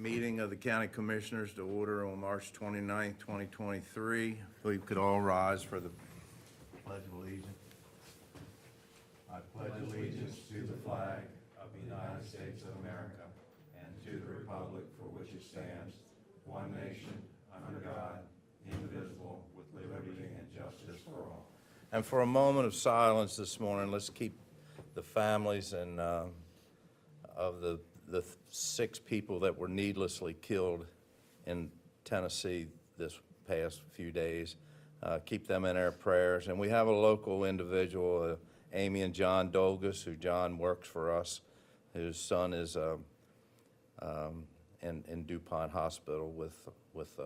Meeting of the County Commissioners to order on March 29th, 2023. If we could all rise for the Pledge of Allegiance. I pledge allegiance to the flag of the United States of America and to the republic for which it stands, one nation, under God, indivisible, with liberty and justice for all. And for a moment of silence this morning, let's keep the families and of the 6 people that were needlessly killed in Tennessee this past few days. Keep them in our prayers. And we have a local individual, Amy and John Dolgus, who John works for us, whose son is in DuPont Hospital with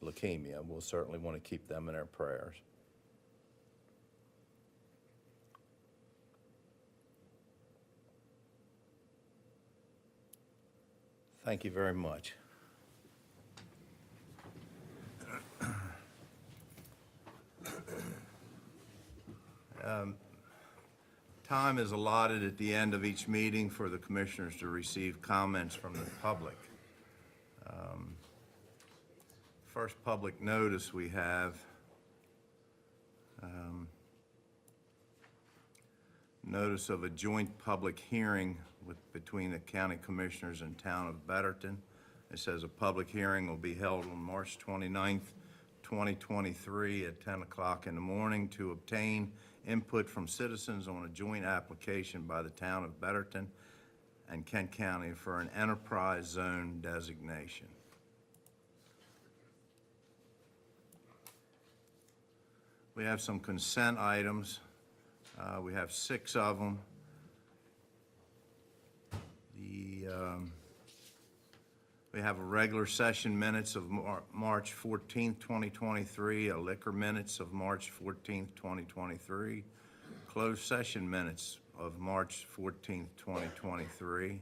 leukemia. We'll certainly want to keep them in our prayers. Thank you very much. Time is allotted at the end of each meeting for the commissioners to receive comments from the public. First public notice we have notice of a joint public hearing between the county commissioners and town of Betterton. It says a public hearing will be held on March 29th, 2023 at 10 o'clock in the morning to obtain input from citizens on a joint application by the town of Betterton and Kent County for an enterprise zone designation. We have some consent items. We have 6 of them. We have a regular session minutes of March 14th, 2023, a liquor minutes of March 14th, 2023, closed session minutes of March 14th, 2023,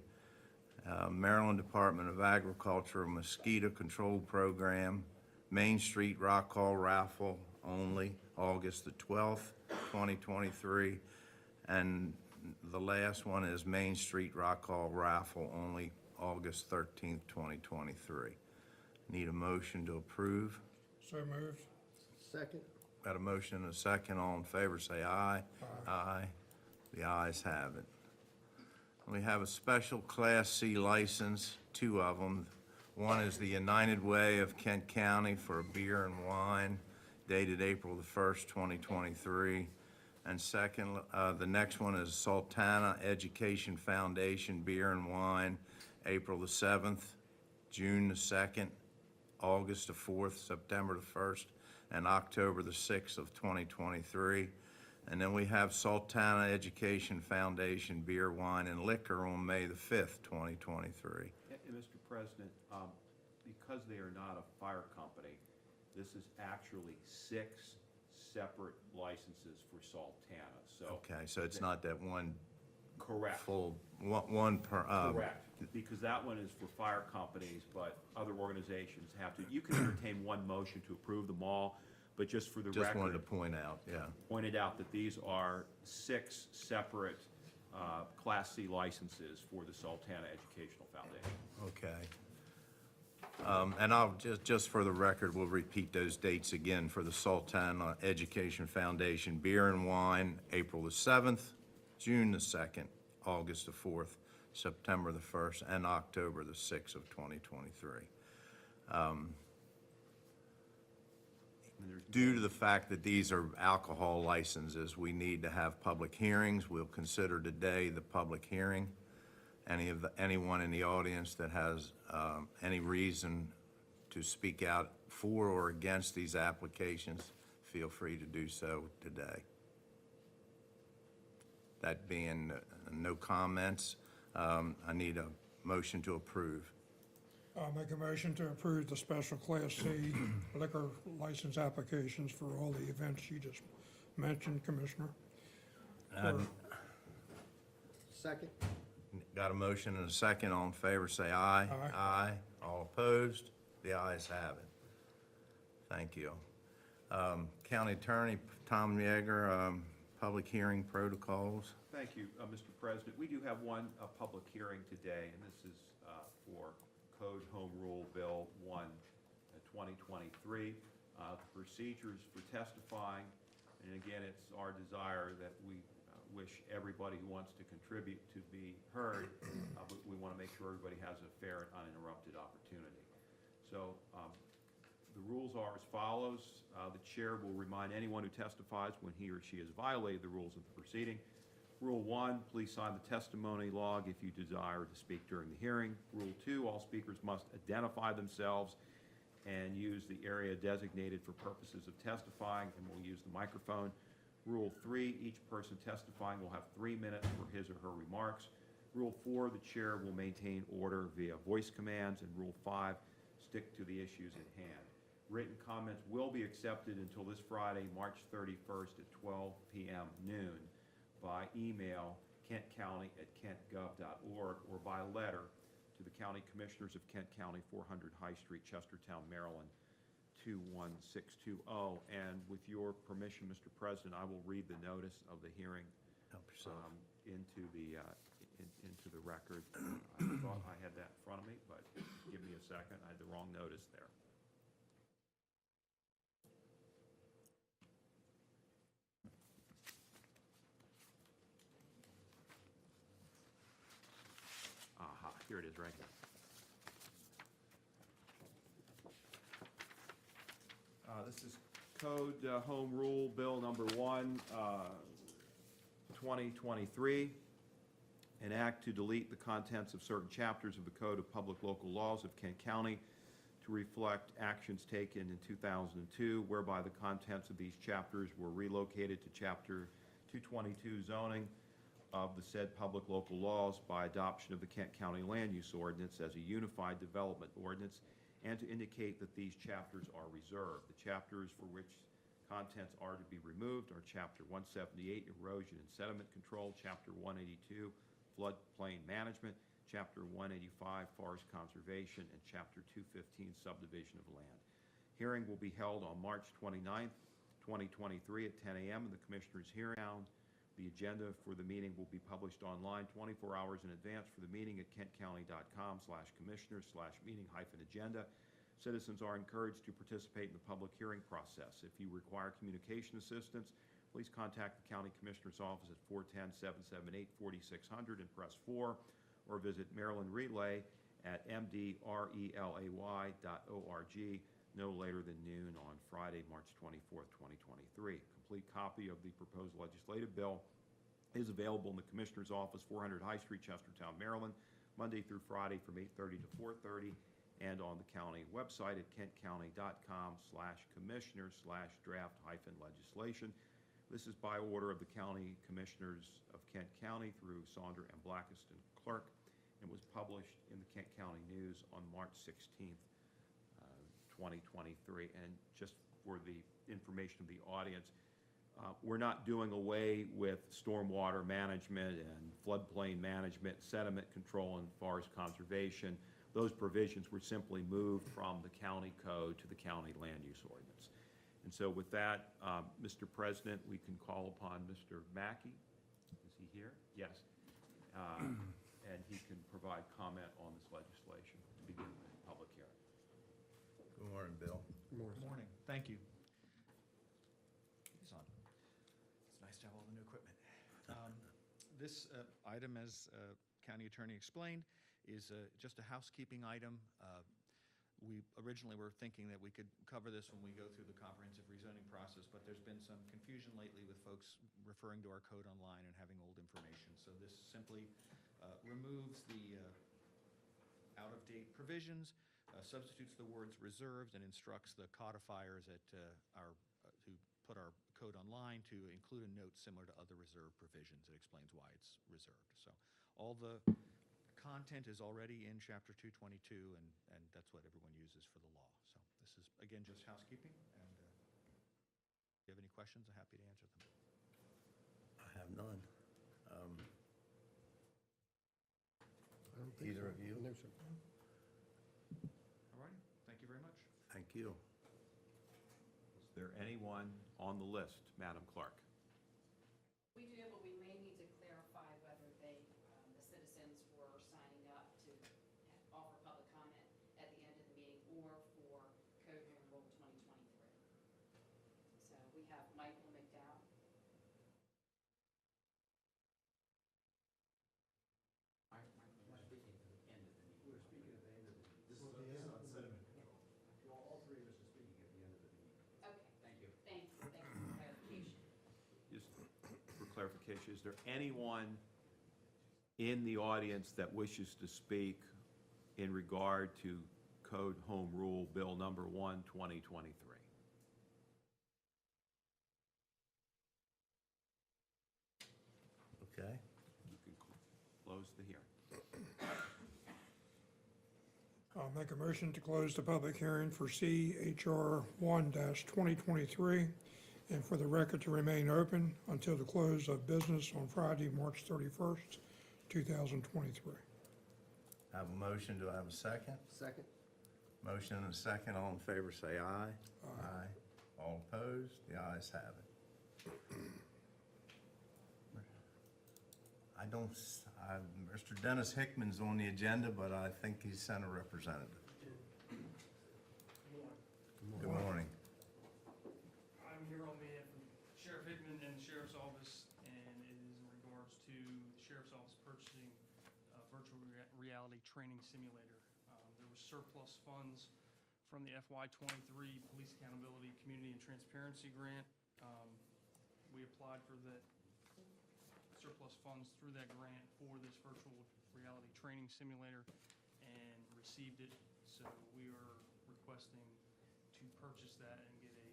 Maryland Department of Agriculture Mosquito Control Program, Main Street Rock Hall Raffle only, August the 12th, 2023, and the last one is Main Street Rock Hall Raffle only, August 13th, 2023. Need a motion to approve? So moved. Second. Got a motion and a second. All in favor say aye. Aye. Aye. The ayes have it. We have a special Class C license, 2 of them. One is the United Way of Kent County for a beer and wine dated April the 1st, 2023. And second, the next one is Sultana Education Foundation Beer and Wine, April the 7th, June the 2nd, August the 4th, September the 1st, and October the 6th of 2023. And then we have Sultana Education Foundation Beer, Wine, and Liquor on May the 5th, 2023. And Mr. President, because they are not a fire company, this is actually 6 separate licenses for Sultana, so. Okay, so it's not that one Correct. full, one per, Correct, because that one is for fire companies, but other organizations have to. You can entertain one motion to approve them all, but just for the record. just wanted to point out, yeah. Pointed out that these are 6 separate Class C licenses for the Sultana Educational Foundation. Okay. And I'll, just for the record, we'll repeat those dates again for the Sultana Education Foundation Beer and Wine, April the 7th, June the 2nd, August the 4th, September the 1st, and October the 6th of 2023. Due to the fact that these are alcohol licenses, we need to have public hearings. We'll consider today the public hearing. Anyone in the audience that has any reason to speak out for or against these applications, feel free to do so today. That being no comments, I need a motion to approve. I'll make a motion to approve the special Class C liquor license applications for all the events you just mentioned, Commissioner. And Second. got a motion and a second. All in favor, say aye. Aye. Aye. All opposed? The ayes have it. Thank you. County Attorney Tom Yeager, public hearing protocols. Thank you, Mr. President. We do have one public hearing today, and this is for Code Home Rule Bill 1, 2023. The procedures for testifying, and again, it's our desire that we wish everybody who wants to contribute to be heard, but we want to make sure everybody has a fair and uninterrupted opportunity. So the rules are as follows. The chair will remind anyone who testifies when he or she has violated the rules of the proceeding. Rule 1, please sign the testimony log if you desire to speak during the hearing. Rule 2, all speakers must identify themselves and use the area designated for purposes of testifying, and will use the microphone. Rule 3, each person testifying will have 3 minutes for his or her remarks. Rule 4, the chair will maintain order via voice commands. And Rule 5, stick to the issues at hand. Written comments will be accepted until this Friday, March 31st at 12 p.m. noon by email, kentcounty@kentgov.org, or by letter to the County Commissioners of Kent County, 400 High Street, Chestertown, Maryland, 21620. And with your permission, Mr. President, I will read the notice of the hearing Help yourself. into the record. I thought I had that in front of me, but give me a second. I had the wrong notice there. Aha, here it is right here. This is Code Home Rule Bill number 1, 2023, an act to delete the contents of certain chapters of the Code of Public Local Laws of Kent County to reflect actions taken in 2002, whereby the contents of these chapters were relocated to Chapter 222 zoning of the said public local laws by adoption of the Kent County Land Use Ordinance as a unified development ordinance, and to indicate that these chapters are reserved. The chapters for which contents are to be removed are Chapter 178, Erosion and Sediment Control, Chapter 182, Floodplain Management, Chapter 185, Forest Conservation, and Chapter 215, Subdivision of Land. Hearing will be held on March 29th, 2023 at 10 a.m. in the Commissioners' hearing room. The agenda for the meeting will be published online 24 hours in advance for the meeting at kentcounty.com/commissioners/meeting-agenda. Citizens are encouraged to participate in the public hearing process. If you require communication assistance, please contact the County Commissioner's Office at 410-778-4600 and press 4, or visit Maryland Relay at mdrelay.org no later than noon on Friday, March 24th, 2023. A complete copy of the proposed legislative bill is available in the Commissioner's Office, 400 High Street, Chestertown, Maryland, Monday through Friday from 8:30 to 4:30, and on the county website at kentcounty.com/commissioners/draft-legislation. This is by order of the County Commissioners of Kent County through Saunder and Blackiston Clerk, and was published in the Kent County News on March 16th, 2023. And just for the information of the audience, we're not doing away with stormwater management and floodplain management, sediment control, and forest conservation. Those provisions were simply moved from the county code to the county land use ordinance. And so with that, Mr. President, we can call upon Mr. Mackey. Is he here? Yes. And he can provide comment on this legislation to begin the public hearing. Good morning, Bill. Good morning. Thank you. It's on. It's nice to have all the new equipment. This item, as County Attorney explained, is just a housekeeping item. We originally were thinking that we could cover this when we go through the comprehensive rezoning process, but there's been some confusion lately with folks referring to our code online and having old information. So this simply removes the out-of-date provisions, substitutes the words reserved, and instructs the codifiers at who put our code online to include a note similar to other reserved provisions. It explains why it's reserved. So all the content is already in Chapter 222, and that's what everyone uses for the law. So this is, again, just housekeeping, and if you have any questions, I'm happy to answer them. I have none. I don't think Either so. of you? No, sir. All righty, thank you very much. Thank you. Is there anyone on the list, Madam Clerk? We do, but we may need to clarify whether they, the citizens were signing up to offer public comment we have Michael McDowell. Okay. Thank you for clarification. Just for clarification, is there anyone in the audience that wishes to speak in regard to Code Home Rule Bill Number 1, 2023? Okay, You can close the hearing. I'll make a motion to close the public hearing for CHR 1-2023, and for the record to remain open until the close of business on Friday, March 31st, 2023. have a motion, do I have a second? Second? Motion and a second, all in favor say aye. Aye. All opposed, the ayes have it. I don't, Mr. Dennis Hickman's on the agenda, but I think he sent a representative. Good morning. I'm here on behalf of Sheriff Hickman and the Sheriff's Office, and it is in regards to the Sheriff's Office purchasing a virtual reality training simulator. There was surplus funds from the FY '23 Police Accountability, Community, and Transparency Grant. We applied for that surplus funds through that grant for this virtual reality training simulator and received it. So we are requesting to purchase that and get a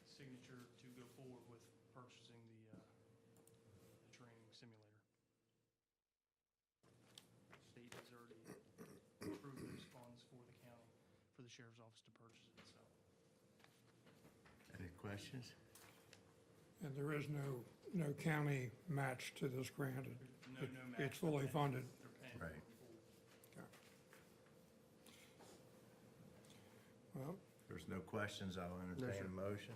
signature to go forward with purchasing the training simulator. State has already approved those funds for the county, for the sheriff's office to purchase it, so. Any questions? And there is no county match to this grant. No match. It's fully funded. They're paying Right. for it. Well, If there's no questions, I'll entertain a motion.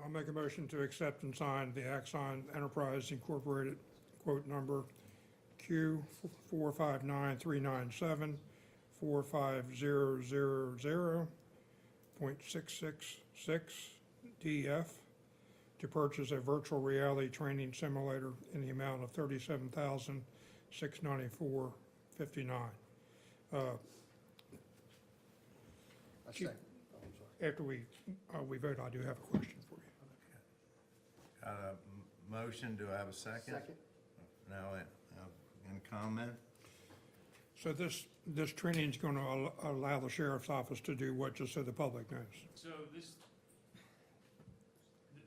I'll make a motion to accept and sign the Axon Enterprise Incorporated quote number Q 459397 45000.666 DF to purchase a virtual reality training simulator in the amount of $37,694.59. A Chief- second. Oh, I'm sorry. After we vote, I do have a question for you. Got a motion, do I have a second? Second? Now, any comment? So this training is going to allow the sheriff's office to do what, just so the public knows? So this,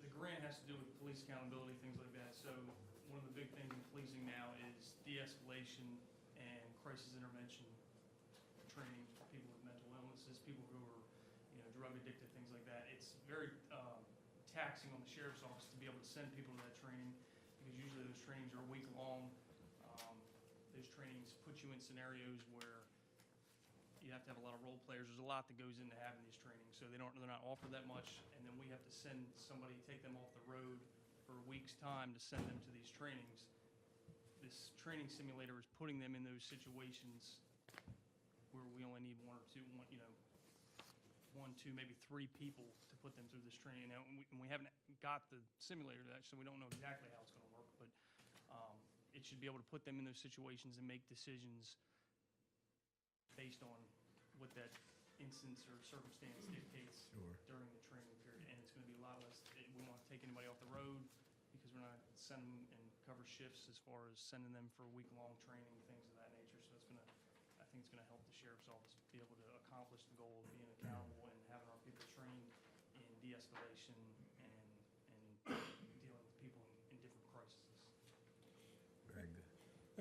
the grant has to do with police accountability, things like that. So one of the big things in policing now is de-escalation and crisis intervention training for people with mental illnesses, people who are, drug addicted, things like that. It's very taxing on the sheriff's office to be able to send people to that training, because usually those trainings are a week long. Those trainings put you in scenarios where you have to have a lot of role players. There's a lot that goes into having these trainings, so they're not offered that much, and then we have to send somebody, take them off the road for a week's time to send them to these trainings. This training simulator is putting them in those situations where we only need one, two, maybe three people to put them through this training. Now, and we haven't got the simulator to that, so we don't know exactly how it's gonna work, but it should be able to put them in those situations and make decisions based on what that instance or circumstance dictates during the training period. And it's gonna be a lot less, we won't take anybody off the road, because we're not sending them and cover shifts as far as sending them for a week-long training, things of that nature. So I think it's gonna help the sheriff's office be able to accomplish the goal of being accountable and having our people trained in de-escalation and dealing with people in different crises. Very good.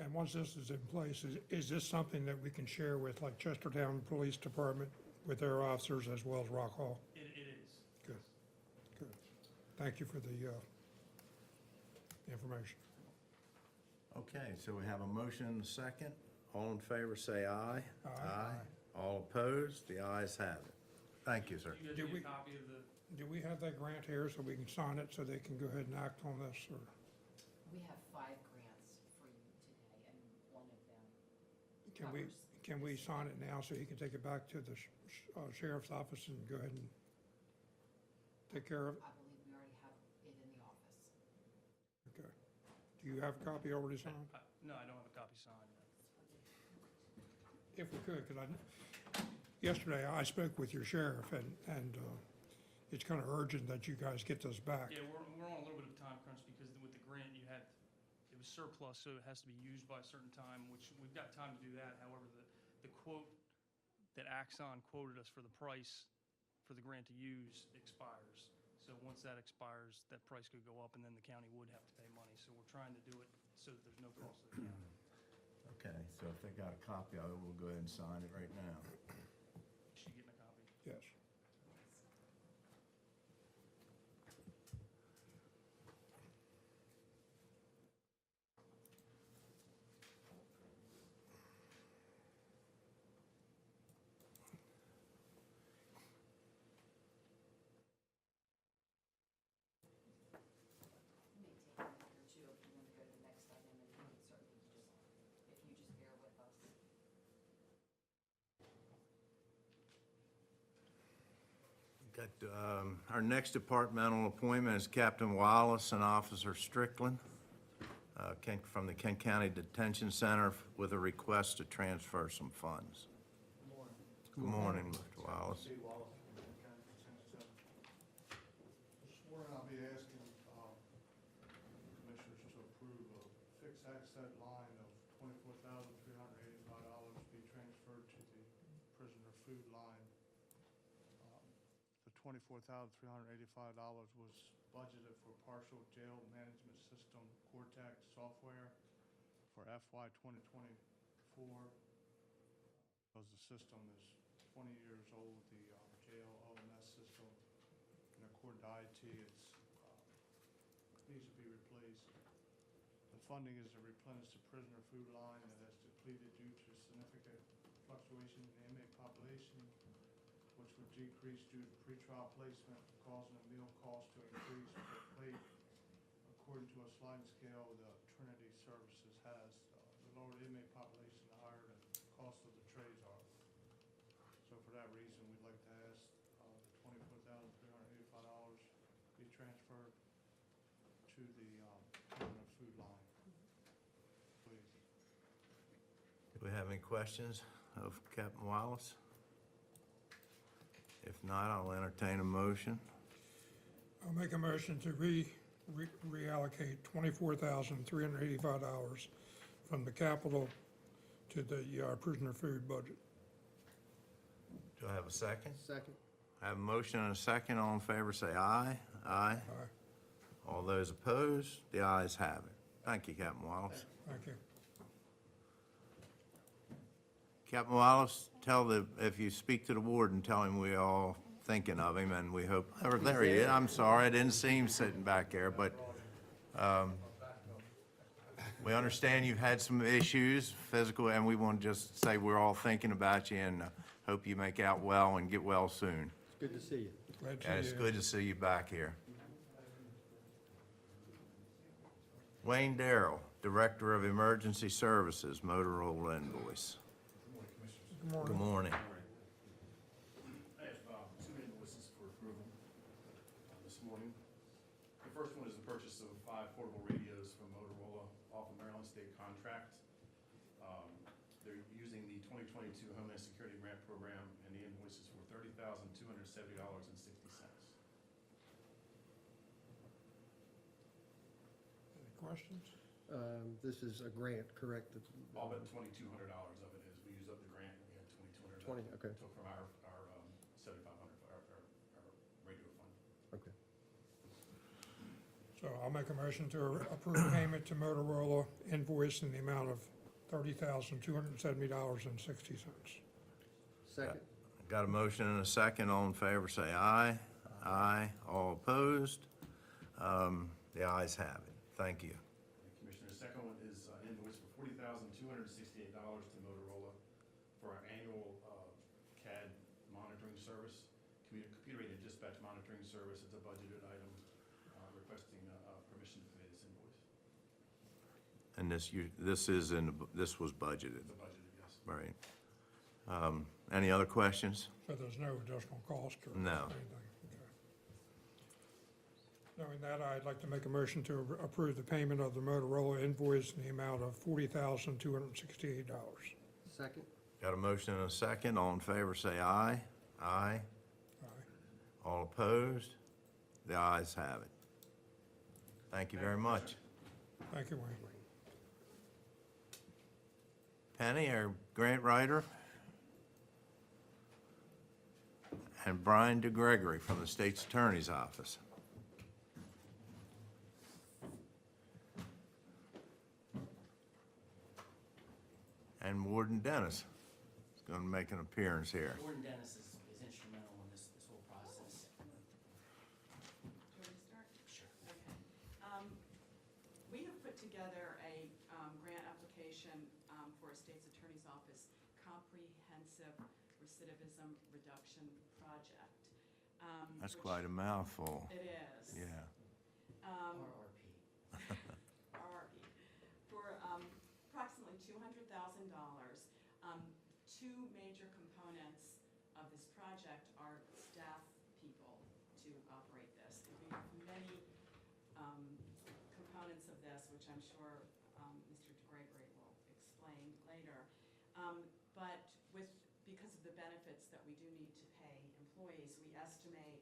And once this is in place, is this something that we can share with, like, Chestertown Police Department, with their officers, as well as Rock Hall? It is. Good, good. Thank you for the information. Okay, so we have a motion and a second. All in favor, say aye. Aye. All opposed, the ayes have it. Thank you, sir. You guys Do need we- a copy of the, Do we have that grant here so we can sign it so they can go ahead and act on this, or? We have 5 grants for you today, and one of them covers. Can we sign it now so he can take it back to the sheriff's office and go ahead and take care of it? I believe we already have it in the office. Okay. Do you have a copy already signed? No, I don't have a copy signed. If we could, because yesterday I spoke with your sheriff, and it's kind of urgent that you guys get this back. Yeah, we're on a little bit of a time crunch because with the grant you had, it was surplus, so it has to be used by a certain time, which we've got time to do that. However, the quote that Axon quoted us for the price for the grant to use expires. So once that expires, that price could go up, and then the county would have to pay money. So we're trying to do it so that there's no cost to the county. Okay, so if they got a copy of it, we'll go ahead and sign it right now. Is she getting a copy? Yes. It may take a minute or two if you want to go to the next item, and we can certainly if you just bear with us. Got, our next departmental appointment is Captain Wallace and Officer Strickland, from the Kent County Detention Center with a request to transfer some funds. Good morning, Mr. Wallace. Steve Wallace from the County Detention Center. This morning I'll be asking commissioners to approve a fixed asset line of $24,385 be transferred to the prisoner food line. The $24,385 was budgeted for partial jail management system Cortex software for FY 2024. Because the system is 20 years old, the jail OMS system, and according to IT, needs to be replaced. The funding is to replenish the prisoner food line that has depleted due to significant fluctuation in the inmate population, which would decrease due to pretrial placement, causing the meal cost to increase per plate. According to a sliding scale that Trinity Services has, the lower the inmate population, the higher the cost of the trays are. So for that reason, we'd like to ask $24,385 be transferred to the prisoner food line, please. Do we have any questions of Captain Wallace? If not, I'll entertain a motion. I'll make a motion to reallocate $24,385 from the capital to the prisoner food budget. Do I have a second? Second. I have a motion and a second. All in favor, say aye. Aye. Aye. All those opposed, the ayes have it. Thank you, Captain Wallace. Thank you. Captain Wallace, if you speak to the warden, tell him we all thinking of him, and we hope, oh, there he is. I'm sorry, I didn't see him sitting back there, but we understand you've had some issues, physical, and we want to just say we're all thinking about you and hope you make out well and get well soon. Good to see you. Glad to And see it's you. good to see you back here. Wayne Darrell, Director of Emergency Services, Motorola invoice. Good morning. Good morning. I have two invoices for approval this morning. The first one is the purchase of 5 portable radios from Motorola off of Maryland State contract. They're using the 2022 Homeland Security Grant Program, and the invoice is for $30,270.60. Any questions? This is a grant, correct? All but $2,200 of it is, we used up the grant, we had $2,200. 20, okay. Took from our $7,500, our radio fund. Okay. So I'll make a motion to approve payment to Motorola invoice in the amount of $30,270.60. Second? Got a motion and a second. All in favor, say aye. Aye. All opposed? The ayes have it. Thank you. Commissioner, the second one is an invoice for $40,268 to Motorola for our annual CAD monitoring service, computer-aided dispatch monitoring service. It's a budgeted item, requesting permission to pay this invoice. And this was budgeted, It's a budgeted, yes. right? Any other questions? So there's no additional cost or No. anything? Okay. Knowing that, I'd like to make a motion to approve the payment of the Motorola invoice in the amount of $40,268. Second? Got a motion and a second. All in favor, say aye. Aye. Aye. All opposed? The ayes have it. Thank you very much. Thank you, Wayne. Penny, our grant writer, and Brian DeGregory from the State's Attorney's Office. And Warden Dennis is going to make an appearance here. Warden Dennis is instrumental in this whole process. Do you want me to start? Sure. Okay. We have put together a grant application for a state's attorney's office comprehensive recidivism reduction project. That's which- quite a mouthful. It is. Yeah. RRP. RRP, for approximately $200,000. Two major components of this project are staff people to operate this. And we have many components of this, which I'm sure Mr. DeGregory will explain later. But because of the benefits that we do need to pay employees, we estimate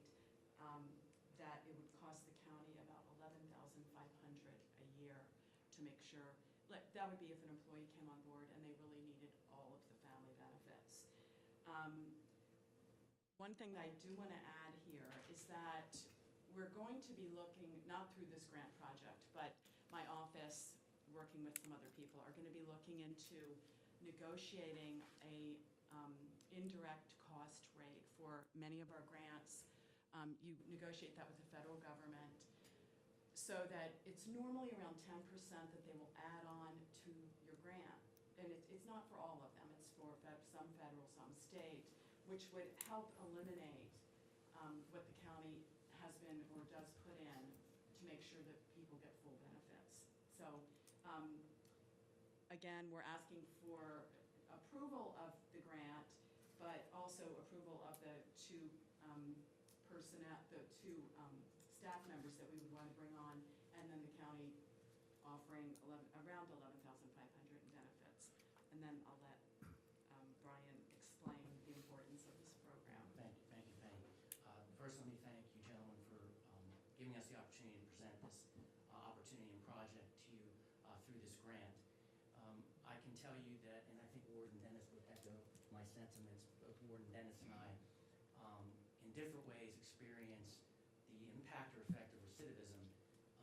that it would cost the county about $11,500 a year to make sure, that would be if an employee came on board and they really needed all of the family benefits. One thing that I do want to add here is that we're going to be looking, not through this grant project, but my office, working with some other people, are going to be looking into negotiating a indirect cost rate for many of our grants. You negotiate that with the federal government so that it's normally around 10% that they will add on to your grant. And it's not for all of them, it's for some federal, some state, which would help eliminate what the county has been or does put in to make sure that people get full benefits. So again, we're asking for approval of the grant, but also approval of the two staff members that we would want to bring on, and then the county offering around $11,500 in benefits. And then I'll let Brian explain the importance of this program. Thank you, Penny. First, let me thank you gentlemen for giving us the opportunity to present this opportunity and project to you through this grant. I can tell you that, and I think Warden Dennis would echo my sentiments, both Warden Dennis and I, in different ways experience the impact or effect of recidivism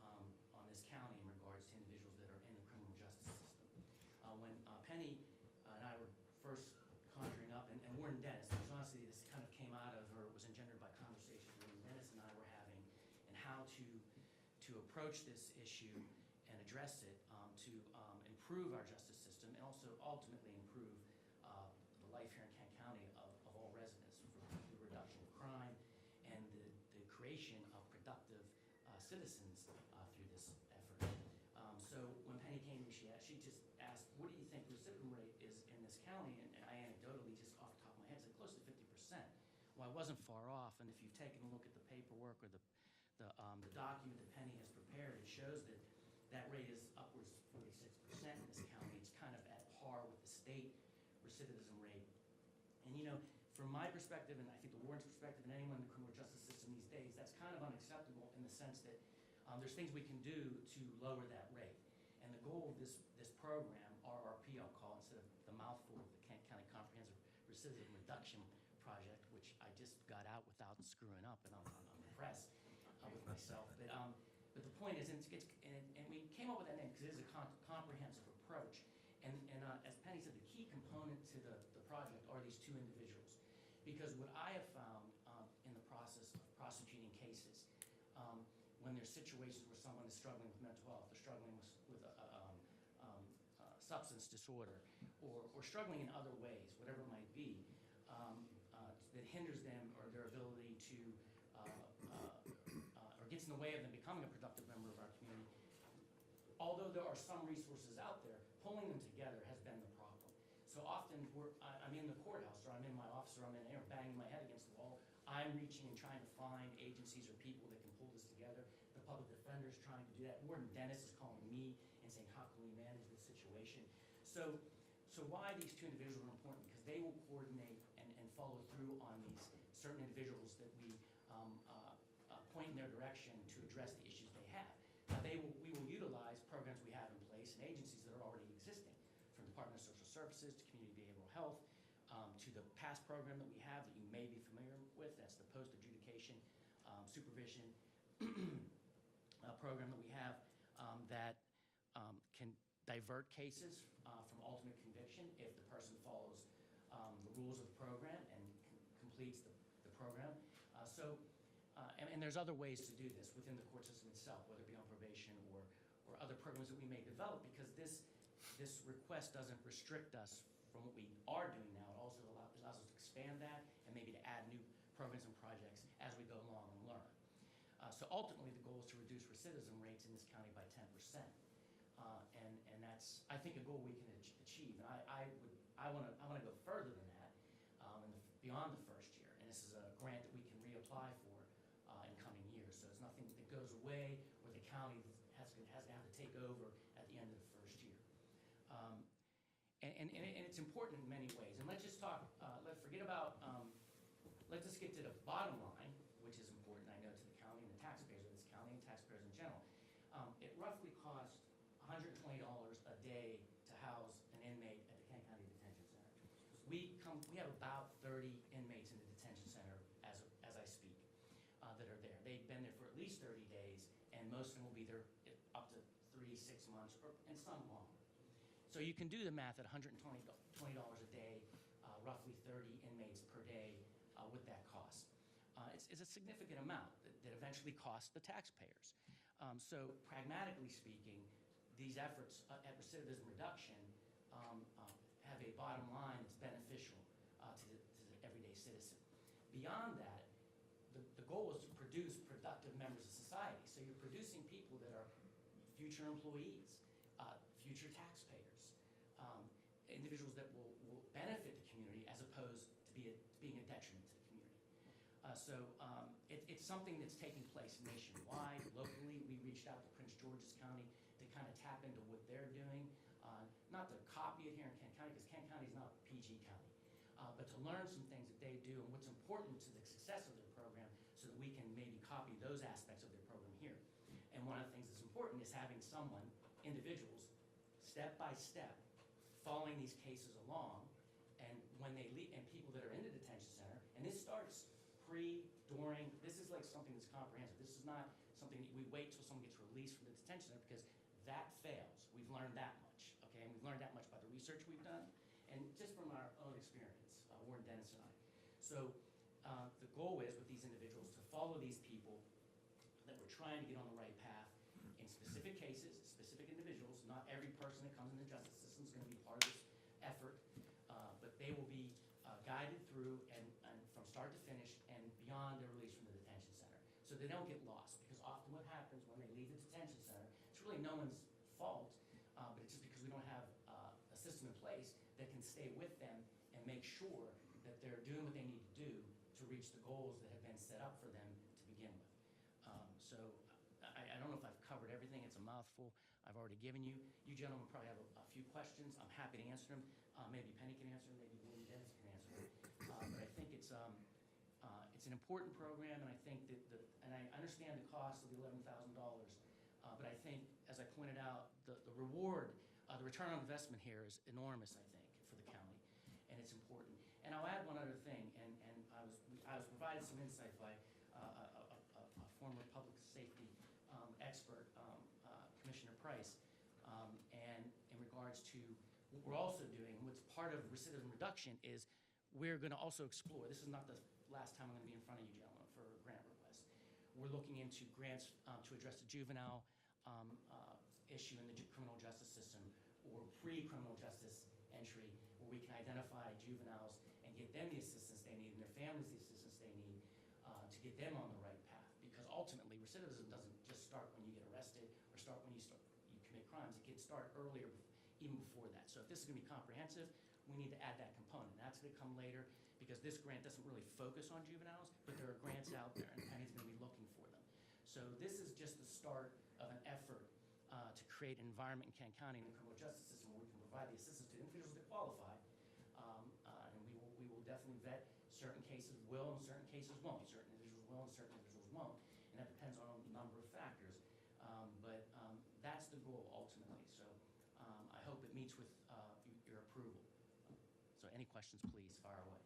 on this county in regards to individuals that are in the criminal justice system. When Penny and I were first conjuring up, and Warden Dennis, because honestly this kind of came out of, or was engendered by conversations Warden Dennis and I were having, and how to approach this issue and address it to improve our justice system and also ultimately improve the life here in Kent County of all residents through the reduction of crime and the creation of productive citizens through this effort. So when Penny came to me, she just asked, what do you think the recidivism rate is in this county? And I anecdotally, just off the top of my head, said close to 50%. Well, I wasn't far off, and if you've taken a look at the paperwork or the document that Penny has prepared, it shows that that rate is upwards of 46% in this county. It's kind of at par with the state recidivism rate. And you know, from my perspective, and I think the warden's perspective, and anyone in the criminal justice system these days, that's kind of unacceptable in the sense that there's things we can do to lower that rate. And the goal of this program, RRP I'll call, instead of the mouthful of the Kent County Comprehensive Recidivism Reduction Project, which I just got out without screwing up, and I'm impressed with myself. But the point is, and we came up with that name because it is a comprehensive approach. And as Penny said, the key component to the project are these two individuals. Because what I have found in the process of prosecuting cases, when there's situations where someone is struggling with mental health, or struggling with substance disorder, or struggling in other ways, whatever it might be, that hinders them or their ability to, or gets in the way of them becoming a productive member of our community, although there are some resources out there, pulling them together has been the problem. So often I'm in the courthouse, or I'm in my office, or I'm in there banging my head against the wall. I'm reaching and trying to find agencies or people that can pull this together. The public defender's trying to do that. Warden Dennis is calling me and saying, how can we manage this situation? So why these two individuals are important? Because they will coordinate and follow through on these certain individuals that we point in their direction to address the issues they have. Now, we will utilize programs we have in place and agencies that are already existing, from Department of Social Services to Community Behavioral Health, to the past program that we have that you may be familiar with. That's the post-adjudication supervision program that we have that can divert cases from ultimate conviction if the person follows the rules of the program and completes the program. And there's other ways to do this within the court system itself, whether it be on probation or other programs that we may develop, because this request doesn't restrict us from what we are doing now. It also allows us to expand that and maybe to add new programs and projects as we go along and learn. So ultimately, the goal is to reduce recidivism rates in this county by 10%. And that's, I think, a goal we can achieve. And I want to go further than that, beyond the first year. And this is a grant that we can reapply for in coming years. So it's nothing that goes away where the county has to have to take over at the end of the first year. And it's important in many ways. And let's just talk, let's just get to the bottom line, which is important, I know, to the county and the taxpayers of this county and taxpayers in general. It roughly costs $120 a day to house an inmate at the Kent County Detention Center. We have about 30 inmates in the detention center as I speak that are there. They've been there for at least 30 days, and most of them will be there up to 3, 6 months, and some longer. So you can do the math at $120 a day, roughly 30 inmates per day with that cost. It's a significant amount that eventually costs the taxpayers. So pragmatically speaking, these efforts at recidivism reduction have a bottom line that's beneficial to the everyday citizen. Beyond that, the goal is to produce productive members of society. So you're producing people that are future employees, future taxpayers, individuals that will benefit the community as opposed to being a detriment to the community. It's something that's taking place nationwide. Locally, we reached out to Prince George's County to kind of tap into what they're doing, not to copy it here in Kent County, because Kent County is not PG County, but to learn some things that they do and what's important to the success of their program so that we can maybe copy those aspects of their program here. And one of the things that's important is having someone, individuals, step by step, following these cases along, and when they leave, and people that are in the detention center, and this starts during, this is like something that's comprehensive. This is not something that we wait till someone gets released from the detention center, because that fails. We've learned that much, okay? And we've learned that much by the research we've done, and just from our own experience, Warren Dennis and I. So the goal is with these individuals to follow these people that we're trying to get on the right path in specific cases, specific individuals. Not every person that comes in the justice system is going to be part of this effort, but they will be guided through and from start to finish and beyond their release from the detention center, so they don't get lost. Because often what happens when they leave the detention center, it's really no one's fault, but it's just because we don't have a system in place that can stay with them and make sure that they're doing what they need to do to reach the goals that have been set up for them to begin with. So I don't know if I've covered everything. It's a mouthful I've already given you. You gentlemen probably have a few questions. I'm happy to answer them. Maybe Penny can answer them, maybe Willie Dennis can answer them. But I think it's an important program, and I think that and I understand the cost of the $11,000, but I think, as I pointed out, the reward, the return on investment here is enormous, I think, for the county, and it's important. And I'll add one other thing, and I was provided some insight by a former public safety expert, Commissioner Price, and in regards to what we're also doing, what's part of recidivism reduction is we're going to also explore. This is not the last time I'm going to be in front of you, gentlemen, for a grant request. We're looking into grants to address the juvenile issue in the criminal justice system, or pre-criminal justice entry, where we can identify juveniles and get them the assistance they need and their families the assistance they need to get them on the right path. Because ultimately, recidivism doesn't just start when you get arrested or start when you commit crimes. It can start earlier, even before that. So if this is going to be comprehensive, we need to add that component. That's going to come later, because this grant doesn't really focus on juveniles, but there are grants out there, and Penny's going to be looking for them. So this is just the start of an effort to create an environment in Kent County in the criminal justice system where we can provide the assistance to individuals that qualify. And we will definitely vet certain cases will and certain cases won't. Certain individuals will and certain individuals won't. And that depends on a number of factors. But that's the goal ultimately. So I hope it meets with your approval. So any questions, please fire away.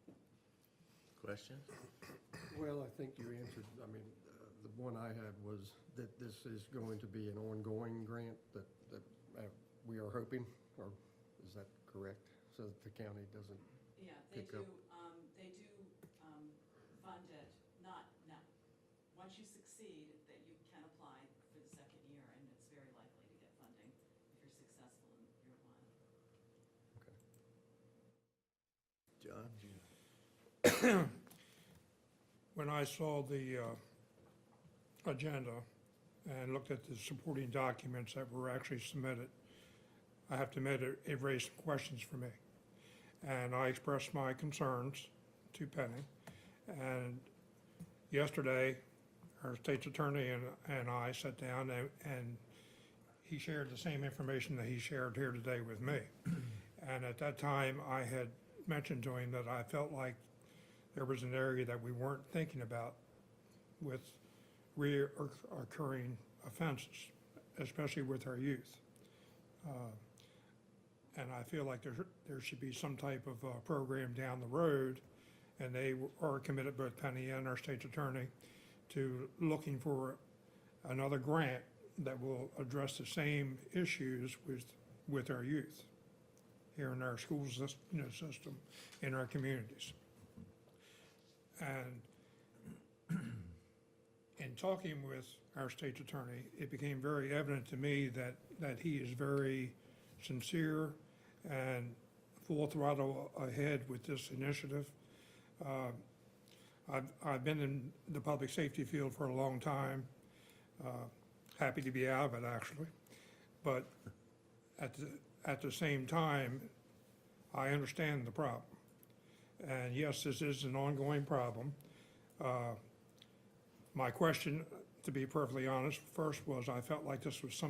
Questions? Well, I think you answered, I mean, the one I had was that this is going to be an ongoing grant that we are hoping, or is that correct? So that the county doesn't Yeah, they pick do, up. they do fund it, not now. Once you succeed, that you can apply for the second year, and it's very likely to get funding if you're successful in year one. John? When I saw the agenda and looked at the supporting documents that were actually submitted, I have to admit, it raised some questions for me. And I expressed my concerns to Penny. And yesterday, our state's attorney and I sat down and he shared the same information that he shared here today with me. And at that time, I had mentioned to him that I felt like there was an area that we weren't thinking about with reoccurring offenses, especially with our youth. And I feel like there should be some type of program down the road, and they are committed, both Penny and our state's attorney, to looking for another grant that will address the same issues with our youth here in our school system, in our communities. And in talking with our state's attorney, it became very evident to me that he is very sincere and full throttle ahead with this initiative. I've been in the public safety field for a long time, happy to be out of it actually, but at the same time, I understand the problem. And yes, this is an ongoing problem. My question, to be perfectly honest, first was I felt like this was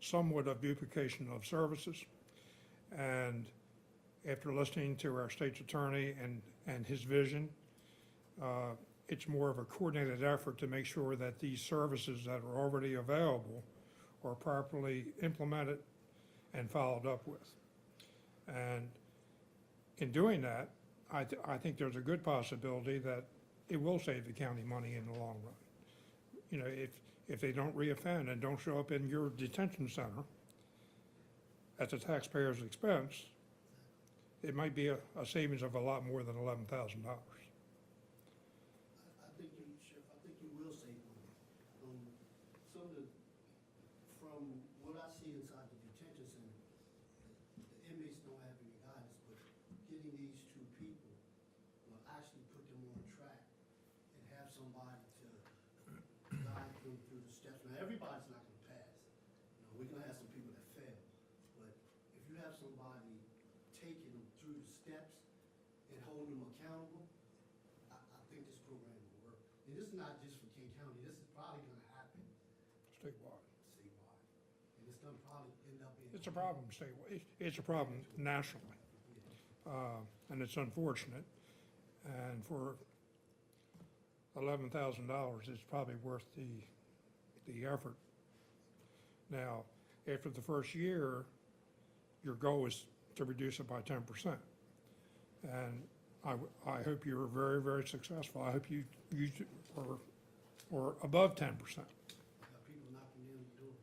somewhat of duplication of services. And after listening to our state's attorney and his vision, it's more of a coordinated effort to make sure that these services that are already available are properly implemented and followed up with. And in doing that, I think there's a good possibility that it will save the county money in the long run. You know, if they don't reoffend and don't show up in your detention center at the taxpayer's expense, it might be a savings of a lot more than $11,000. I think you, Sheriff, I think you will save money. From what I see inside the detention center, the inmates don't have any guidance, but getting these two people will actually put them on track and have somebody to guide them through the steps. Now, everybody's not gonna pass. You know, we're gonna have some people that fail, but if you have somebody taking them through the steps and holding them accountable, I think this program will work. And this is not just for King County, this is probably gonna happen Statewide. statewide. And it's gonna probably end up being. It's a problem statewide. It's a problem nationally. And it's unfortunate. And for $11,000, it's probably worth the effort. Now, after the first year, your goal is to reduce it by 10%. And I hope you're very, very successful. I hope you are above 10%. Got people knocking in the door.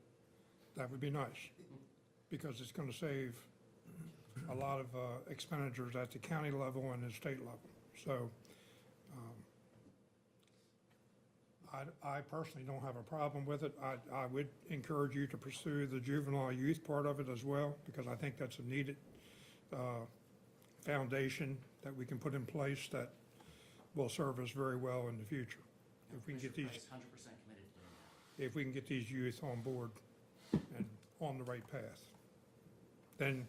That would be nice, because it's going to save a lot of expenditures at the county level and the state level. So I personally don't have a problem with it. I would encourage you to pursue the juvenile youth part of it as well, because I think that's a needed foundation that we can put in place that will serve us very well in the future. If we can get these, 100% committed to doing that. if we can get these youth on board and on the right path, then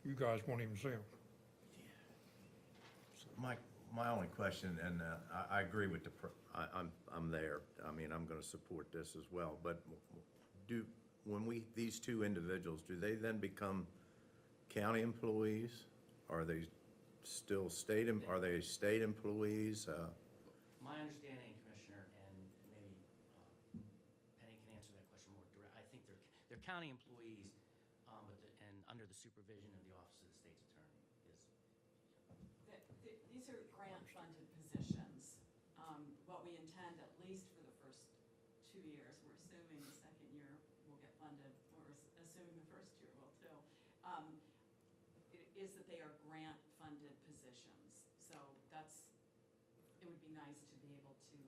you guys won't even see them. My only question, and I agree with I'm there. I mean, I'm going to support this as well. But these two individuals, do they then become county employees? Are they still are they state employees? My understanding, Commissioner, and maybe Penny can answer that question more direct, I think they're county employees, and under the supervision of the Office of the State's Attorney These are grant-funded positions. What we intend, at least for the first 2 years, we're assuming the second year will get funded, or assuming the first year will too, is that they are grant-funded positions. So it would be nice to be able to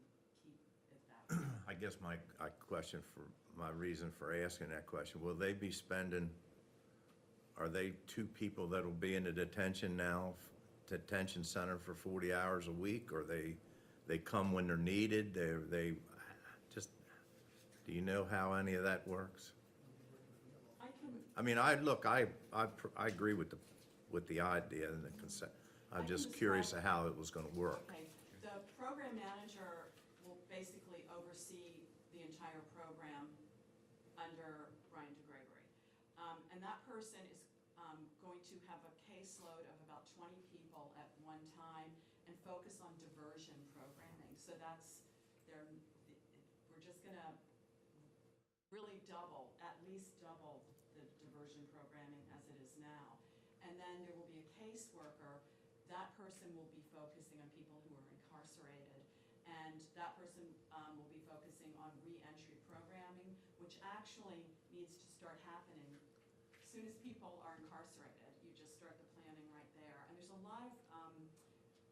keep it that way. I guess my reason for asking that question, will they be spending, are they two people that'll be in the detention now, detention center for 40 hours a week, or they come when they're needed? They just, do you know how any of that works? I mean, I agree with the idea and the consent. I'm just curious of how it was going to work. Okay, the program manager will basically oversee the entire program under Brian DeGregory. And that person is going to have a caseload of about 20 people at one time and focus on diversion programming. So we're just gonna really at least double the diversion programming as it is now. And then there will be a caseworker. That person will be focusing on people who are incarcerated. And that person will be focusing on re-entry programming, which actually needs to start happening as soon as people are incarcerated. You just start the planning right there. And there's a lot of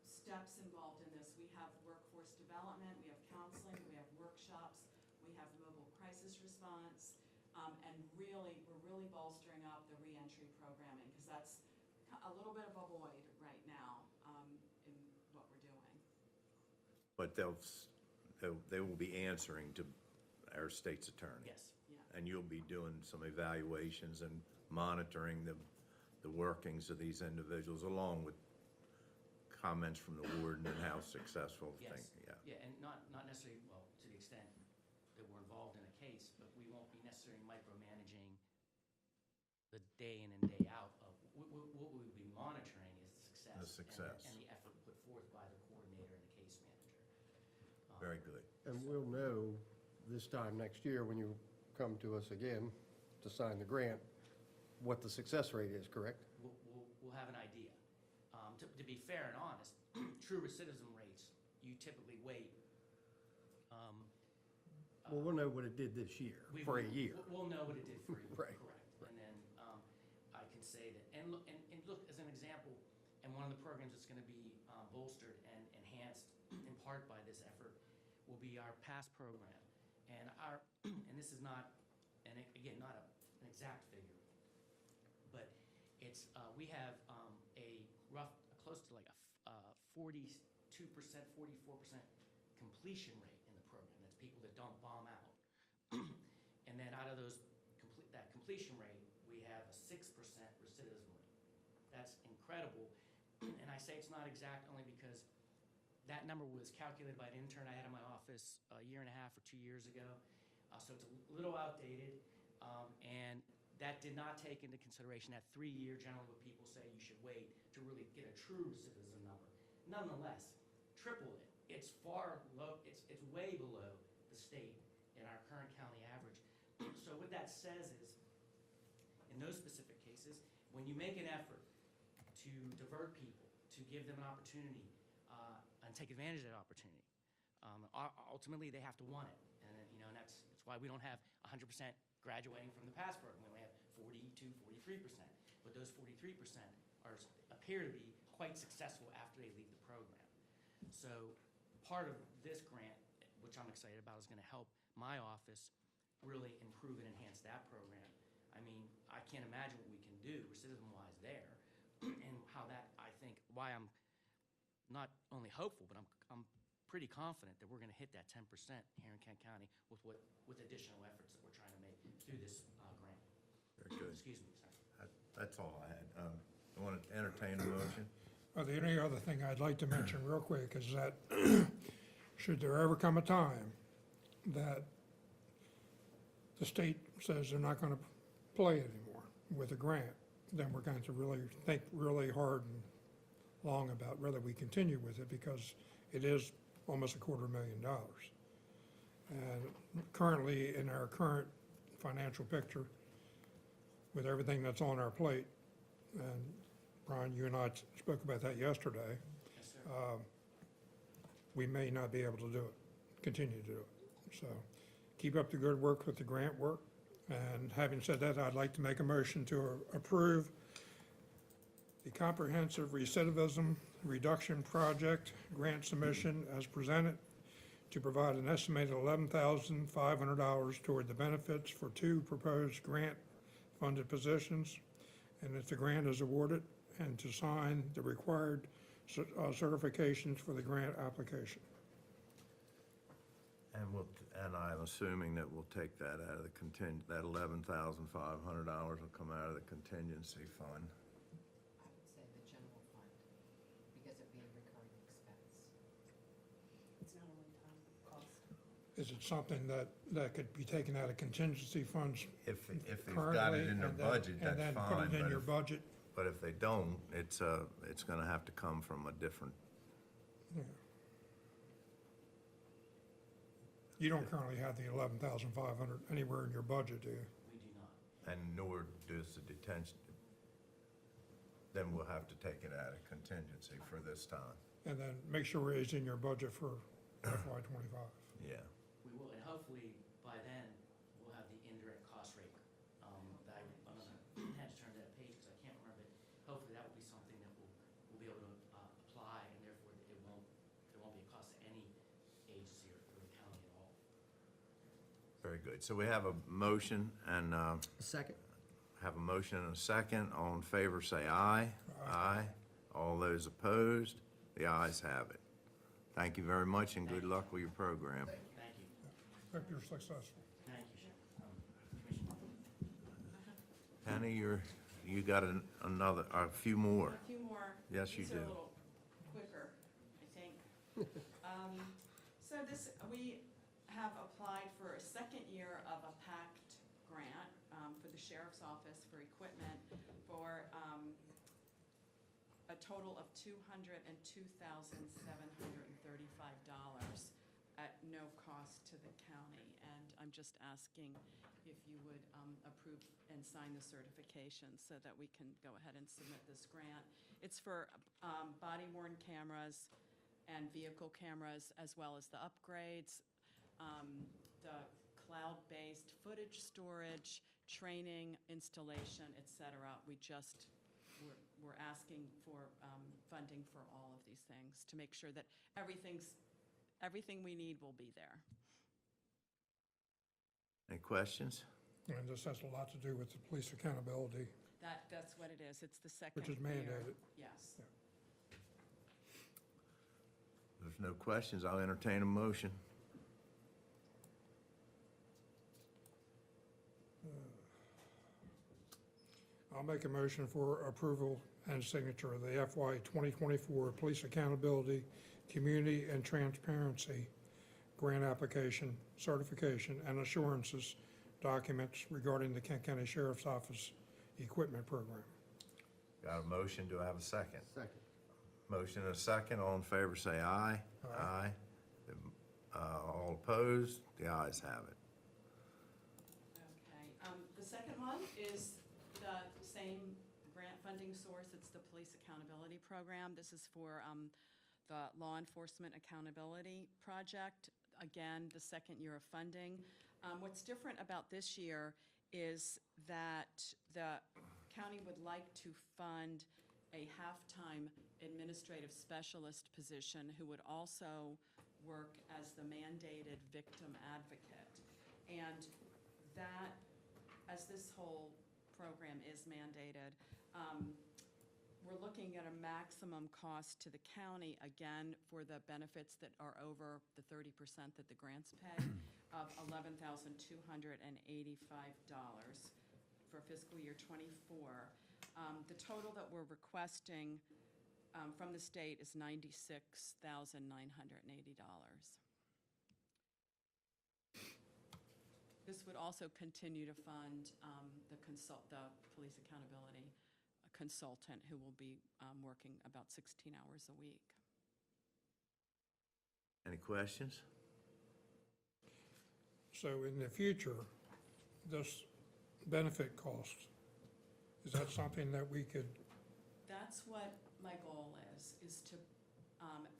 steps involved in this. We have workforce development, we have counseling, we have workshops, we have mobile crisis response, and we're really bolstering up the re-entry programming, because that's a little bit of a void right now in what we're doing. But they will be answering to our state's attorney. Yes. Yeah. And you'll be doing some evaluations and monitoring the workings of these individuals, along with comments from the warden and how successful Yes. things, yeah. Yeah, and not necessarily, well, to the extent that we're involved in a case, but we won't be necessarily micromanaging the day in and day out of, what we'll be monitoring is the success. The success. And the effort put forth by the coordinator and the case manager. Very good. And we'll know this time next year, when you come to us again to sign the grant, what the success rate is, correct? We'll have an idea. To be fair and honest, true recidivism rates, you typically wait. Well, we'll know what it did this year, for a year. We'll know what it did for a year, Right. correct. And then I can say that, and look, as an example, and one of the programs that's going to be bolstered and enhanced in part by this effort will be our PASS program. And and this is not, and again, not an exact figure, but it's, we have close to like a 42%, 44% completion rate in the program. That's people that don't bomb out. And then out of that completion rate, we have a 6% recidivism rate. That's incredible. And I say it's not exact only because that number was calculated by an intern I had in my office a year and a half or 2 years ago. So it's a little outdated. And that did not take into consideration that 3-year generally what people say you should wait to really get a true recidivism number. Nonetheless, triple it. It's far low, it's way below the state in our current county average. So what that says is, in those specific cases, when you make an effort to divert people, to give them an opportunity and take advantage of that opportunity, ultimately they have to want it. And that's why we don't have 100% graduating from the PASS program. We only have 42, 43%. But those 43% appear to be quite successful after they leave the program. So part of this grant, which I'm excited about, is going to help my office really improve and enhance that program. I mean, I can't imagine what we can do recidivism-wise there, and how that, I think, why I'm not only hopeful, but I'm pretty confident that we're going to hit that 10% here in Kent County with additional efforts that we're trying to make through this grant. Very good. Excuse me, sorry. That's all I had. I want to entertain a motion. The only other thing I'd like to mention real quick is that should there ever come a time that the state says they're not gonna play anymore with a grant, then we're going to really think really hard and long about whether we continue with it, because it is almost $250,000. And currently, in our current financial picture, with everything that's on our plate, and Brian, you and I spoke about that yesterday, Yes, sir. we may not be able to do it, continue to do it. So keep up the good work with the grant work. And having said that, I'd like to make a motion to approve the Comprehensive Recidivism Reduction Project grant submission as presented to provide an estimated $11,500 toward the benefits for 2 proposed grant-funded positions. And if the grant is awarded, and to sign the required certifications for the grant application. And I'm assuming that we'll take that out of the that $11,500 will come out of the contingency fund. I would say the general fund, because it'd be a recurring expense. It's not a one-time cost. Is it something that could be taken out of contingency funds If they've got currently? it in their and then- budget, that's And then fine. put it in but your if- budget? But if they don't, it's gonna have to come from a different, Yeah. You don't currently have the 11,500 anywhere in your budget, do you? We do not. and nor does the detention. Then we'll have to take it out of contingency for this time. And then make sure it's in your budget for FY '25. Yeah. We will, and hopefully by then, we'll have the indirect cost rate. That I had to turn to that page because I can't remember it. Hopefully that will be something that we'll be able to apply, and therefore there won't be a cost to any agency or the county at all. Very good. So we have a motion and, Second? have a motion and a second. All in favor, say aye. Aye. All those opposed, the ayes have it. Thank you very much and good luck with your program. Thank you. Hope you're successful. Thank you, Commissioner. Penny, you got a few more. A few more. Yes, you These are do. a little quicker, I think. So we have applied for a second year of a PACT grant for the Sheriff's Office for equipment for a total of $202,735 at no cost to the county. And I'm just asking if you would approve and sign the certification so that we can go ahead and submit this grant. It's for body-worn cameras and vehicle cameras, as well as the upgrades, the cloud-based footage storage, training, installation, et cetera. We're asking for funding for all of these things to make sure that everything we need will be there. Any questions? And this has a lot to do with the police accountability, That's what it is. It's the second which is year. mandated. Yes. If there's no questions, I'll entertain a motion. I'll make a motion for approval and signature of the FY 2024 Police Accountability, Community, and Transparency Grant Application, Certification, and Assurances documents regarding the Kent County Sheriff's Office Equipment Program. Got a motion, do I have a second? Second. Motion and a second, all in favor say aye. Aye. All opposed, the ayes have it. Okay. The second one is the same grant funding source. It's the Police Accountability Program. This is for the Law Enforcement Accountability Project. Again, the second year of funding. What's different about this year is that the county would like to fund a half-time administrative specialist position who would also work as the mandated victim advocate. And that, as this whole program is mandated, we're looking at a maximum cost to the county, again, for the benefits that are over the 30% that the grants pay, of $11,285 for fiscal year '24. The total that we're requesting from the state is $96,980. This would also continue to fund the police accountability consultant who will be working about 16 hours a week. Any questions? So in the future, this benefit cost, is that something that we could, That's what my goal is to,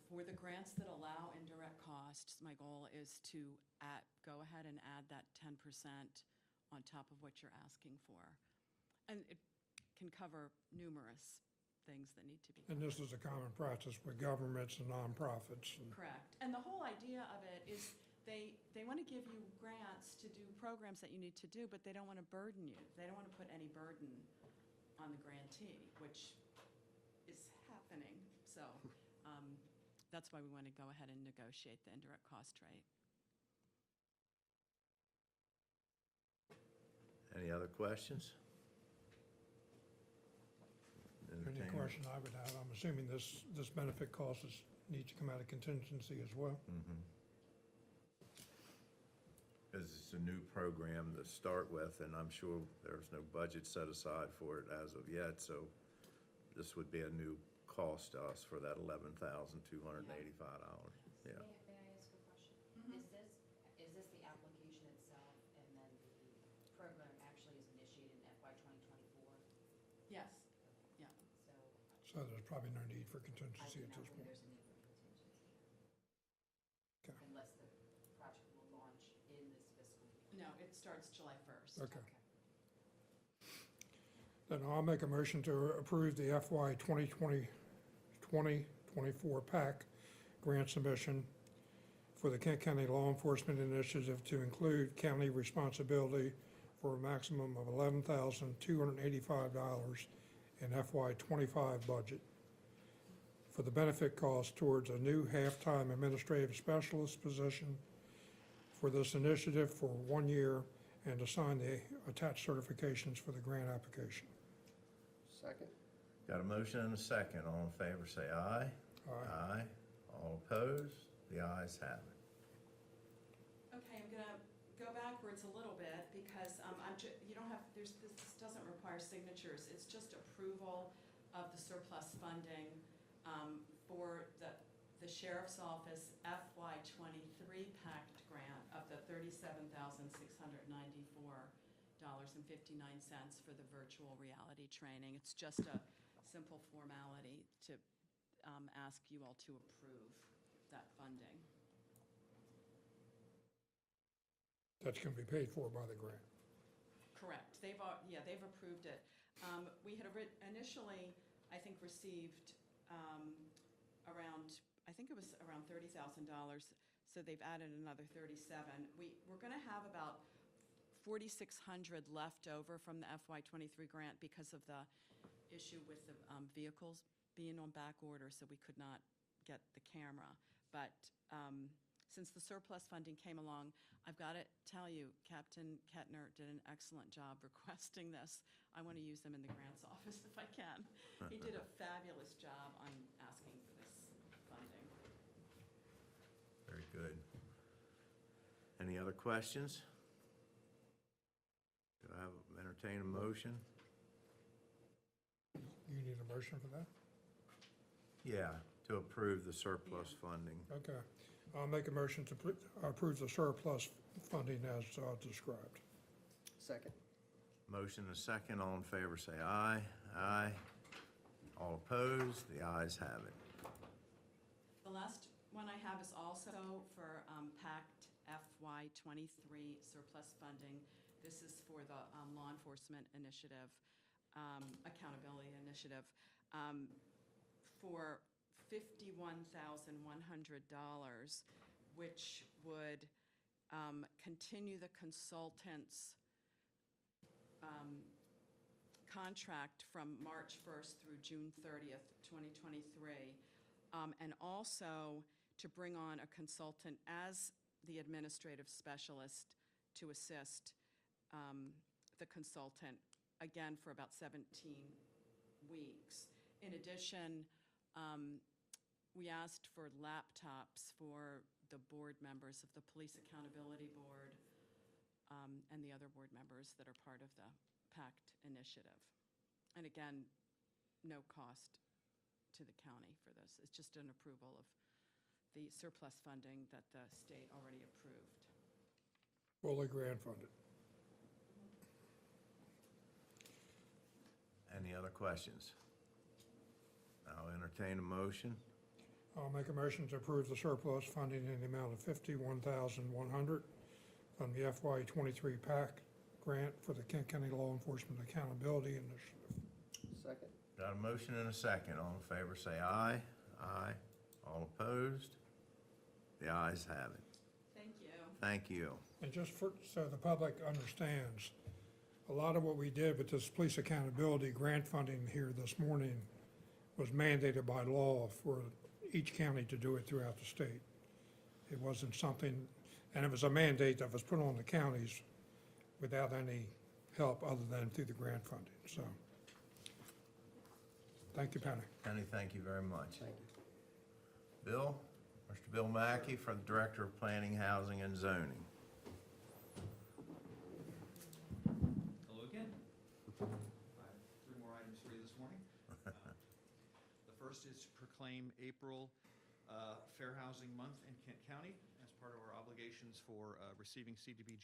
for the grants that allow indirect costs, my goal is to go ahead and add that 10% on top of what you're asking for. And it can cover numerous things that need to be and this is a common practice with governments and nonprofits? And correct. And the whole idea of it is they want to give you grants to do programs that you need to do, but they don't want to burden you. They don't want to put any burden on the grantee, which is happening. So that's why we want to go ahead and negotiate the indirect cost rate. Any other questions? Any question I would have, I'm assuming this benefit cost needs to come out of contingency as well? Because it's a new program to start with, and I'm sure there's no budget set aside for it as of yet, so this would be a new cost to us for that $11,285. Yeah. May I ask a question? Is this the application itself, and then the program actually is initiated in FY 2024? Yes, yeah. So So there's probably no need for I contingency do at not this think point? there's a need for contingency. Okay. Unless the project will launch in this fiscal year. No, it starts July 1st. Okay. Then I'll make a motion to approve the FY 2024 PAC grant submission for the Kent County Law Enforcement Initiative to include county responsibility for a maximum of $11,285 in FY '25 budget for the benefit cost towards a new half-time administrative specialist position for this initiative for 1 year and to sign the attached certifications for the grant application. Second? Got a motion and a second. All in favor, say aye. Aye. All opposed? The ayes have it. Okay, I'm gonna go backwards a little bit because you don't have, this doesn't require signatures. It's just approval of the surplus funding for the Sheriff's Office FY '23 PACT grant of the $37,694.59 for the virtual reality training. It's just a simple formality to ask you all to approve that funding. That's going to be paid for by the grant. Correct. They've approved it. We had initially, I think, received around $30,000, so they've added another 37. We're going to have about 4,600 left over from the FY '23 grant because of the issue with the vehicles being on back order, so we could not get the camera. But since the surplus funding came along, I've got to tell you, Captain Kettner did an excellent job requesting this. I want to use him in the grants office if I can. He did a fabulous job on asking for this funding. Very good. Any other questions? Do I entertain a motion? You need a motion for that? Yeah, to approve the surplus funding. Okay. I'll make a motion to approve the surplus funding as described. Second? Motion and a second. All in favor, say aye. Aye. All opposed? The ayes have it. The last one I have is also for PACT FY '23 surplus funding. This is for the Law Enforcement Initiative, Accountability Initiative, for $51,100, which would continue the consultant's contract from March 1st through June 30th, 2023, and also to bring on a consultant as the administrative specialist to assist the consultant, again, for about 17 weeks. In addition, We asked for laptops for the board members of the Police Accountability Board and the other board members that are part of the PACT initiative. And again, no cost to the county for this. It's just an approval of the surplus funding that the state already approved. Fully grant funded. Any other questions? I'll entertain a motion. I'll make a motion to approve the surplus funding in the amount of $51,100 from the FY '23 PAC grant for the Kent County Law Enforcement Accountability Initiative. Second? Got a motion and a second. All in favor, say aye. Aye. All opposed? The ayes have it. Thank you. Thank you. And just so the public understands, a lot of what we did with this police accountability grant funding here this morning was mandated by law for each county to do it throughout the state. It wasn't something, and it was a mandate that was put on the counties without any help other than through the grant funding, so. Thank you, Penny. Penny, thank you very much. Thank you. Bill? Mr. Bill Mackey, for the Director of Planning, Housing, and Zoning. Hello again. I have 3 more items for you this morning. The first is to proclaim April Fair Housing Month in Kent County as part of our obligations for receiving CDBG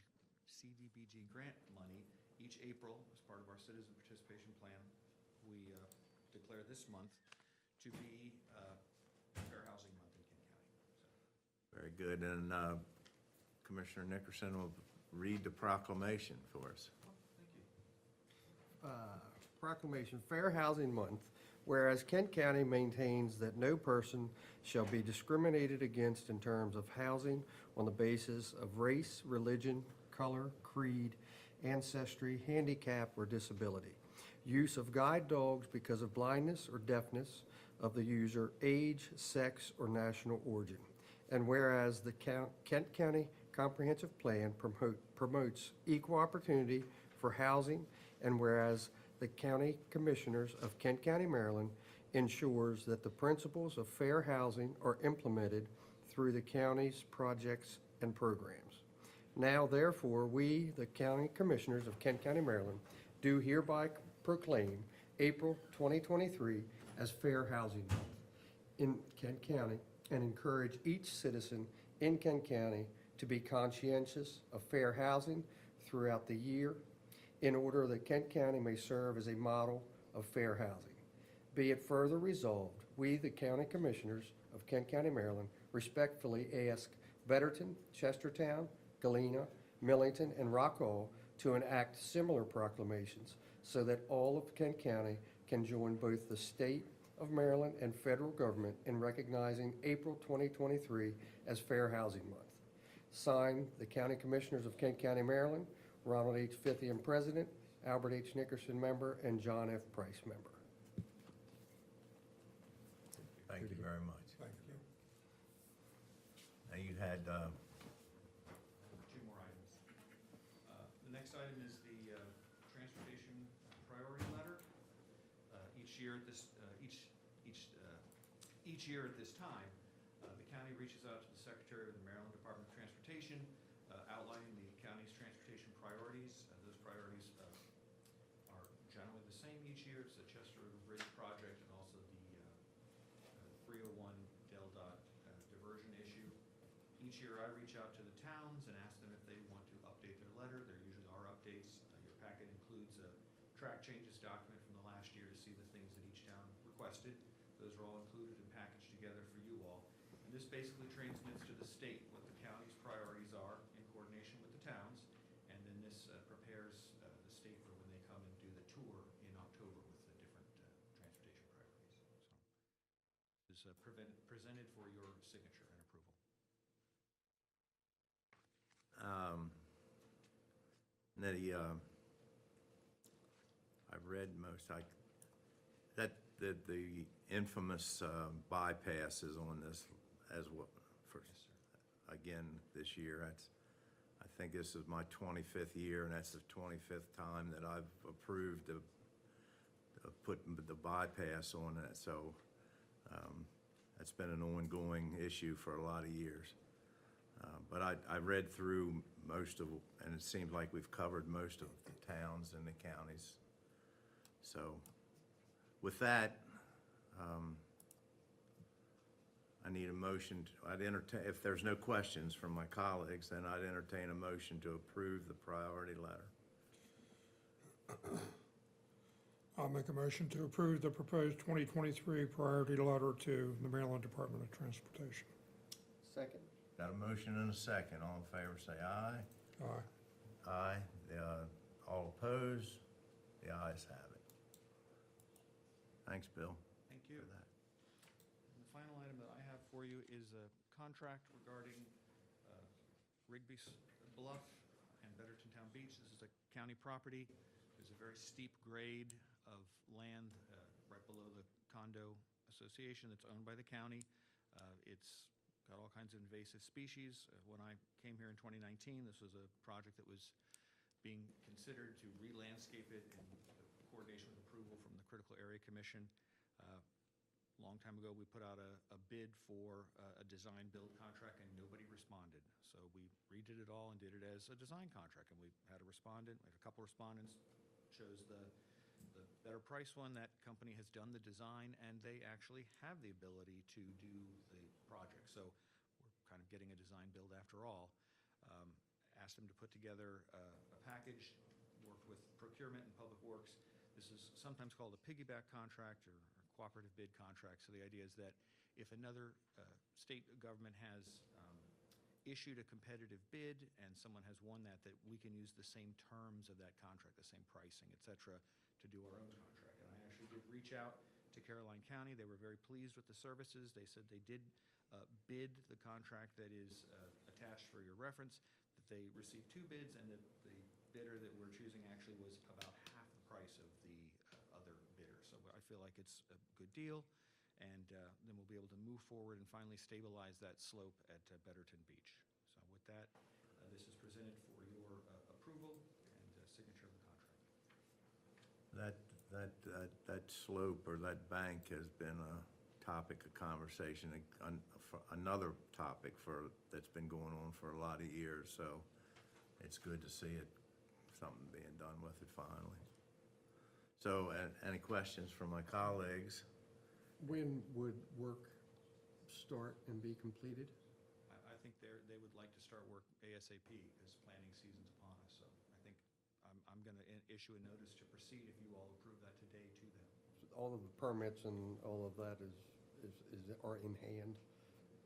grant money. Each April, as part of our citizen participation plan, we declare this month to be Fair Housing Month in Kent County. Very good, and Commissioner Nickerson will read the proclamation for us. Thank you. Proclamation, Fair Housing Month. Whereas Kent County maintains that no person shall be discriminated against in terms of housing on the basis of race, religion, color, creed, ancestry, handicap, or disability. Use of guide dogs because of blindness or deafness of the user, age, sex, or national origin. And whereas the Kent County Comprehensive Plan promotes equal opportunity for housing, and whereas the County Commissioners of Kent County, Maryland, ensures that the principles of fair housing are implemented through the county's projects and programs. Now, therefore, we, the County Commissioners of Kent County, Maryland, do hereby proclaim April 2023 as Fair Housing Month in Kent County and encourage each citizen in Kent County to be conscientious of fair housing throughout the year in order that Kent County may serve as a model of fair housing. Be it further resolved, we, the County Commissioners of Kent County, Maryland, respectfully ask Betterton, Chestertown, Galena, Millington, and Rockall to enact similar proclamations so that all of Kent County can join both the state of Maryland and federal government in recognizing April 2023 as Fair Housing Month. Signed, the County Commissioners of Kent County, Maryland, Ronald H. Fithian, President, Albert H. Nickerson, Member, and John F. Price, Member. Thank you very much. Thank you. Now, you had, 2 more items. The next item is the transportation priority letter. Each year at this time, the county reaches out to the Secretary of the Maryland Department of Transportation, outlining the county's transportation priorities. Those priorities are generally the same each year. It's the Chester River Bridge project and also the 301 Del Dot diversion issue. Each year I reach out to the towns and ask them if they want to update their letter. There usually are updates. Your packet includes a track changes document from the last year to see the things that each town requested. Those are all included and packaged together for you all. And this basically transmits to the state what the county's priorities are in coordination with the towns. And then this prepares the state for when they come and do the tour in October with the different transportation priorities. So this is presented for your signature and approval. Nettie, I've read most, the infamous bypass is on this as well, for, again, this year. I think this is my 25th year, and that's the 25th time that I've approved of putting the bypass on it. So That's been an ongoing issue for a lot of years. But I read through most of, and it seems like we've covered most of the towns and the counties. So with that, I need a motion. I'd entertain, if there's no questions from my colleagues, then I'd entertain a motion to approve the priority letter. I'll make a motion to approve the proposed 2023 priority letter to the Maryland Department of Transportation. Second? Got a motion and a second. All in favor, say aye. Aye. Aye. All opposed? The ayes have it. Thanks, Bill. Thank you. For that. And the final item that I have for you is a contract regarding Rigby's Bluff and Betterton Town Beach. This is a county property. There's a very steep grade of land right below the condo association that's owned by the county. It's got all kinds of invasive species. When I came here in 2019, this was a project that was being considered to re-landscape it in coordination with approval from the Critical Area Commission. A long time ago, we put out a bid for a design-build contract, and nobody responded. So we redid it all and did it as a design contract, and we had a respondent, we had a couple respondents, chose the better price one. That company has done the design, and they actually have the ability to do the project. So we're kind of getting a design-build after all. Asked them to put together a package, worked with procurement and public works. This is sometimes called a piggyback contract or cooperative bid contract. So the idea is that if another state government has issued a competitive bid and someone has won that we can use the same terms of that contract, the same pricing, et cetera, to do our own contract. And I actually did reach out to Caroline County. They were very pleased with the services. They said they did bid the contract that is attached for your reference, that they received 2 bids, and that the bidder that we're choosing actually was about half the price of the other bidder. So I feel like it's a good deal, and then we'll be able to move forward and finally stabilize that slope at Betterton Beach. So with that, this is presented for your approval and signature of the contract. That slope or that bank has been a topic of conversation, another topic that's been going on for a lot of years. So it's good to see something being done with it finally. So any questions from my colleagues? When would work start and be completed? I think they would like to start work ASAP because planning season's upon us. So I think I'm going to issue a notice to proceed if you all approve that today to them. All of the permits and all of that are in hand,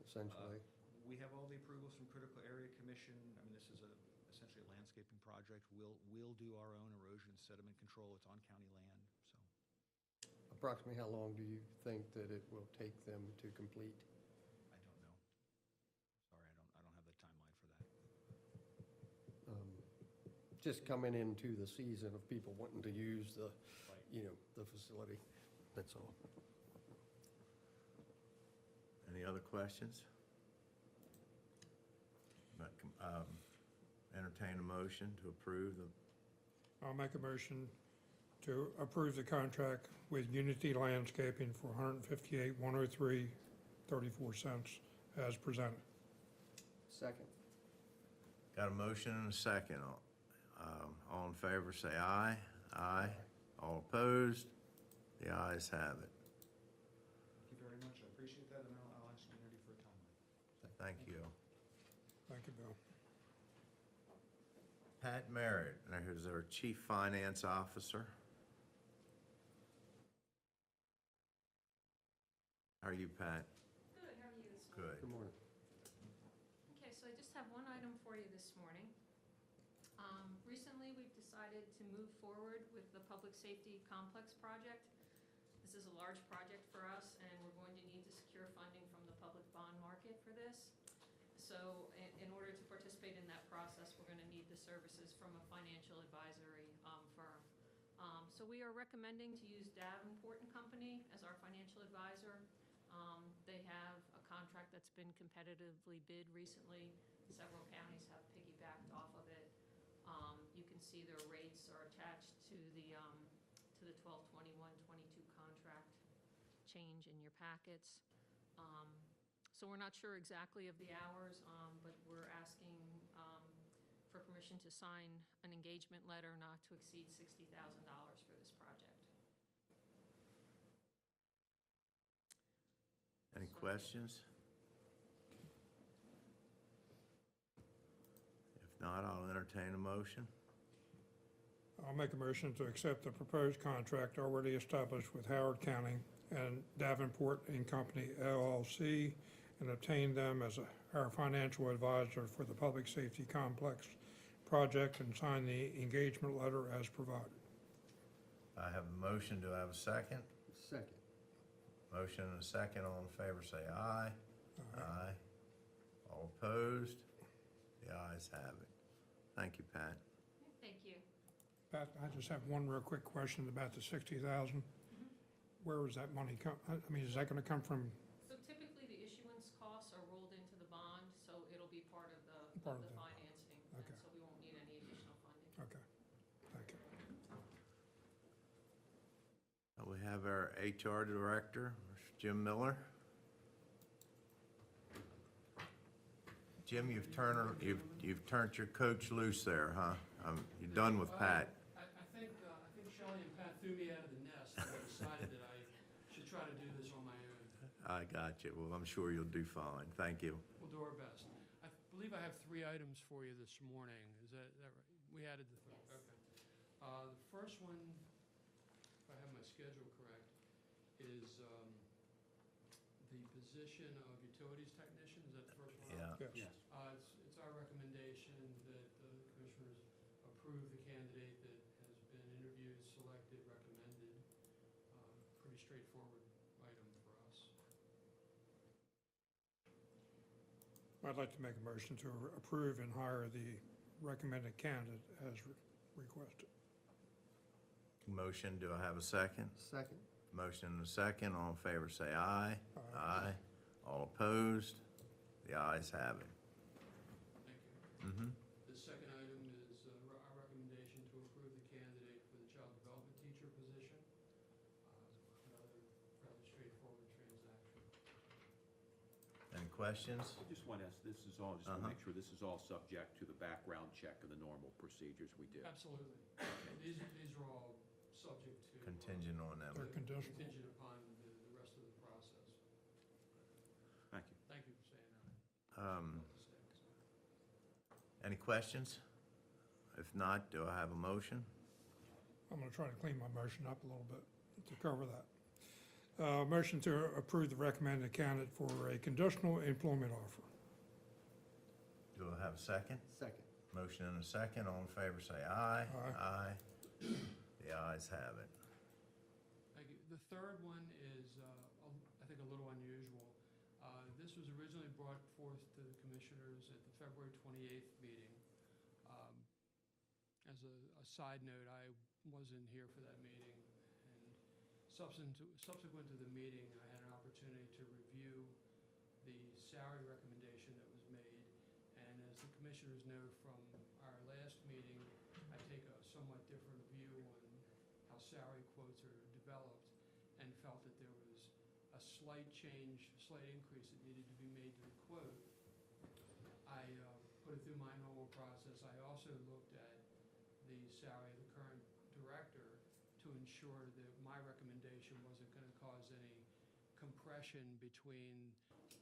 essentially? We have all the approvals from Critical Area Commission. I mean, this is essentially a landscaping project. We'll do our own erosion sediment control. It's on county land, so. Approximately how long do you think that it will take them to complete? I don't know. Sorry, I don't have the timeline for that. Just coming into the season of people wanting to use the, Right. The facility, that's all. Any other questions? Entertain a motion to approve the, I'll make a motion to approve the contract with Unity Landscaping for $158,103.34 as presented. Second. got a motion and a second. All in favor, say aye. Aye. All opposed? The ayes have it. Thank you very much. I appreciate that, and I'll ask Unity for a timeline. Thank you. Thank you, Bill. Pat Merritt, who's our Chief Finance Officer. How are you, Pat? Good, how are you this morning? Good. Good morning. Okay, so I just have one item for you this morning. Recently, we've decided to move forward with the Public Safety Complex project. This is a large project for us, and we're going to need to secure funding from the public bond market for this. So in order to participate in that process, we're going to need the services from a financial advisory firm. So we are recommending to use Davenport & Company as our financial advisor. They have a contract that's been competitively bid recently. Several counties have piggybacked off of it. You can see their rates are attached to the 12/21/22 contract change in your packets. So we're not sure exactly of the hours, but we're asking for permission to sign an engagement letter not to exceed $60,000 for this project. Any questions? If not, I'll entertain a motion. I'll make a motion to accept the proposed contract already established with Howard County and Davenport and Company LLC, and obtain them as our financial advisor for the Public Safety Complex project, and sign the engagement letter as provided. I have a motion. Do I have a second? Second. Motion and a second. All in favor, say aye. Aye. All opposed? The ayes have it. Thank you, Pat. Thank you. Pat, I just have one real quick question about the 60,000. Where was that money come, I mean, is that gonna come from? So typically, the issuance costs are rolled into the bond, so it'll be part of the Part of the- financing. And okay. so we won't need any additional funding. Okay, thank you. We have our HR Director, Mr. Jim Miller. Jim, you've turned your coach loose there, huh? You're done with Pat. I think Shelley and Pat threw me out of the nest, and I decided that I should try to do this on my own. I got you. Well, I'm sure you'll do fine. Thank you. We'll do our best. I believe I have 3 items for you this morning. Is that right? We added the third, okay. The first one, if I have my schedule correct, is the position of utilities technician. Is that the first one? Yeah. Yes. It's our recommendation that the commissioners approve the candidate that has been interviewed, selected, recommended. Pretty straightforward item for us. I'd like to make a motion to approve and hire the recommended candidate as requested. Motion, do I have a second? Second. Motion and a second. All in favor, say aye. Aye. All opposed? The ayes have it. Thank you. Mm-hmm. The second item is our recommendation to approve the candidate for the child development teacher position. Another fairly straightforward transaction. Any questions? I just want to ask, this is all, just to make sure this is all subject to the background check and the normal procedures we do. Absolutely. These are all subject to. Contingent on them. They're conditional. Contingent upon the rest of the process. Thank you. Thank you for saying that. Any questions? If not, do I have a motion? I'm gonna try to clean my motion up a little bit to cover that. Motion to approve the recommended candidate for a conditional employment offer. Do I have a second? Second. Motion and a second. All in favor, say aye. Aye. The ayes have it. Thank you. The third one is, I think, a little unusual. This was originally brought forth to the commissioners at the February 28th meeting. As a side note, I wasn't here for that meeting, and subsequent to the meeting, I had an opportunity to review the salary recommendation that was made. And as the commissioners know from our last meeting, I take a somewhat different view on how salary quotes are developed, and felt that there was a slight change, a slight increase that needed to be made to the quote. I put it through my normal process. I also looked at the salary of the current director to ensure that my recommendation wasn't going to cause any compression between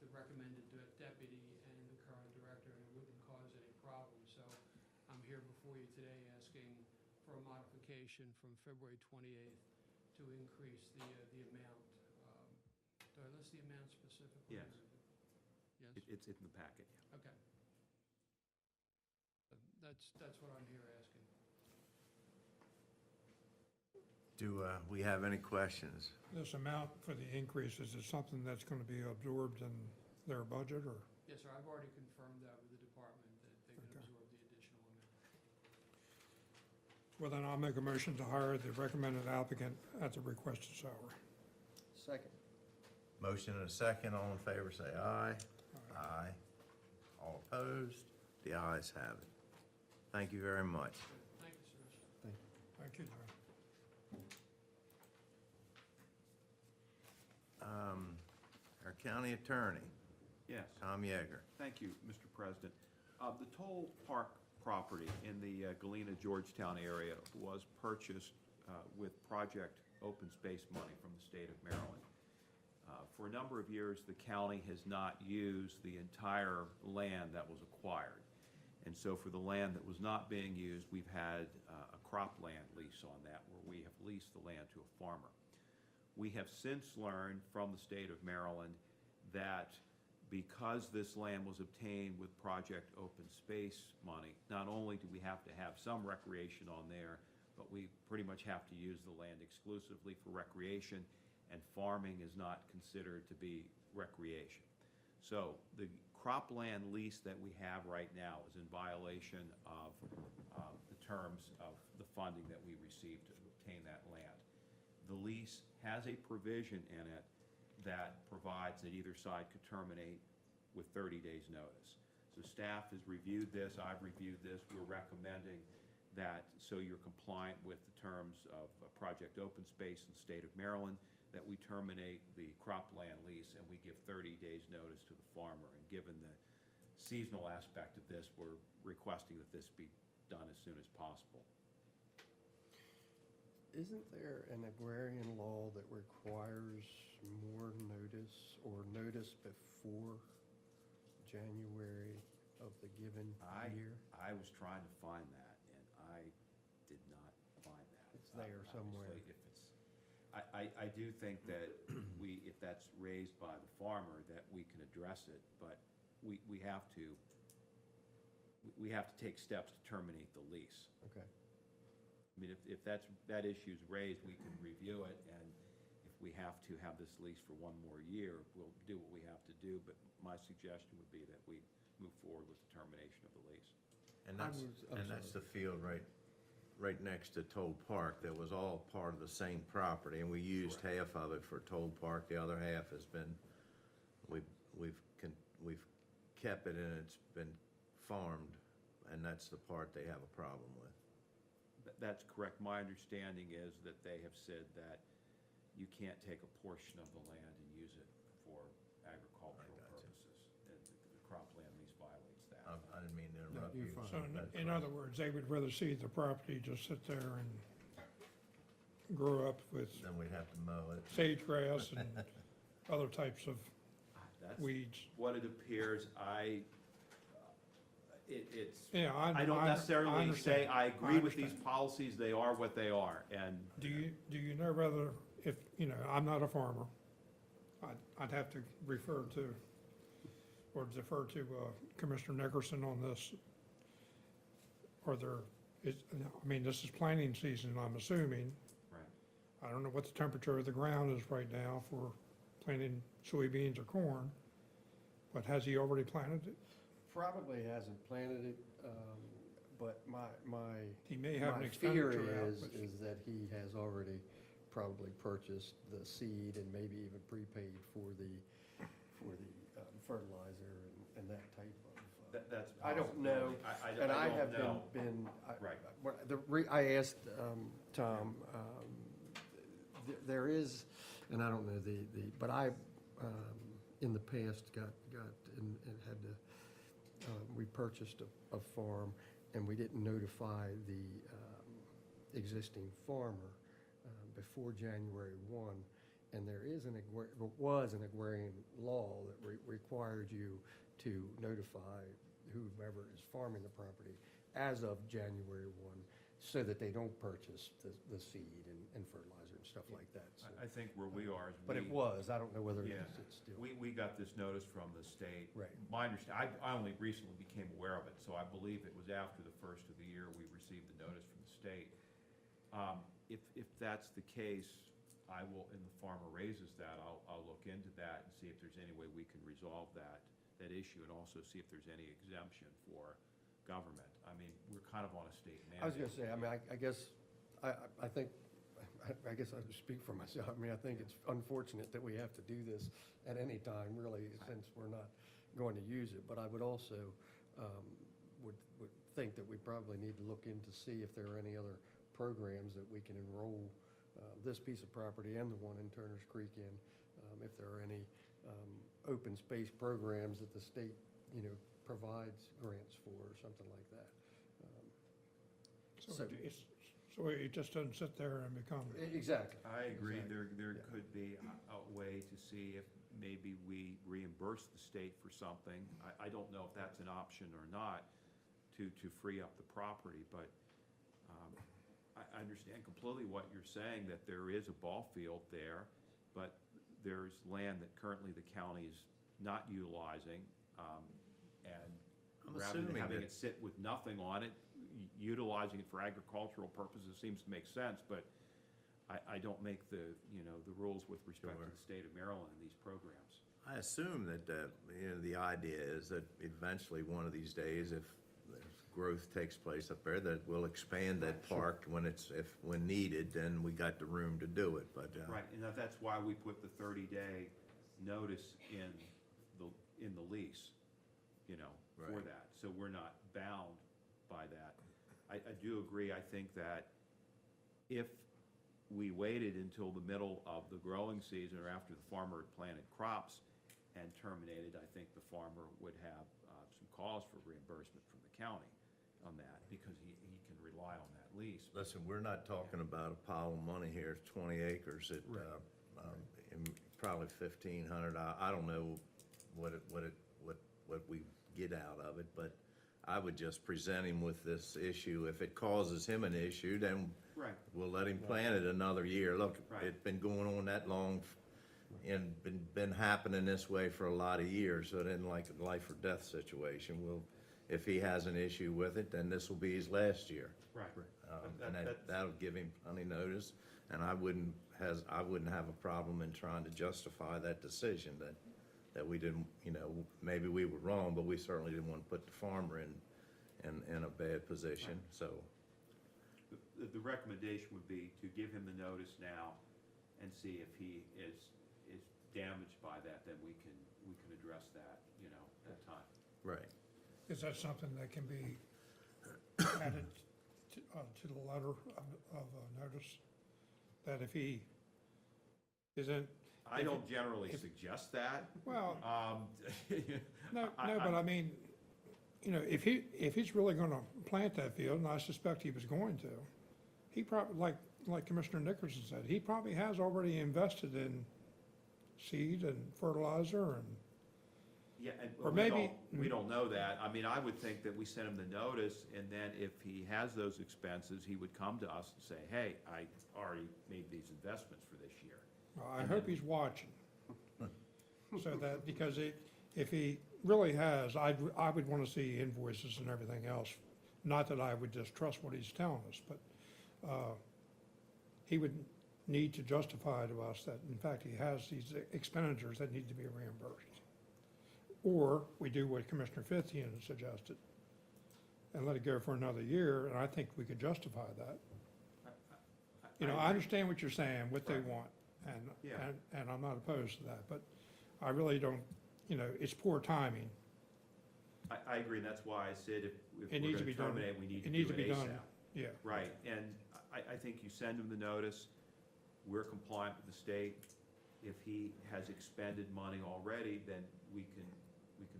the recommended deputy and the current director, and it wouldn't cause any problems. So I'm here before you today asking for a modification from February 28th to increase the amount. Do I list the amount specifically? Yes. Yes? It's in the packet. Okay. That's what I'm here asking. Do we have any questions? This amount for the increase, is it something that's gonna be absorbed in their budget, or? Yes, sir, I've already confirmed that with the department, that they can Okay. absorb the additional amount. Well, then I'll make a motion to hire the recommended applicant at the requested salary. Second. Motion and a second. All in favor, say aye. Aye. All opposed? The ayes have it. Thank you very much. Thank you, sir. Thank you. Thank you, John. Our county attorney, Yes. Tom Yeager. Thank you, Mr. President. The Toll Park property in the Galena, Georgetown area was purchased with Project Open Space money from the state of Maryland. For a number of years, the county has not used the entire land that was acquired. And so for the land that was not being used, we've had a cropland lease on that, where we have leased the land to a farmer. We have since learned from the state of Maryland that because this land was obtained with Project Open Space money, not only do we have to have some recreation on there, but we pretty much have to use the land exclusively for recreation, and farming is not considered to be recreation. So the cropland lease that we have right now is in violation of the terms of the funding that we received to obtain that land. The lease has a provision in it that provides that either side could terminate with 30 days' notice. So staff has reviewed this, I've reviewed this, we're recommending that, so you're compliant with the terms of Project Open Space in the state of Maryland, that we terminate the cropland lease and we give 30 days' notice to the farmer. And given the seasonal aspect of this, we're requesting that this be done as soon as possible. Isn't there an agrarian law that requires more notice or notice before January of the given year? I was trying to find that, and I did not find that. It's there somewhere. Obviously, if it's, I do think that if that's raised by the farmer, that we can address it, but we have to take steps to terminate the lease. Okay. I mean, if that issue's raised, we can review it, and if we have to have this lease for one more year, we'll do what we have to do, but my suggestion would be that we move forward with the termination of the lease. And that's the field right next to Toll Park that was all part of the same property, and we used half of it for Toll Park. The other half has been, we've kept it, and it's been farmed, and that's the part they have a problem with. That's correct. My understanding is that they have said that you can't take a portion of the land and use it for agricultural purposes. And the cropland lease violates that. I didn't mean to interrupt you're you. fine. So That's in right. other words, they would rather see the property just sit there and grow up with Then we'd have to mow it. sage grass and other types of That's weeds. what it appears. It's, Yeah, I don't necessarily say understand. I agree with these understand. policies. They are what they are, and Do you know whether, if, I'm not a farmer, I'd have to refer to, or defer to Commissioner Nickerson on this. This is planting season, I'm assuming. right. I don't know what the temperature of the ground is right now for planting soybeans or corn, but has he already planted it? Probably hasn't planted it, but He may have an my expenditure fear out, is but- that he has already probably purchased the seed and maybe even prepaid for the fertilizer and that type of. That's a I don't know, possibility. and I don't have know. Right. I asked Tom, there is, and I don't know but I, in the past, got and had to, we purchased a farm, and we didn't notify the existing farmer before January 1, and there is was an agrarian law that required you to notify whoever is farming the property as of January 1, so that they don't purchase the seed and fertilizer and stuff like that. So- I think where we are is But it was, I don't know whether Yeah, it's still. we got this notice from the state. Right. My understanding, I only recently became aware of it, so I believe it was after the first of the year we received the notice from the state. If that's the case, I will, and the farmer raises that, I'll look into that and see if there's any way we can resolve that issue, and also see if there's any exemption for government. I mean, we're kind of on a state mandate. I was gonna say, I guess, I think, I guess I would speak for myself. I mean, I think it's unfortunate that we have to do this at any time, really, since we're not going to use it. But I would also, would think that we probably need to look into see if there are any other programs that we can enroll this piece of property and the one in Turner's Creek in, if there are any open space programs that the state, provides grants for or something like that. So it just doesn't sit there and become, Exactly. I agree, Exactly. there could be a way to see if maybe we reimburse the state for something. I don't know if that's an option or not to free up the property, but I understand completely what you're saying, that there is a ball field there, but there's land that currently the county is not utilizing, and I'm rather than assuming having that- it sit with nothing on it, utilizing it for agricultural purposes seems to make sense, but I don't make the rules with respect to Sure. the state of Maryland in these programs. I assume that, the idea is that eventually, one of these days, if growth takes place up there, that we'll expand that park when needed, then we got the room to do it, but. Right, and that's why we put the 30-day notice in the lease, for Right. that. So we're not bound by that. I do agree, I think that if we waited until the middle of the growing season or after the farmer had planted crops and terminated, I think the farmer would have some cause for reimbursement from the county on that, because he can rely on that lease. Listen, we're not talking about a pile of money here, it's 20 acres at, probably 1,500. I don't know what we get out of it, but I would just present him with this issue. If it causes him an issue, then Right. we'll let him plant it another year. Look, Right. it's been going on that long and been happening this way for a lot of years, so it isn't like a life or death situation. If he has an issue with it, then this will be his last year. Right. And that'll give him plenty notice, and I wouldn't have a problem in trying to justify that decision, that we didn't, maybe we were wrong, but we certainly didn't want to put the farmer in a bad position, so. The recommendation would be to give him the notice now and see if he is damaged by that, then we can address that, at time. Right. is that something that can be added to the letter of notice? That if he isn't, I don't generally suggest that. well, no, I- but I mean, if he's really gonna plant that field, and I suspect he was going to, he probably, like Commissioner Nickerson said, he probably has already invested in seed and fertilizer and, Yeah, and Or we maybe- we don't know that. I mean, I would think that we send him the notice, and then if he has those expenses, he would come to us and say, hey, I already made these investments for this year. I hope he's watching. So that, because if he really has, I would wanna see invoices and everything else. Not that I would distrust what he's telling us, but, he would need to justify to us that, in fact, he has these expenditures that need to be reimbursed. Or we do what Commissioner Fithian suggested and let it go for another year, and I think we could justify that. I understand what you're saying, what they Right. want, Yeah. and I'm not opposed to that, but I really don't, it's poor timing. I agree, and that's why I said if It we're needs to gonna be done. terminate, we need to It do needs to it be done, ASAP. yeah. Right, and I think you send him the notice, we're compliant with the state. If he has expended money already, then we can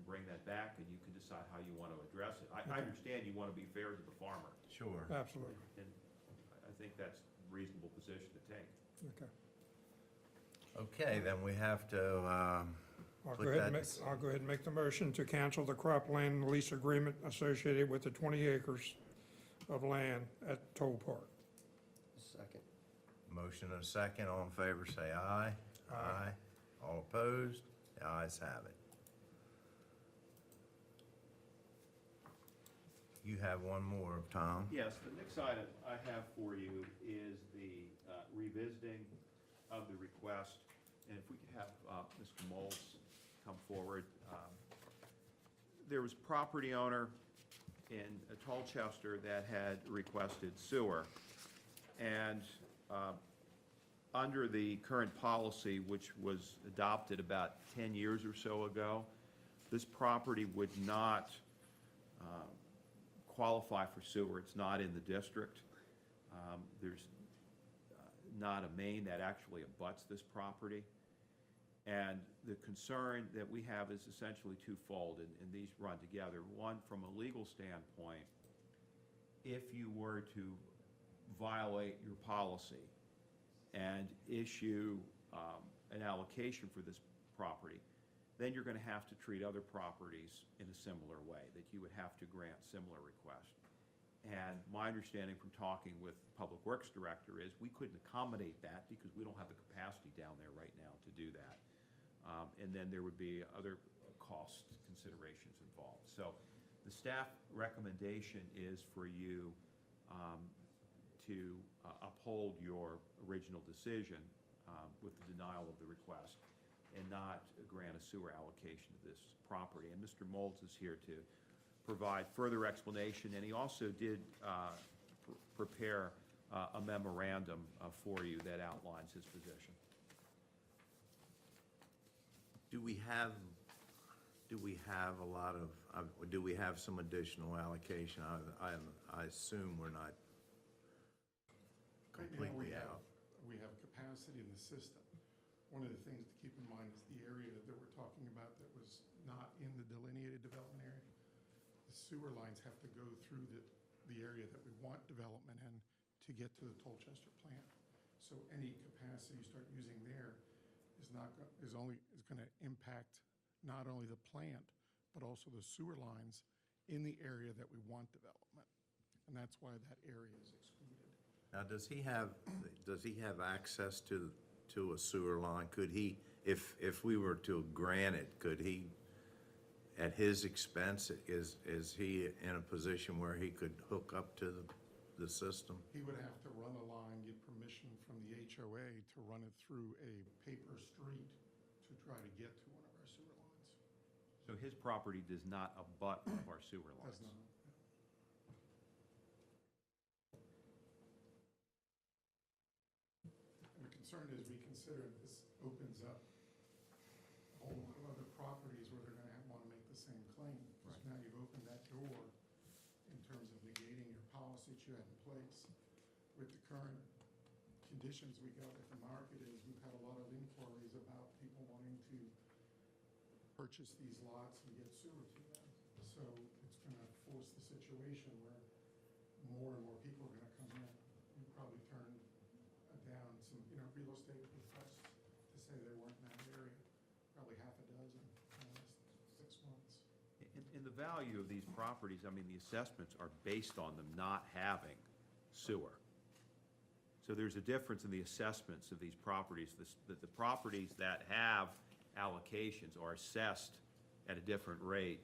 bring that back, and you can decide how you want to address it. I Okay. understand you want to be fair to the farmer, Sure. Absolutely, and I think that's a reasonable position to take. okay. Okay, then we have to, I'll Put go ahead and that- I'll go ahead and make the motion to cancel the cropland lease agreement associated with the 20 acres of land at Toll Park. Second. motion and a second, all in favor, say aye. Aye. All opposed? The ayes have it. You have one more, Tom? Yes, the next item I have for you is the revisiting of the request, and if we could have Mr. Moles come forward. There was a property owner in Tolchester that had requested sewer, and under the current policy, which was adopted about 10 years or so ago, this property would not qualify for sewer. It's not in the district. There's not a main that actually abuts this property. And the concern that we have is essentially twofold, and these run together. One, from a legal standpoint, if you were to violate your policy and issue an allocation for this property, then you're going to have to treat other properties in a similar way, that you would have to grant similar requests. And my understanding from talking with Public Works Director is we couldn't accommodate that because we don't have the capacity down there right now to do that. And then there would be other cost considerations involved. So the staff recommendation is for you to uphold your original decision with the denial of the request and not grant a sewer allocation to this property. And Mr. Molds is here to provide further explanation, and he also did prepare a memorandum for you that outlines his position. Do we have a lot of, do we have some additional allocation? I assume we're not Right now, completely out. we have capacity in the system. One of the things to keep in mind is the area that we're talking about that was not in the delineated development area. The sewer lines have to go through the area that we want development in to get to the Tolchester plant. So any capacity you start using there is going to impact not only the plant, but also the sewer lines in the area that we want development. And that's why that area is excluded. Now, does he have access to a sewer line? Could he, if we were to grant it, could he, at his expense, is he in a position where he could hook up to the system? He would have to run a line, get permission from the HOA to run it through a paper street to try to get to one of our sewer lines. So his property does not abut one of our sewer lines? Does not. And the concern is we consider this opens up a whole lot of other properties where they're gonna want to make the same claim. Because now you've opened that door in terms of negating your policy that you had in place. With the current conditions we got with the market is we've had a lot of inquiries about people wanting to purchase these lots and get sewer to them. So it's gonna force the situation where more and more people are gonna come in. We probably turned down some, real estate requests to say they weren't in that area, probably half a dozen in the last 6 months. In the value of these properties, I mean, the assessments are based on them not having sewer. So there's a difference in the assessments of these properties. The properties that have allocations are assessed at a different rate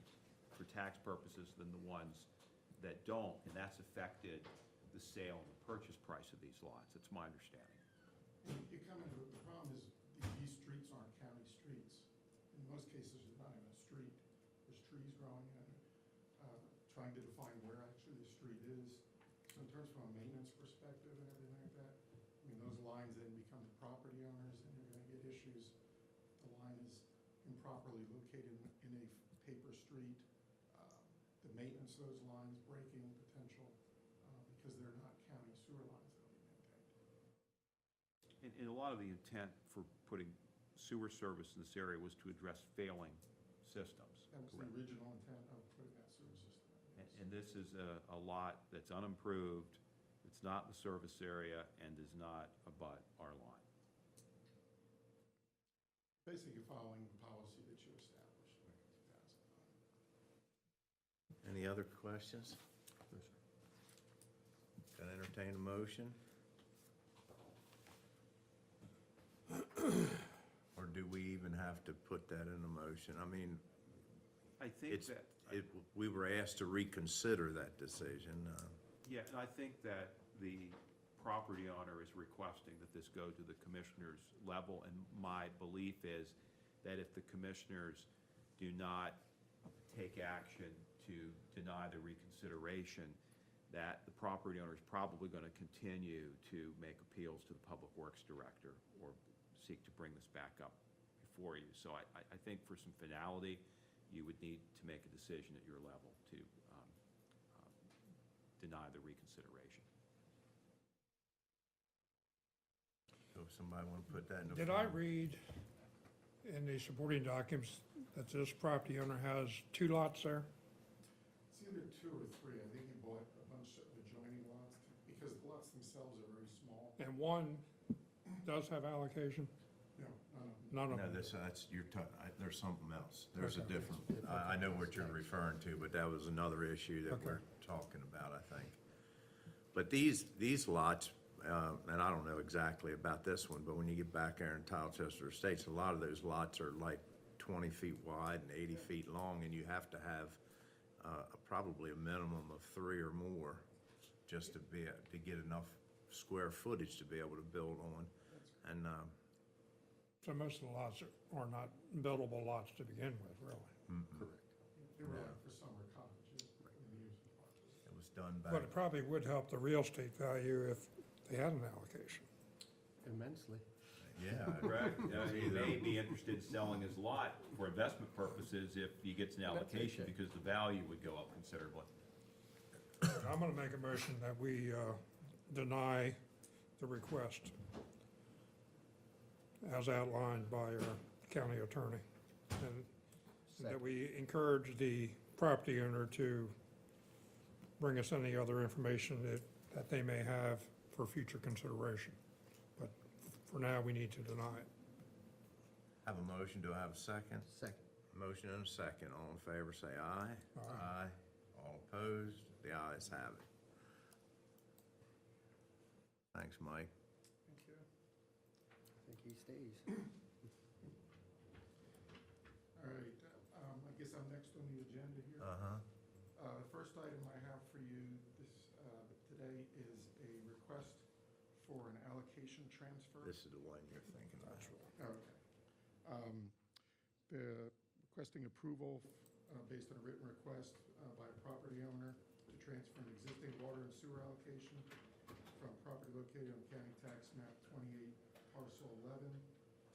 for tax purposes than the ones that don't, and that's affected the sale and the purchase price of these lots. That's my understanding. You come into, the problem is these streets aren't county streets. In most cases, there's not even a street. There's trees growing in, trying to define where actually the street is. So in terms from a maintenance perspective and everything like that, I mean, those lines then become the property owners and you're gonna get issues. The line is improperly located in a paper street. The maintenance of those lines, breaking potential, because they're not county sewer lines that'll be maintained. And a lot of the intent for putting sewer service in this area was to address failing systems. That was the correct? original intent of putting that sewer system in. And this is a lot that's unimproved, it's not in the service area, and does not abut our line. Basically following the policy that you established back in 2009. Any other questions? Can I entertain a motion? Or do we even have to put that in a motion? I mean, I think that. we were asked to reconsider that decision. Yeah, and I think that the property owner is requesting that this go to the commissioner's level, and my belief is that if the commissioners do not take action to deny the reconsideration, that the property owner is probably going to continue to make appeals to the Public Works Director or seek to bring this back up before you. So I think for some finality, you would need to make a decision at your level to deny the reconsideration. So if somebody want to put that in the Did I form? read in the supporting documents that this property owner has 2 lots there? It's either 2 or 3. I think he bought a bunch of adjoining lots because the lots themselves are very small. And one does have allocation? No, None of No, them. there's something else. There's a Okay. different, I know what you're referring to, but that was another issue that Okay. we're talking about, I think. But these lots, and I don't know exactly about this one, but when you get back there in Tilechester Estates, a lot of those lots are like 20 feet wide and 80 feet long, and you have to have probably a minimum of 3 or more just to get enough square footage to be able to build on. And So most of the lots are not buildable lots to begin with, really. Correct. they were like for summer cottages in the amusement parks. it was done back. But it probably would help the real estate value if they had an allocation. Immensely. Yeah. Correct. He may be interested in selling his lot for investment purposes if he gets an allocation, okay. because the value would go up considerably. I'm gonna make a motion that we deny the request as outlined by our county attorney. And that we encourage the property owner to bring us any other information that they may have for future consideration. But for now, we need to deny it. Have a motion, do I have a second? Second. Motion and a second, all in favor say aye. Aye. All opposed, the ayes have it. Thanks, Mike. Thank you. I think he stays. All right, I guess I'm next on the agenda here. The first item I have for you today is a request for an allocation transfer. This is the one you're thinking of. Okay. The requesting approval based on a written request by a property owner to transfer an existing water and sewer allocation from property located on county tax map 28 parcel 11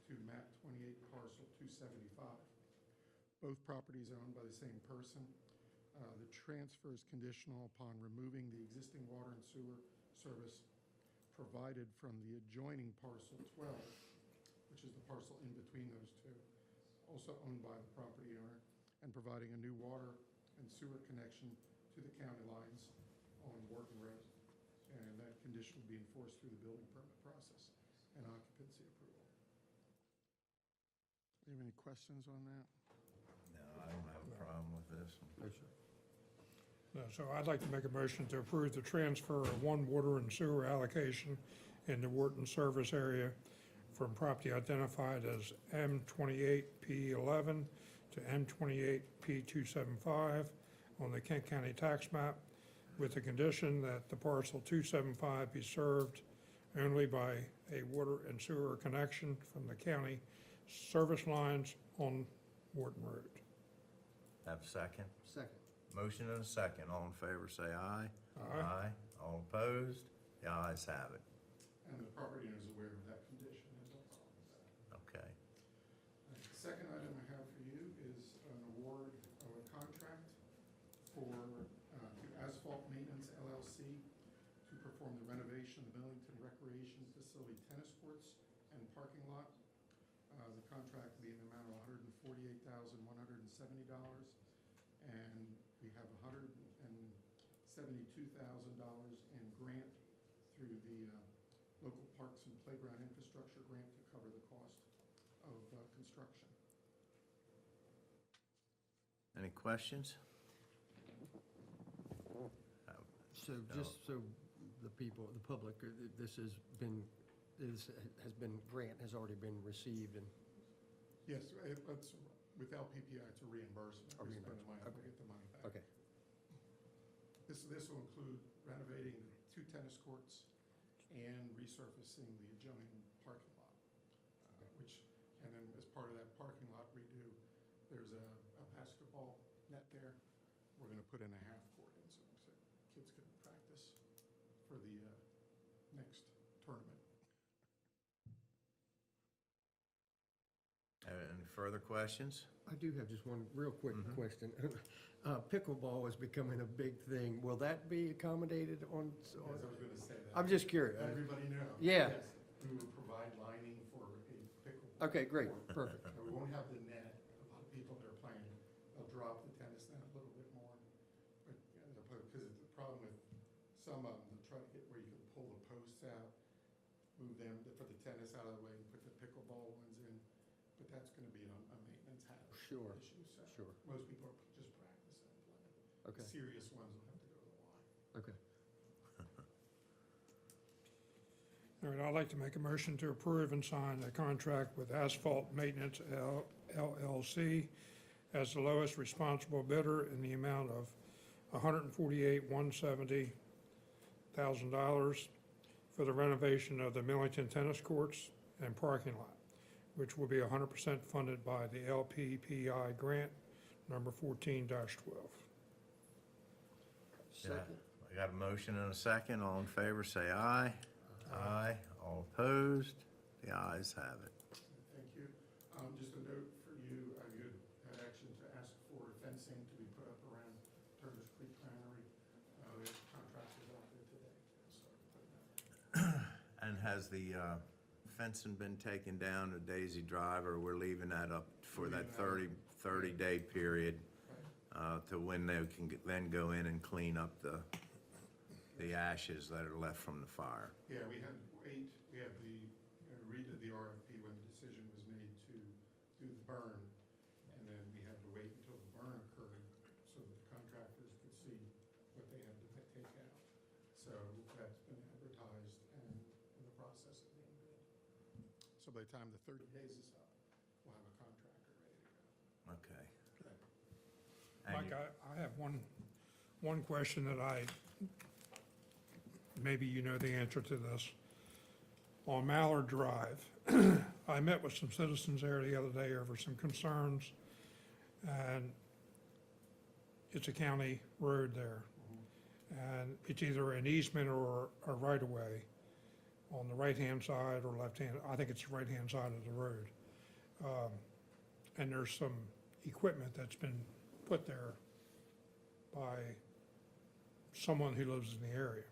to map 28 parcel 275. Both properties are owned by the same person. The transfer is conditional upon removing the existing water and sewer service provided from the adjoining parcel 12, which is the parcel in between those two, also owned by the property owner, and providing a new water and sewer connection to the county lines on Wharton Road. And that condition will be enforced through the building permit process and occupancy approval. Do you have any questions on that? No, I don't have a problem with this. No, sir. So I'd like to make a motion to approve the transfer of one water and sewer allocation in the Wharton service area from property identified as M28P11 to M28P275 on the Kent County tax map, with the condition that the parcel 275 be served only by a water and sewer connection from the county service lines on Wharton Road. Have a second? Second. Motion and a second, all in favor say aye. Aye. All opposed, the ayes have it. And the property owner is aware of that condition as well. Okay. The second item I have for you is an award of a contract to Asphalt Maintenance LLC to perform the renovation of the Millington Recreation Facility tennis courts and parking lot. The contract will be in the amount of $148,170, and we have $172,000 in grant through the local parks and playground infrastructure grant to cover the cost of construction. Any questions? So just so the people, the public, this has been grant has already been received and. Yes, it's, without PPI, it's a reimbursement. A We spend the reimbursement, money, we okay. get the money back. Okay. This will include renovating the 2 tennis courts and resurfacing the adjoining parking lot, and then as part of that parking lot redo, there's a basketball net there. We're gonna put in a half court in so kids can practice for the next tournament. Any further questions? I do have just one real quick question. Pickleball is becoming a big thing. Will that be accommodated on? As I was gonna say that. I'm just curious. Everybody knows. Yeah. Yes, we will provide lining for a pickleball. Okay, great, court. perfect. We won't don't have the net, a lot of people that are playing, they'll drop the tennis net a little bit more. But, because the problem with some of them, they'll try to get where you can pull the posts out, move them, to put the tennis out of the way and put the pickleball ones in. But that's gonna be a maintenance hazard Sure, issue, so. sure. Most people are just practicing and playing. Okay. The serious ones will have to go to the line. Okay. All right, I'd like to make a motion to approve and sign a contract with Asphalt Maintenance LLC as the lowest responsible bidder in the amount of $148,170,000 for the renovation of the Millington Tennis Courts and parking lot, which will be 100% funded by the LPPI grant number 14-12. Second. I got a motion and a second. All in favor, say aye. Aye. All opposed? The ayes have it. Thank you. Just a note for you, you had action to ask for fencing to be put up around Turner's Creek Granary. The contracts is out there today, so putting that. And has the fencing been taken down to Daisy Drive, or we're leaving that up for that 30-day period to when they can then go in and clean up the ashes that are left from the fire? Yeah, we had redid the RFP when the decision was made to do the burn, and then we had to wait until the burn occurred so that the contractors could see what they had to take out. So that's been advertised and in the process of being bid. So by the time the 30 days is up, we'll have a contractor ready to go. Okay. Mike, I have one question that maybe you know the answer to this. On Mallard Drive, I met with some citizens there the other day over some concerns, and it's a county road there. And it's either an easement or a right-of-way on the right-hand side or left-hand, I think it's the right-hand side of the road. And there's some equipment that's been put there by someone who lives in the area.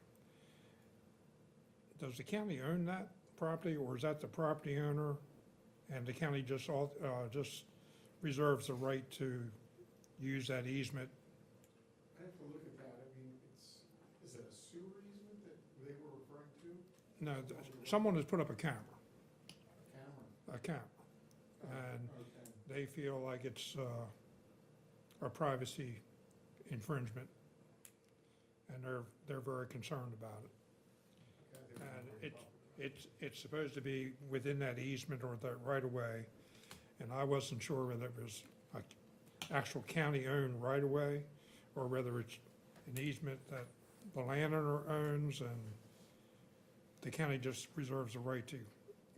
Does the county own that property, or is that the property owner, and the county just reserves the right to use that easement? I have to look at that. I mean, is it a sewer easement that they were referring to? No, someone has put up a camera, A camera? and Okay. they feel like it's a privacy infringement, and they're very concerned about it. Okay, And they were it's supposed to be within that easement or that right-of-way, and I wasn't sure whether it was an actual county-owned right-of-way, or whether it's an easement that the landowner owns, and the county just reserves the right to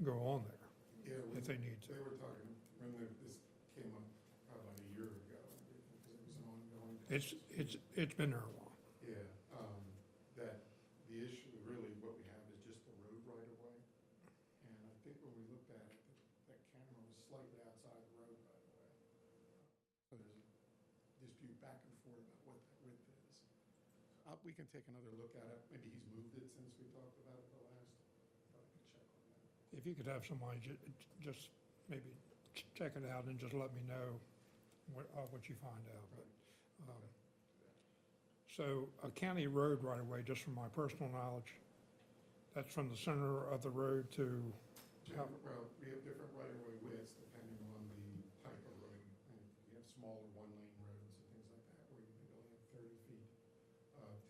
go on there Yeah, if they need to. they were talking, when this came up probably about a year ago, because it was an ongoing. It's been there a while. Yeah, that the issue, really what we have is just the road right of way. And I think when we looked at it, that camera was slightly outside the road right of way. So there's a dispute back and forth about what that width is. We can take another look at it. Maybe he's moved it since we talked about it the last, but I can check on that. If you could have somebody just maybe check it out and just let me know what you find out. But, so a county road right-of-way, just from my personal knowledge, that's from the center of the road to, Well, we have different right-of-way widths depending on the type of road. And we have smaller one-lane roads and things like that where you can only have 30 feet.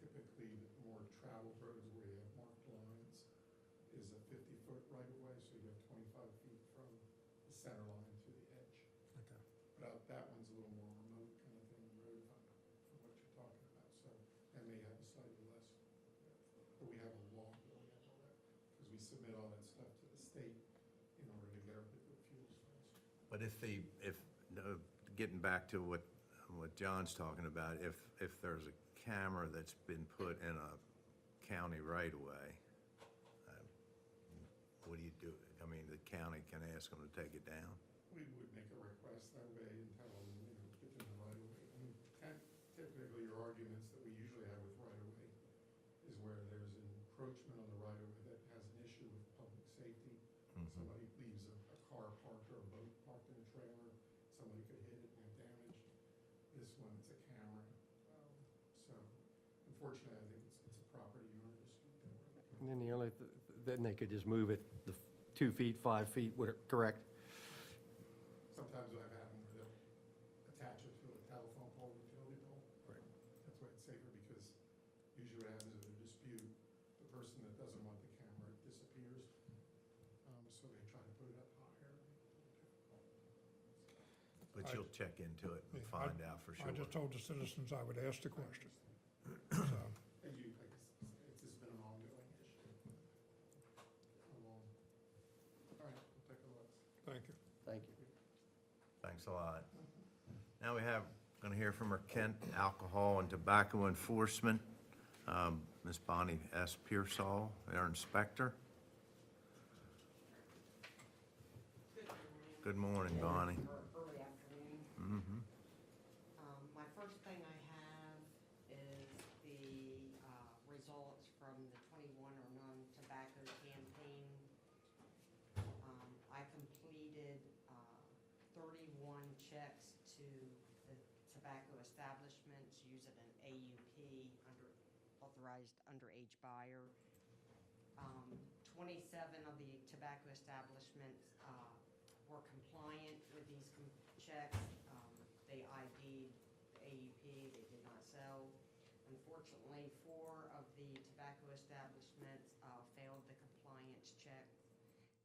Typically, the more traveled roads where you have marked lines is a 50-foot right-of-way, so you have 25 feet from the center line to the edge. okay. But that one's a little more remote kind of thing, road from what you're talking about, so that may have a slightly less. But we have a law, we have all that, because we submit all that stuff to the state in order to get our liquid fuels funds. But getting back to what John's talking about, if there's a camera that's been put in a county right-of-way, what do you do? I mean, the county can ask them to take it down? We would make a request that way and tell them, get them the right of way. I mean, typically, your arguments that we usually have with right of way is where there's encroachment on the right of way that has an issue with public safety. Mhm. Somebody leaves a car parked or a boat parked in a trailer one, it's a camera. So unfortunately, I think it's a property owner dispute that we're looking. And then the only, then they could just move it the 2 feet, 5 feet, correct? Sometimes I've had them where they'll attach it to a telephone pole, utility pole. Right. That's why it's safer, because usually what happens is a dispute, the person that doesn't want the camera disappears. So they try to put it up higher. But you'll check into it and Yeah, find out for sure. I just told the citizens I would ask the question. So, And you, like, it's just been an ongoing issue. All right, we'll take a look. thank you. Thank you. Thanks a lot. Now we have, going to hear from our Kent Alcohol and Tobacco Enforcement, Ms. Bonnie S. Pearsall, our inspector. Good morning, Bonnie. Early afternoon. Mm-hmm. My first thing I have is the results from the 21 or None Tobacco campaign. I completed 31 checks to the tobacco establishments using an AUP, authorized underage buyer. 27 of the tobacco establishments were compliant with these checks. They ID'd the AUP, they did not sell. Unfortunately, 4 of the tobacco establishments failed the compliance check,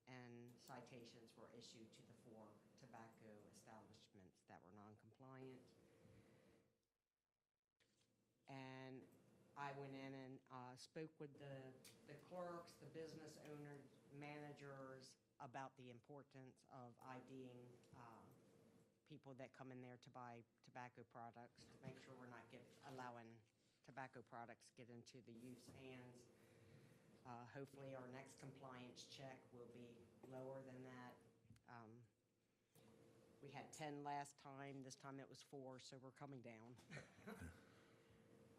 and citations were issued to the 4 tobacco establishments that were non-compliant. And I went in and spoke with the clerks, the business owners, managers, about the importance of IDing people that come in there to buy tobacco products, to make sure we're not allowing tobacco products get into the youth's hands. Hopefully, our next compliance check will be lower than that. We had 10 last time. This time it was 4, so we're coming down.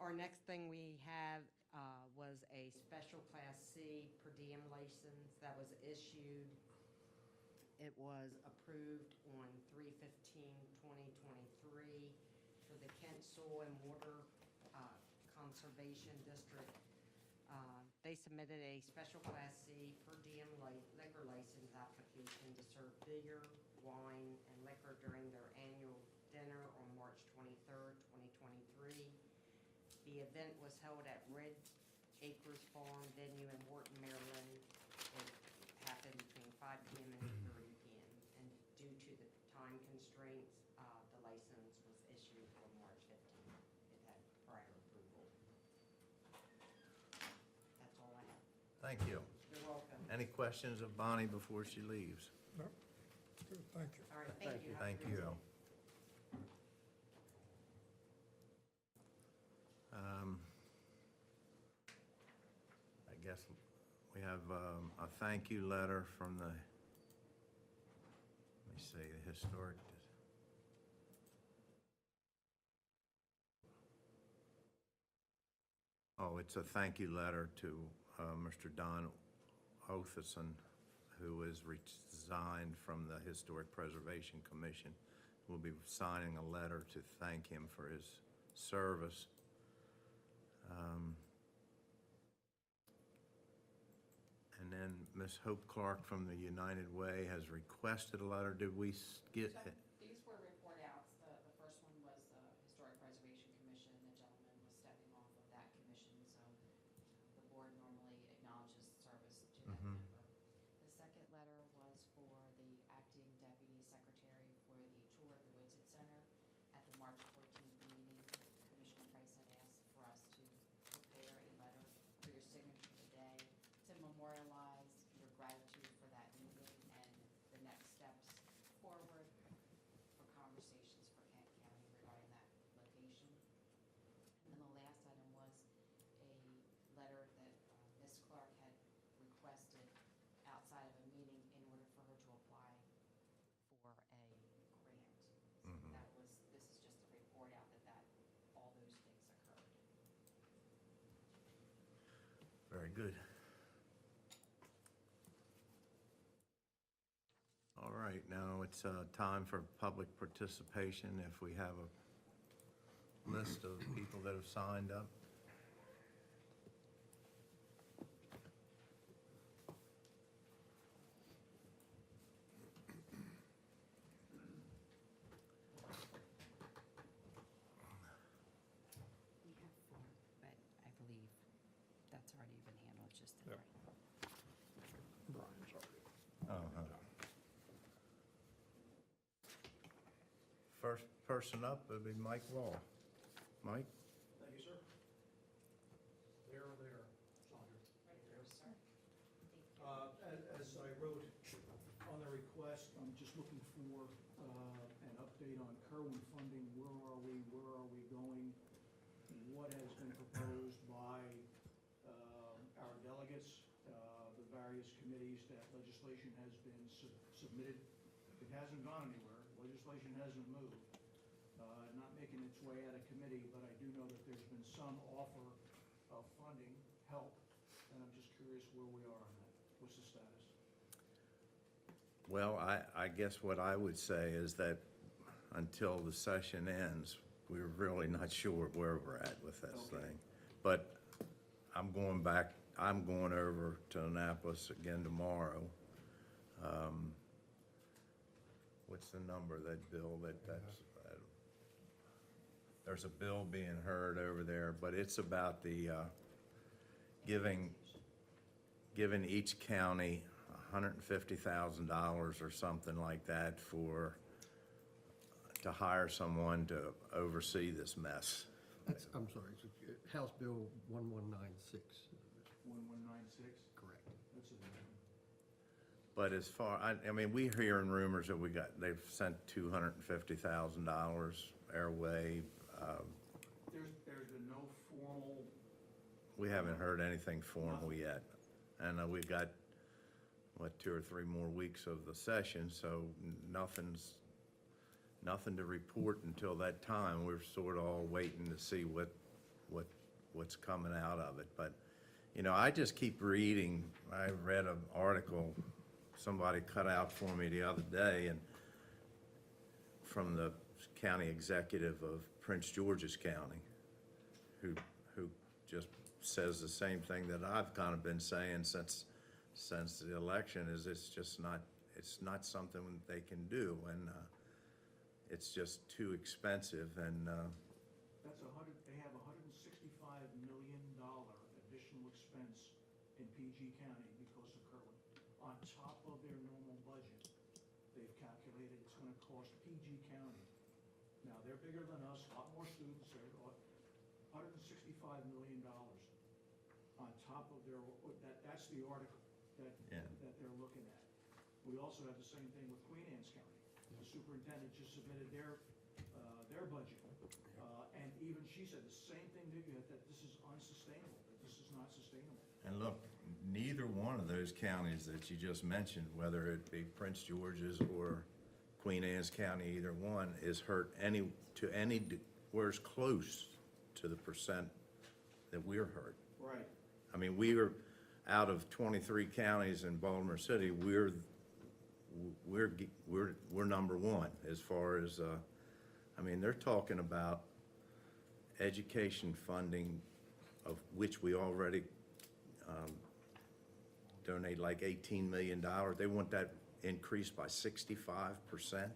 Our next thing we have was a special Class C per diem license that was issued. It was approved on 3/15/2023 for the Kent Soil and Water Conservation District. They submitted a special Class C per diem liquor license application to serve beer, wine, and liquor during their annual dinner on March 23rd, 2023. The event was held at Red Acres Farm venue in Wharton, Maryland. It happened between 5 p.m. and 8:30 p.m. And due to the time constraints, the license was issued on March 15th. It had prior approval. That's all I have. Thank you. You're welcome. Any questions of Bonnie before she leaves? No, good, thank you. All right, thank you. Have a Thank great you. day. I guess we have a thank you letter from the, let me see, the historic. Oh, it's a thank you letter to Mr. Don Otheson, who is resigned from the Historic Preservation Commission. We'll be signing a letter to thank him for his service. And then Ms. Hope Clark from the United Way has requested a letter. Did we get? So these were report outs. The first one was the Historic Preservation Commission. The gentleman was stepping off of that commission, so the board normally acknowledges service to that member. The second letter was for the acting deputy secretary for the tour of the Whitsitt Center at the March 14th meeting. Commissioner Price had asked for us to prepare a letter for your signature today to memorialize your gratitude for that meeting and the next steps forward for conversations for Kent County regarding that location. And then the last item was a letter that Ms. Clark had requested outside of a meeting in order for her to apply for a grant. So this is just a report out that all those things occurred. Very good. All right, now it's time for public participation. If we have list of people that have signed up? We have four, but I believe that's already been handled, just the Yep. three. Brian's already. Uh-huh. First person up would be Mike Wall. Mike? Thank you, sir. There, Sandra. Right there, sir. As I wrote on the request, I'm just looking for an update on Kerwin funding. Where are we going? What has been proposed by our delegates, the various committees that legislation has been submitted? It hasn't gone anywhere. Legislation hasn't moved. Not making its way out of committee, but I do know that there's been some offer of funding, help, and I'm just curious where we are on that. What's the status? Well, I guess what I would say is that until the session ends, we're really not sure where we're at with this Okay. thing. But I'm going over to Annapolis again tomorrow. What's the number, of that bill, there's a bill being heard over there, but it's about the, giving each county $150,000 or something like that to hire someone to oversee this mess. That's, I'm sorry, it's House Bill 1196. 1196? Correct. That's it. But as far, I mean, we hearing rumors that they've sent $250,000 our way. There's been no formal, We haven't heard anything formal yet. And we've got, 2 or 3 more weeks of the session, so nothing to report until that time. We're sort of all waiting to see what's coming out of it. But, I just keep reading. I read an article somebody cut out for me the other day, and from the county executive of Prince George's County, who just says the same thing that I've kind of been saying since the election, is it's not something they can do, and it's just too expensive, and they have $165 million additional expense in PG County because of Kerwin. On top of their normal budget, they've calculated it's gonna cost PG County. Now, they're bigger than us, a lot more students, they're $165 million on top of that's the article that they're looking at. We also have the same thing with Queen Anne's County. The superintendent just submitted their budget, and even she said the same thing that this is unsustainable, that this is not sustainable. And look, neither one of those counties that you just mentioned, whether it be Prince George's or Queen Anne's County, either one is hurt anywhere close to the percent that we're hurt. Right. I mean, we are, out of 23 counties in Baltimore City, we're number one as far as, I mean, they're talking about education funding, of which we already donate like $18 million. They want that increased by 65%. Yep.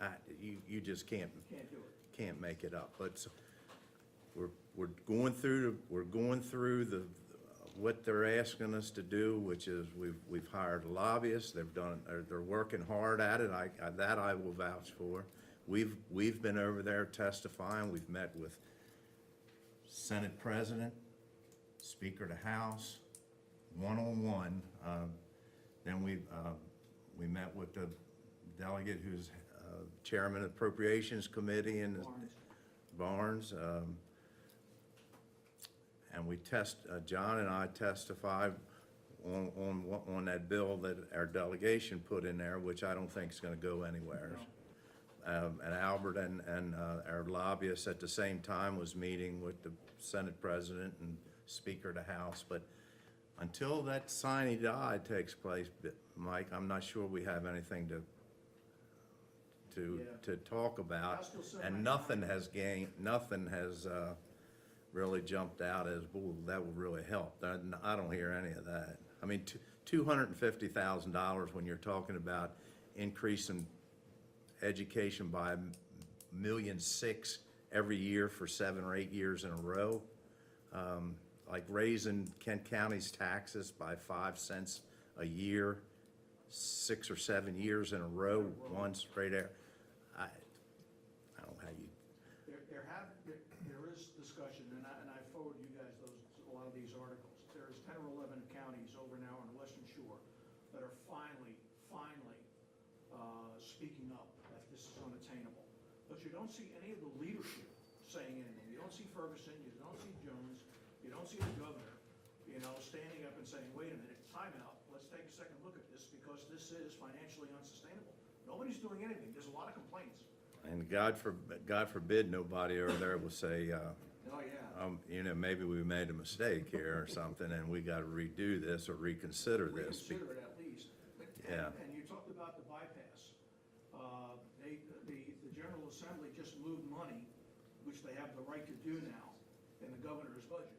I mean, you just can't Can't do it. can't make it up. But we're going through what they're asking us to do, which is we've hired lobbyists. They're working hard at it. I will vouch for. We've been over there testifying. We've met with Senate President, Speaker of the House, one-on-one. Then we met with the delegate who's chairman of the Appropriations Committee and Barnes. And we John and I testified on that bill that our delegation put in there, which I don't think is going to go anywhere. And Albert and our lobbyist at the same time was meeting with the Senate President and Speaker of the House. But until that sine die takes place, Mike, I'm not sure we have anything to to talk about, I'll still send and my nothing has really jumped out as, "Ooh, that would really help." I don't hear any of that. I mean, $250,000 when you're talking about increasing education by $1.6 million every year for 7 or 8 years in a row. Like raising Kent County's taxes by 5 cents a year, 6 or 7 years in a row, one straight there. I don't know how you, There is discussion, and I forward you guys a lot of these articles. There's 10 or 11 counties over now on the Western Shore that are finally speaking up that this is unattainable. But you don't see any of the leadership saying anything. You don't see Ferguson, you don't see Jones, you don't see the governor, standing up and saying, wait a minute, time out, let's take a second look at this because this is financially unsustainable. Nobody's doing anything. There's a lot of complaints. and God forbid nobody over there will say, Oh, yeah. maybe we made a mistake here or something, and we got to redo this or reconsider this. Reconsider it at least. Yeah. And you talked about the bypass. The General Assembly just moved money, which they have the right to do now, in the governor's budget.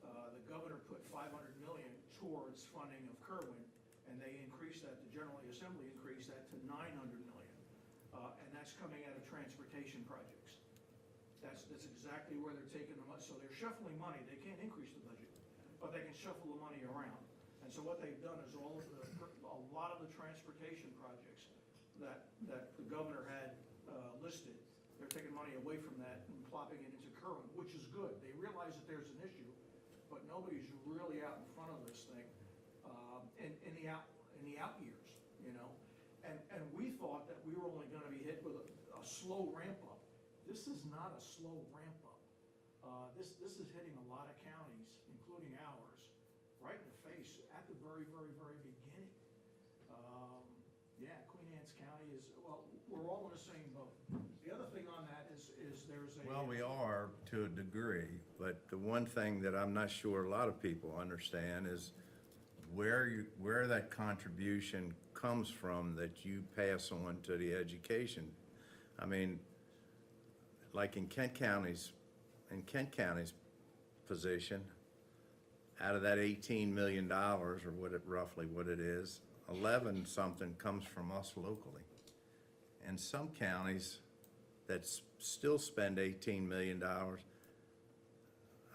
The governor put $500 million towards funding of Kerwin, and they increased that, the General Assembly increased that to $900 million. And that's coming out of transportation projects. That's exactly where they're taking the money. So they're shuffling money. They can't increase the budget, but they can shuffle the money around. And so what they've done is a lot of the transportation projects that the governor had listed, they're taking money away from that and plopping it into Kerwin, which is good. They realize that there's an issue, but nobody's really out in front of this thing in the out years, And we thought that we were only going to be hit with a slow ramp up. This is not a slow ramp up. This is hitting a lot of counties, including ours, right in the face at the very, very, very beginning. Queen Anne's County is, well, we're all in the same boat. The other thing on that is there's a... Well, we are to a degree, but the one thing that I'm not sure a lot of people understand is where that contribution comes from that you pass on to the education. I mean, like in Kent County's position, out of that $18 million, or roughly what it is, 11 something comes from us locally. And some counties that still spend $18 million,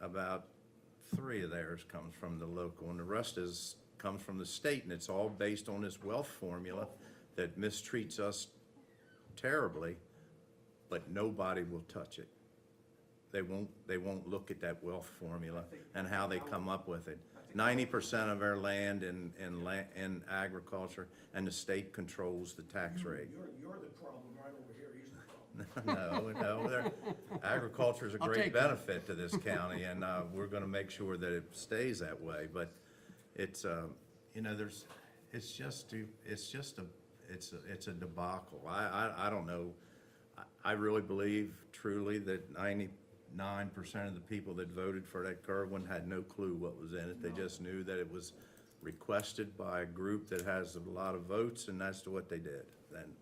about 3 of theirs comes from the local, and the rest comes from the state, and it's all based on this wealth formula that mistreats us terribly, but nobody will touch it. They won't look at that wealth formula and how they come up with it. 90% of our land in agriculture, and the state controls the tax rate. You're the problem right over here. He's the problem. No, agriculture is a great benefit to this county, and we're going to make sure that it stays that way. But it's a debacle. I don't know. I really believe truly that 99% of the people that voted for that Kerwin had no clue what was in it. They just knew that it was requested by a group that has a lot of votes, and that's what they did. And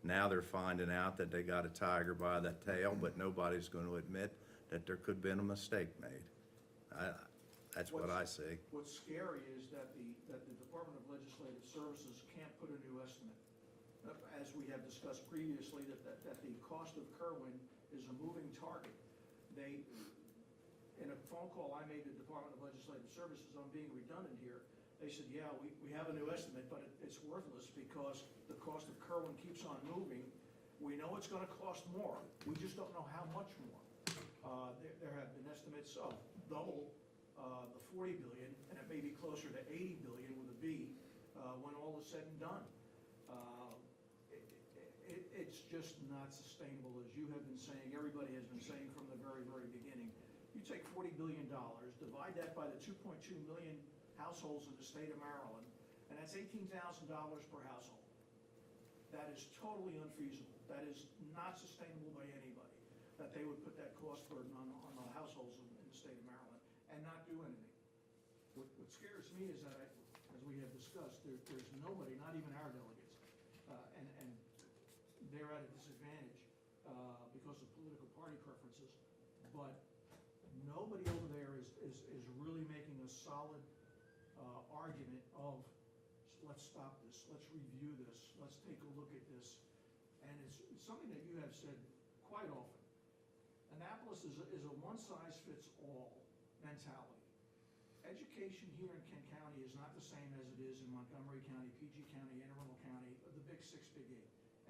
now they're finding out that they got a tiger by the tail, but nobody's going to admit that there could have been a mistake made. That's what I see. What's scary is that the Department of Legislative Services can't put a new estimate. As we have discussed previously, that the cost of Kerwin is a moving target. In a phone call I made to the Department of Legislative Services, I'm being redundant here, they said, yeah, we have a new estimate, but it's worthless because the cost of Kerwin keeps on moving. We know it's going to cost more. We just don't know how much more. There have been estimates of double the $40 billion, and it may be closer to $80 billion with a B when all is said and done. It's just not sustainable, as you have been saying, everybody has been saying from the very, very beginning. You take $40 billion, divide that by the 2.2 million households in the state of Maryland, and that's $18,000 per household. That is totally unfeasible. That is not sustainable by anybody, that they would put that cost burden on the households in the state of Maryland and not do anything. What scares me is that, as we have discussed, there's nobody, not even our delegates, and they're at a disadvantage because of political party preferences. But nobody over there is really making a solid argument of, let's stop this, let's review this, let's take a look at this. And it's something that you have said quite often. Annapolis is a one-size-fits-all mentality. Education here in Kent County is not the same as it is in Montgomery County, PG County, Anne Arundel County, the big 6, big 8.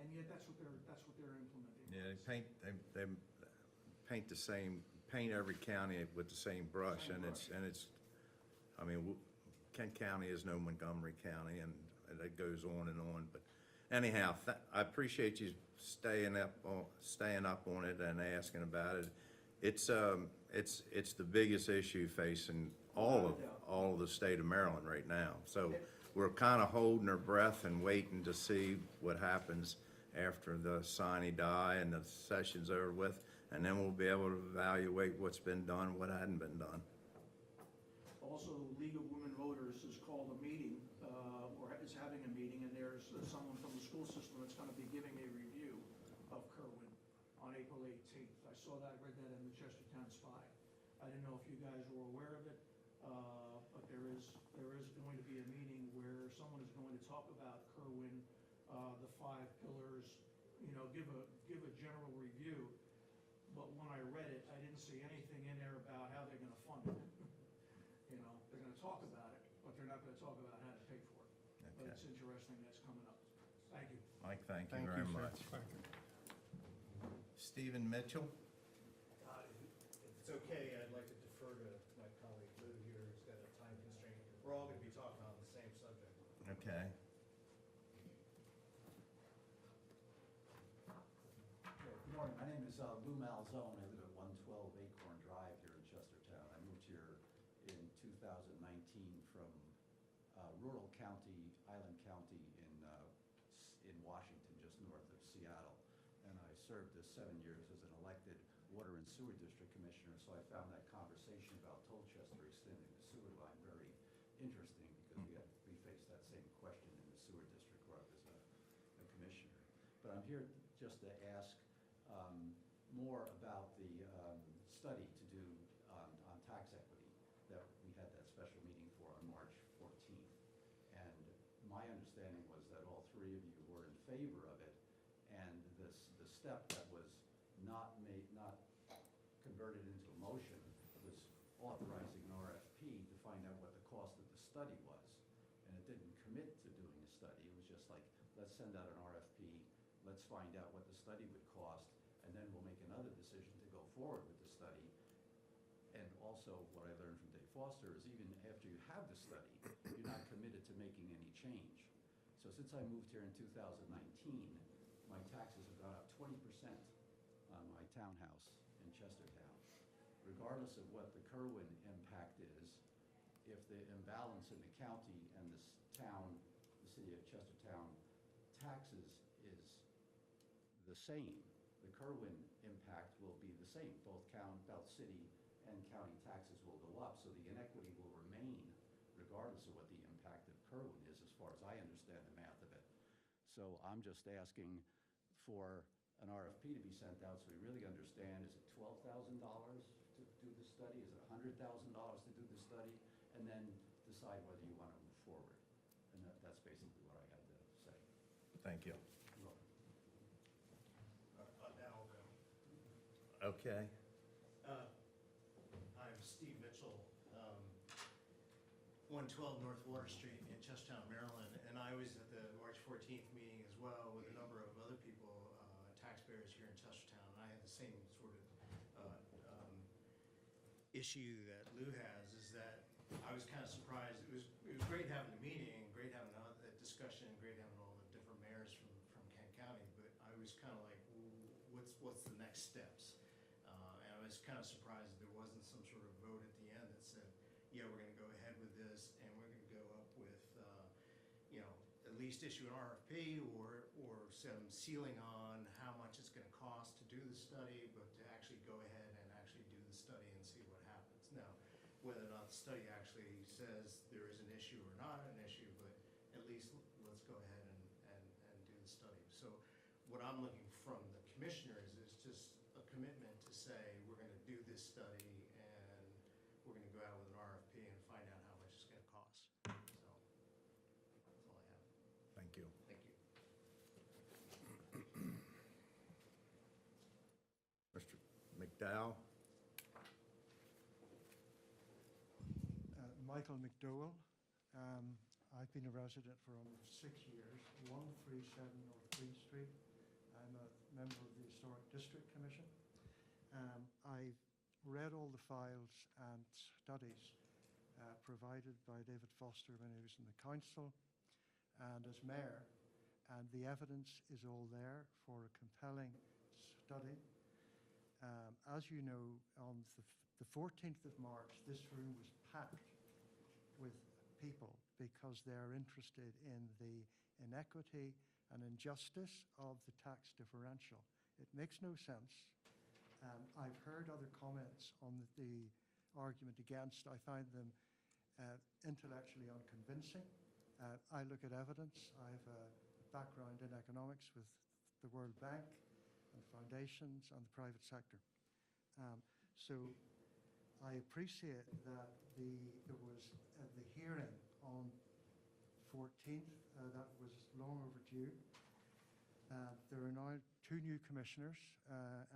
And yet that's what they're implementing. Yeah, they paint the same, paint every county with the same brush, Same and it's, I mean, Kent County is no Montgomery County, and it goes on and on, but anyhow, I appreciate you staying up on it and asking about it. It's the biggest issue facing all of the state of Maryland right now. So we're kind of holding our breath and waiting to see what happens after the sine die and the session's over with, and then we'll be able to evaluate what's been done, what hadn't been done. Also, League of Women Voters has called a meeting, or is having a meeting, and there's someone from the school system that's gonna be giving a review of Kerwin on April 18th. I saw that, read that in the Chestertown Spy. I didn't know if you guys were aware of it, but there is going to be a meeting where someone is going to talk about Kerwin, the 5 pillars, give a general review. But when I read it, I didn't see anything in there about how they're gonna fund it. They're gonna talk about it, but they're not gonna talk about how to pay for it. But Okay. it's interesting, that's coming up. Thank you. Mike, thank you very much. Stephen Mitchell? If it's okay, I'd like to defer to my colleague Lou here, who's got a time constraint. We're all going to be talking on the same subject. Okay. Good morning, my name is Lou Malzone. I live at 112 Acorn Drive here in Chestertown. I moved here in 2019 from rural county, Island County in Washington, just north of Seattle. And I served 7 years as an elected Water and Sewer District Commissioner, so I found that conversation about Tolchester extending the sewer line very interesting, because we faced that same question in the sewer district where I was a commissioner. But I'm here just to ask more about the study to do on tax equity that we had that special meeting for on March 14th. And my understanding was that all 3 of you were in favor of it, and the step that was not converted into a motion was authorizing an RFP to find out what the cost of the study was. And it didn't commit to doing a study. It was just like, let's send out an RFP, let's find out what the study would cost, and then we'll make another decision to go forward with the study. And also, what I learned from Dave Foster is even after you have the study, you're not committed to making any change. So since I moved here in 2019, my taxes have gone up 20% on my townhouse in Chestertown. Regardless of what the Kerwin impact is, if the imbalance in the county and this town, the city of Chestertown taxes is the same, the Kerwin impact will be the same. Both city and county taxes will go up, so the inequity will remain regardless of what the impact of Kerwin is, as far as I understand the math of it. So I'm just asking for an RFP to be sent out so we really understand, is it $12,000 to do the study? Is it $100,000 to do the study? And then decide whether you want to move forward. And that's basically what I had to say. Thank you. You're welcome. Now I'll go. Okay. I'm Steve Mitchell, 112 North Water Street in Chestertown, Maryland, and I was at the March 14th meeting as well with a number of other people, taxpayers here in Chestertown. And I had the same sort of issue that Lou has, is that I was kind of surprised. It was great having the meeting, great having the discussion, great having all the different mayors from Kent County, but I was kind of like, what's the next steps? And I was kind of surprised that there wasn't some sort of vote at the end that said, yeah, we're going to go ahead with this, and we're going to go up with, at least issue an RFP or some ceiling on how much it's going to cost to do the study, but to actually go ahead and actually do the study and see what happens. Now, whether or not the study actually says there is an issue or not an issue, but at least let's go ahead and do the study. So what I'm looking from the commissioners is just a commitment to say, we're gonna do this study and we're gonna go out with an RFP and find out how much it's gonna cost. So, that's all I have. Thank you. Thank you. Mr. McDowell? Michael McDowell. I've been a resident for almost 6 years, 137 North Queen Street. I'm a member of the Historic District Commission. I've read all the files and studies provided by David Foster when he was in the council and as mayor, and the evidence is all there for a compelling study. As you know, on the 14th of March, this room was packed with people because they're interested in the inequity and injustice of the tax differential. It makes no sense. I've heard other comments on the argument against. I find them intellectually unconvincing. I look at evidence. I have a background in economics with the World Bank and foundations and the private sector. So I appreciate that there was the hearing on 14th, that was long overdue. There are now 2 new commissioners,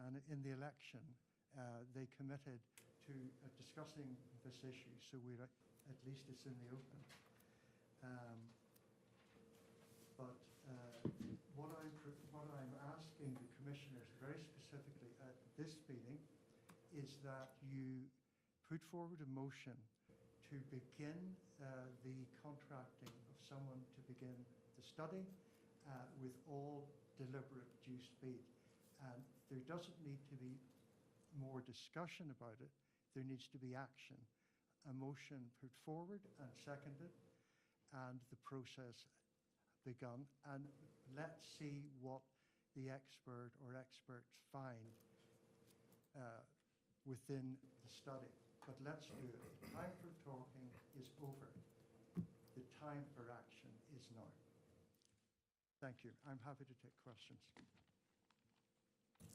and in the election, they committed to discussing this issue, so at least it's in the open. But what I'm asking the commissioners very specifically at this meeting is that you put forward a motion to begin the contracting of someone to begin the study with all deliberate due speed. And there doesn't need to be more discussion about it. There needs to be action. A motion put forward and seconded, and the process begun. And let's see what the expert or experts find within the study. But let's do it. The time for talking is over. The time for action is now. Thank you. I'm happy to take questions.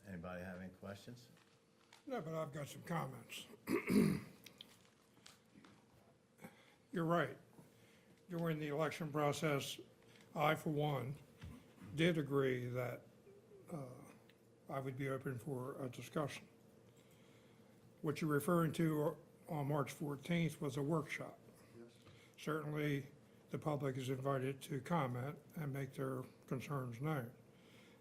Anybody have any questions? No, but I've got some comments. You're right. During the election process, I, for one, did agree that I would be open for a discussion. What you're referring to on March 14th was a workshop. Yes. Certainly, the public is invited to comment and make their concerns known.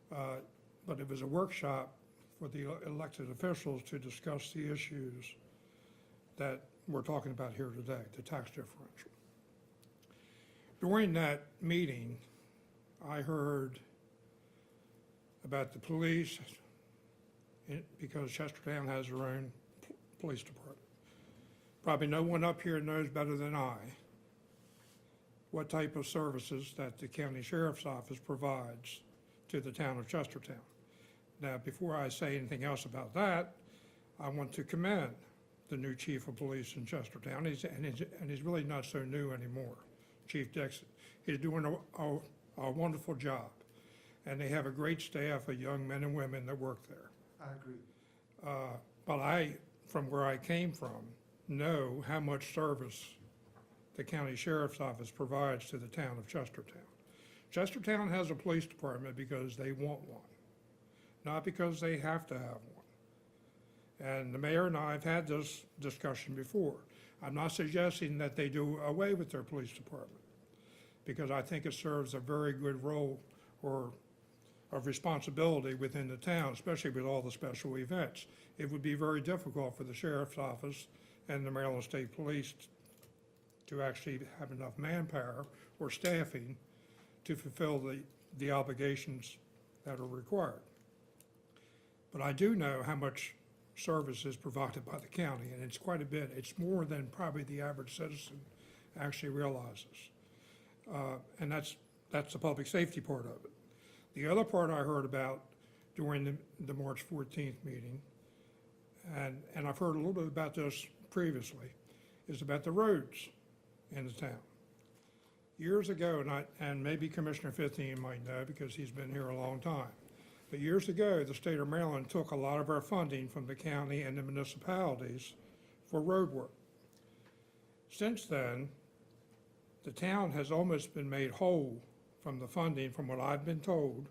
But it was a workshop for the elected officials to discuss the issues that we're talking about here today, the tax differential. During that meeting, I heard about the police, because Chestertown has their own police department. Probably no one up here knows better than I what type of services that the county sheriff's office provides to the town of Chestertown. Now, before I say anything else about that, I want to commend the new chief of police in Chestertown, and he's really not so new anymore, Chief Dixon. He's doing a wonderful job, and they have a great staff of young men and women that work there. I agree. But I, from where I came from, know how much service the county sheriff's office provides to the town of Chestertown. Chestertown has a police department because they want one, not because they have to have one. And the mayor and I have had this discussion before. I'm not suggesting that they do away with their police department, because I think it serves a very good role or of responsibility within the town, especially with all the special events. It would be very difficult for the sheriff's office and the Maryland State Police to actually have enough manpower or staffing to fulfill the obligations that are required. But I do know how much service is provided by the county, and it's quite a bit. It's more than probably the average citizen actually realizes. And that's the public safety part of it. The other part I heard about during the March 14th meeting, and I've heard a little bit about this previously, is about the roads in the town. Years ago, and maybe Commissioner Fithian might know because he's been here a long time, But years ago, the state of Maryland took a lot of our funding from the county and the municipalities for road work. Since then, the town has almost been made whole from the funding, from what I've been told,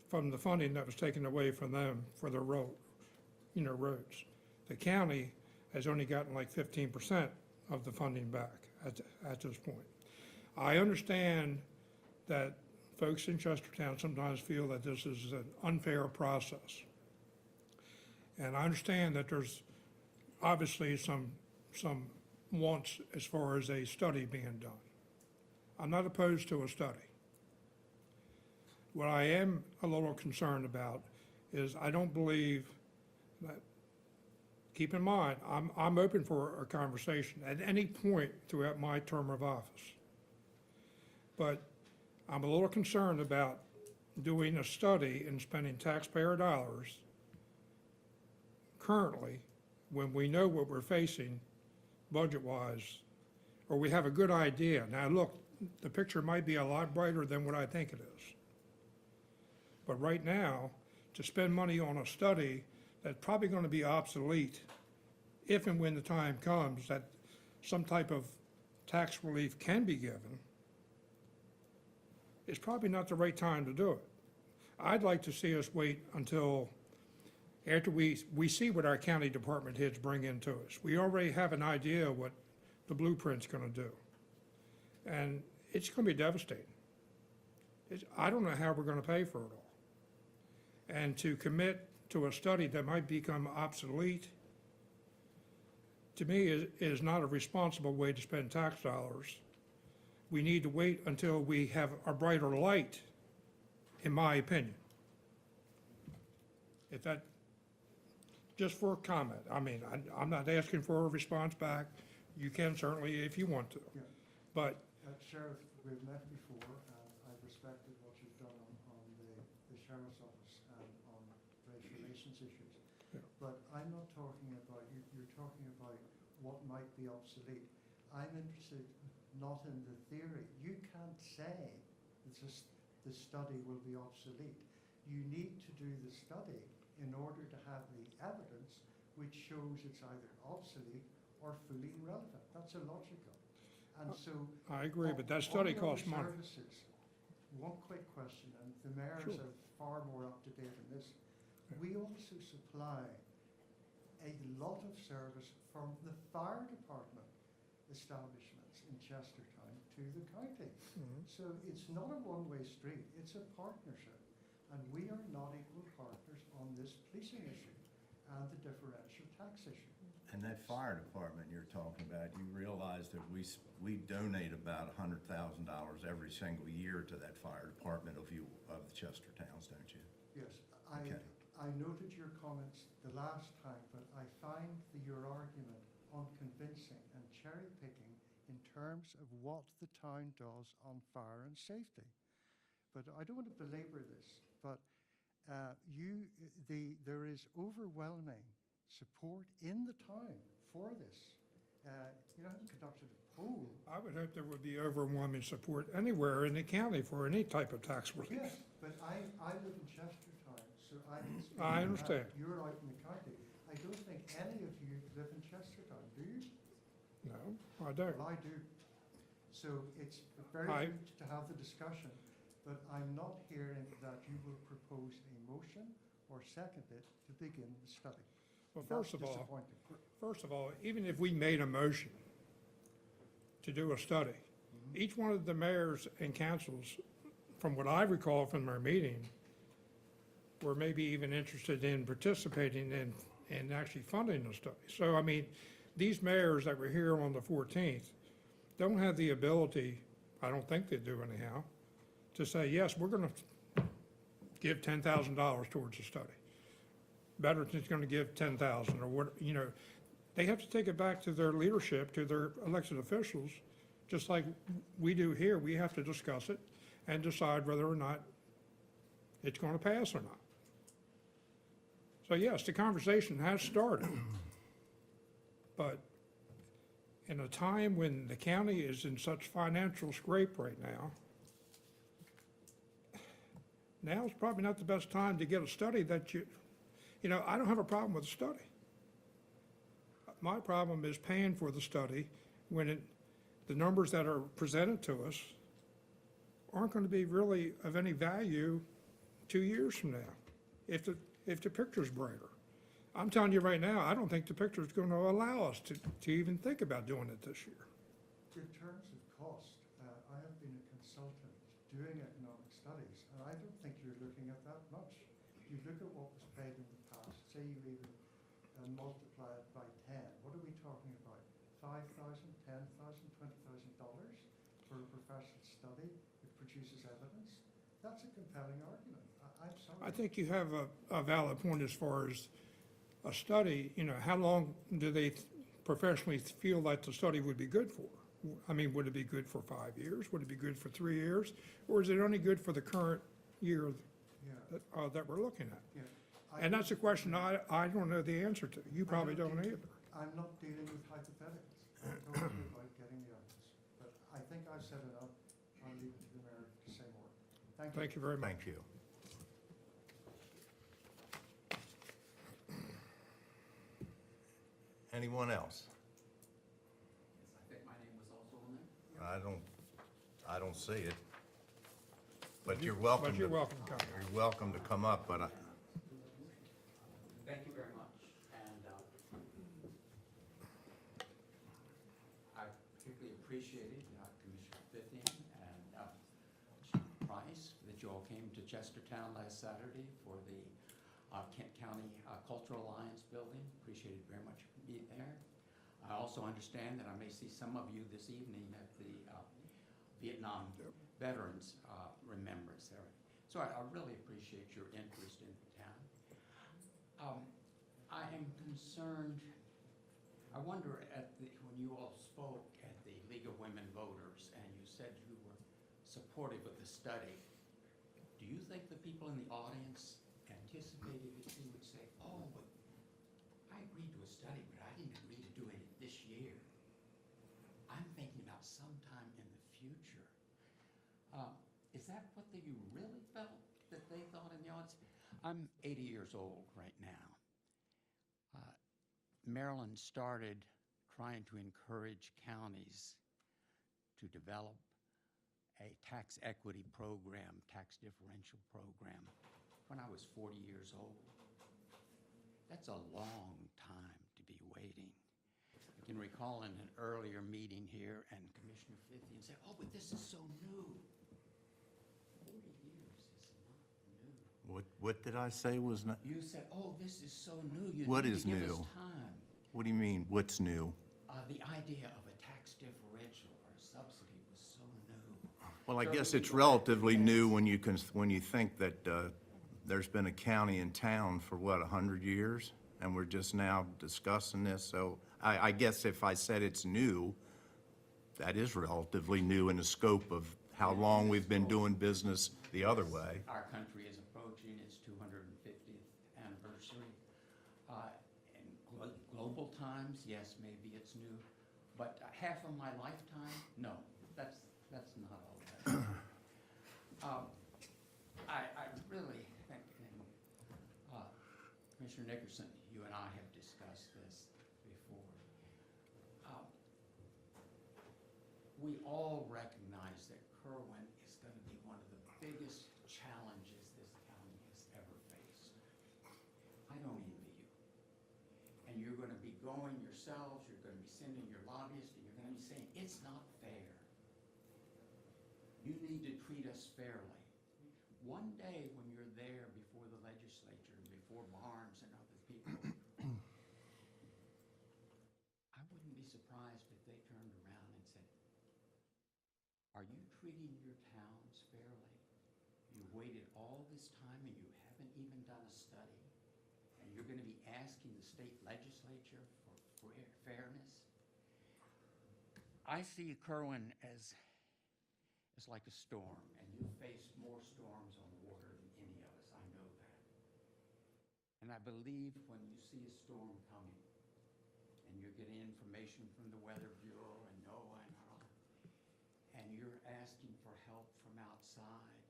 from the funding that was taken away from them for their roads. The county has only gotten like 15% of the funding back at this point. I understand that folks in Chestertown sometimes feel that this is an unfair process. And I understand that there's obviously some wants as far as a study being done. I'm not opposed to a study. What I am a little concerned about is I don't believe that, keep in mind, I'm open for a conversation at any point throughout my term of office. But I'm a little concerned about doing a study and spending taxpayer dollars currently when we know what we're facing budget-wise, or we have a good idea. Now, look, the picture might be a lot brighter than what I think it is. But right now, to spend money on a study that's probably going to be obsolete if and when the time comes that some type of tax relief can be given, it's probably not the right time to do it. I'd like to see us wait until after we see what our county department heads bring into us. We already have an idea what the blueprint's gonna do. And it's gonna be devastating. I don't know how we're gonna pay for it all. And to commit to a study that might become obsolete, to me, is not a responsible way to spend tax dollars. We need to wait until we have a brighter light, in my opinion. If that, just for a comment, I mean, I'm not asking for a response back. You can certainly if you want to. Yeah. But Sheriff, we've met before, and I've respected what you've done on the sheriff's office and on race relations issues. Yeah. But I'm not talking about, you're talking about what might be obsolete. I'm interested not in the theory. You can't say the study will be obsolete. You need to do the study in order to have the evidence which shows it's either obsolete or fully irrelevant. That's illogical. And so I agree, but that study costs money. Services, one quick question, and the mayors Sure. are far more up to date on this. We also supply a lot of service from the fire department establishments in Chestertown to the county. So it's not a one-way street, it's a partnership. And we are not equal partners on this policing issue and the differential tax issue. And that fire department you're talking about, you realize that we donate about $100,000 every single year to that fire department of the Chester Towns, don't you? Yes, Okay. I noted your comments the last time, but I find your argument unconvincing and cherry picking in terms of what the town does on fire and safety. But I don't want to belabor this, but there is overwhelming support in the town for this. You haven't conducted a poll. I would hope there would be overwhelming support anywhere in the county for any type of tax relief. Yes, but I live in Chestertown, so I can speak. I to understand. that. You're out in the county. I don't think any of you live in Chestertown, do you? No, I don't. Well, I do. So it's very good to have the discussion, but I'm not hearing that you will propose a motion or second it to begin the study. Well, That's first of all, even if we made a motion to do a study, each one of the mayors and councils, from what I recall from our meeting, were maybe even interested in participating in actually funding the study. So, I mean, these mayors that were here on the 14th don't have the ability, I don't think they do anyhow, to say, yes, we're going to give $10,000 towards the study. Veterans going to give 10,000 or what, they have to take it back to their leadership, to their elected officials, just like we do here. We have to discuss it and decide whether or not it's going to pass or not. So yes, the conversation has started. But in a time when the county is in such financial scrape right now, now's probably not the best time to get a study that you know, I don't have a problem with the study. My problem is paying for the study when the numbers that are presented to us aren't going to be really of any value 2 years from now, if the picture's brighter. I'm telling you right now, I don't think the picture's going to allow us to even think about doing it this year. In terms of cost, I have been a consultant doing economic studies, and I don't think you're looking at that much. You look at what was paid in the past, say you even multiply it by 10. What are we talking about? $5,000, $10,000, $20,000 for a professional study that produces evidence? That's a compelling argument. I'm sorry. I think you have a valid point as far as a study, you know, how long do they professionally feel like the study would be good for? I mean, would it be good for 5 years? Would it be good for 3 years? Or is it only good for the current year that we're looking at? Yeah. And that's a question I don't know the answer to. You probably don't either. I'm not dealing with hypotheticals. I'm talking about getting the evidence. But I think I've said enough. I'll leave it to the mayor to say more. Thank you. Thank you very much. Thank you. Anyone else? I think my name was also on there. I don't see it. But you're welcome. But you're welcome to come. You're welcome to come up, but Thank you very much. And I particularly appreciated Commissioner Fithian and Chief Price that you all came to Chestertown last Saturday for the Kent County Cultural Alliance building. Appreciated very much being there. I also understand that I may see some of you this evening at the Vietnam Veterans Remembrance there. So I really appreciate your interest in the town. I am concerned, I wonder when you all spoke at the League of Women Voters and you said you were supportive of the study, do you think the people in the audience anticipated that you would say, oh, but I agreed to a study, but I didn't agree to doing it this year. I'm thinking about sometime in the future. Is that what you really felt that they thought in the audience? I'm 80 years old right now. Maryland started trying to encourage counties to develop a tax equity program, tax differential program, when I was 40 years old. That's a long time to be waiting. I can recall in an earlier meeting here, and Commissioner Fithian said, oh, but this is so new. 40 years is not new. what did I say was not? You said, oh, this is so new. You What need is to give us new? time. What do you mean, what's new? The idea of a tax differential or a subsidy was so new. Well, I So guess we it's go back relatively to that. new when you think that there's been a county in town for, what, 100 years? And we're just now discussing this, so I guess if I said it's new, that is relatively new in the scope of how long we've been doing business the other way. Our country is approaching its 250th anniversary. In global times, yes, maybe it's new, but half of my lifetime, no, that's not all that. I really think, Commissioner Nickerson, you and I have discussed this before. We all recognize that Kerwin is going to be one of the biggest challenges this county has ever faced. I don't envy you. And you're going to be going yourselves, you're going to be sending your lobbyists, and you're going to be saying, it's not fair. You need to treat us fairly. One day when you're there before the legislature, and before Barnes and other people, I wouldn't be surprised if they turned around and said, are you treating your towns fairly? You waited all this time and you haven't even done a study, and you're going to be asking the state legislature for fairness? I see Kerwin as like a storm, and you faced more storms on water than any of us. I know that. And I believe when you see a storm coming, and you're getting information from the Weather Bureau and NOAA and all, and you're asking for help from outside,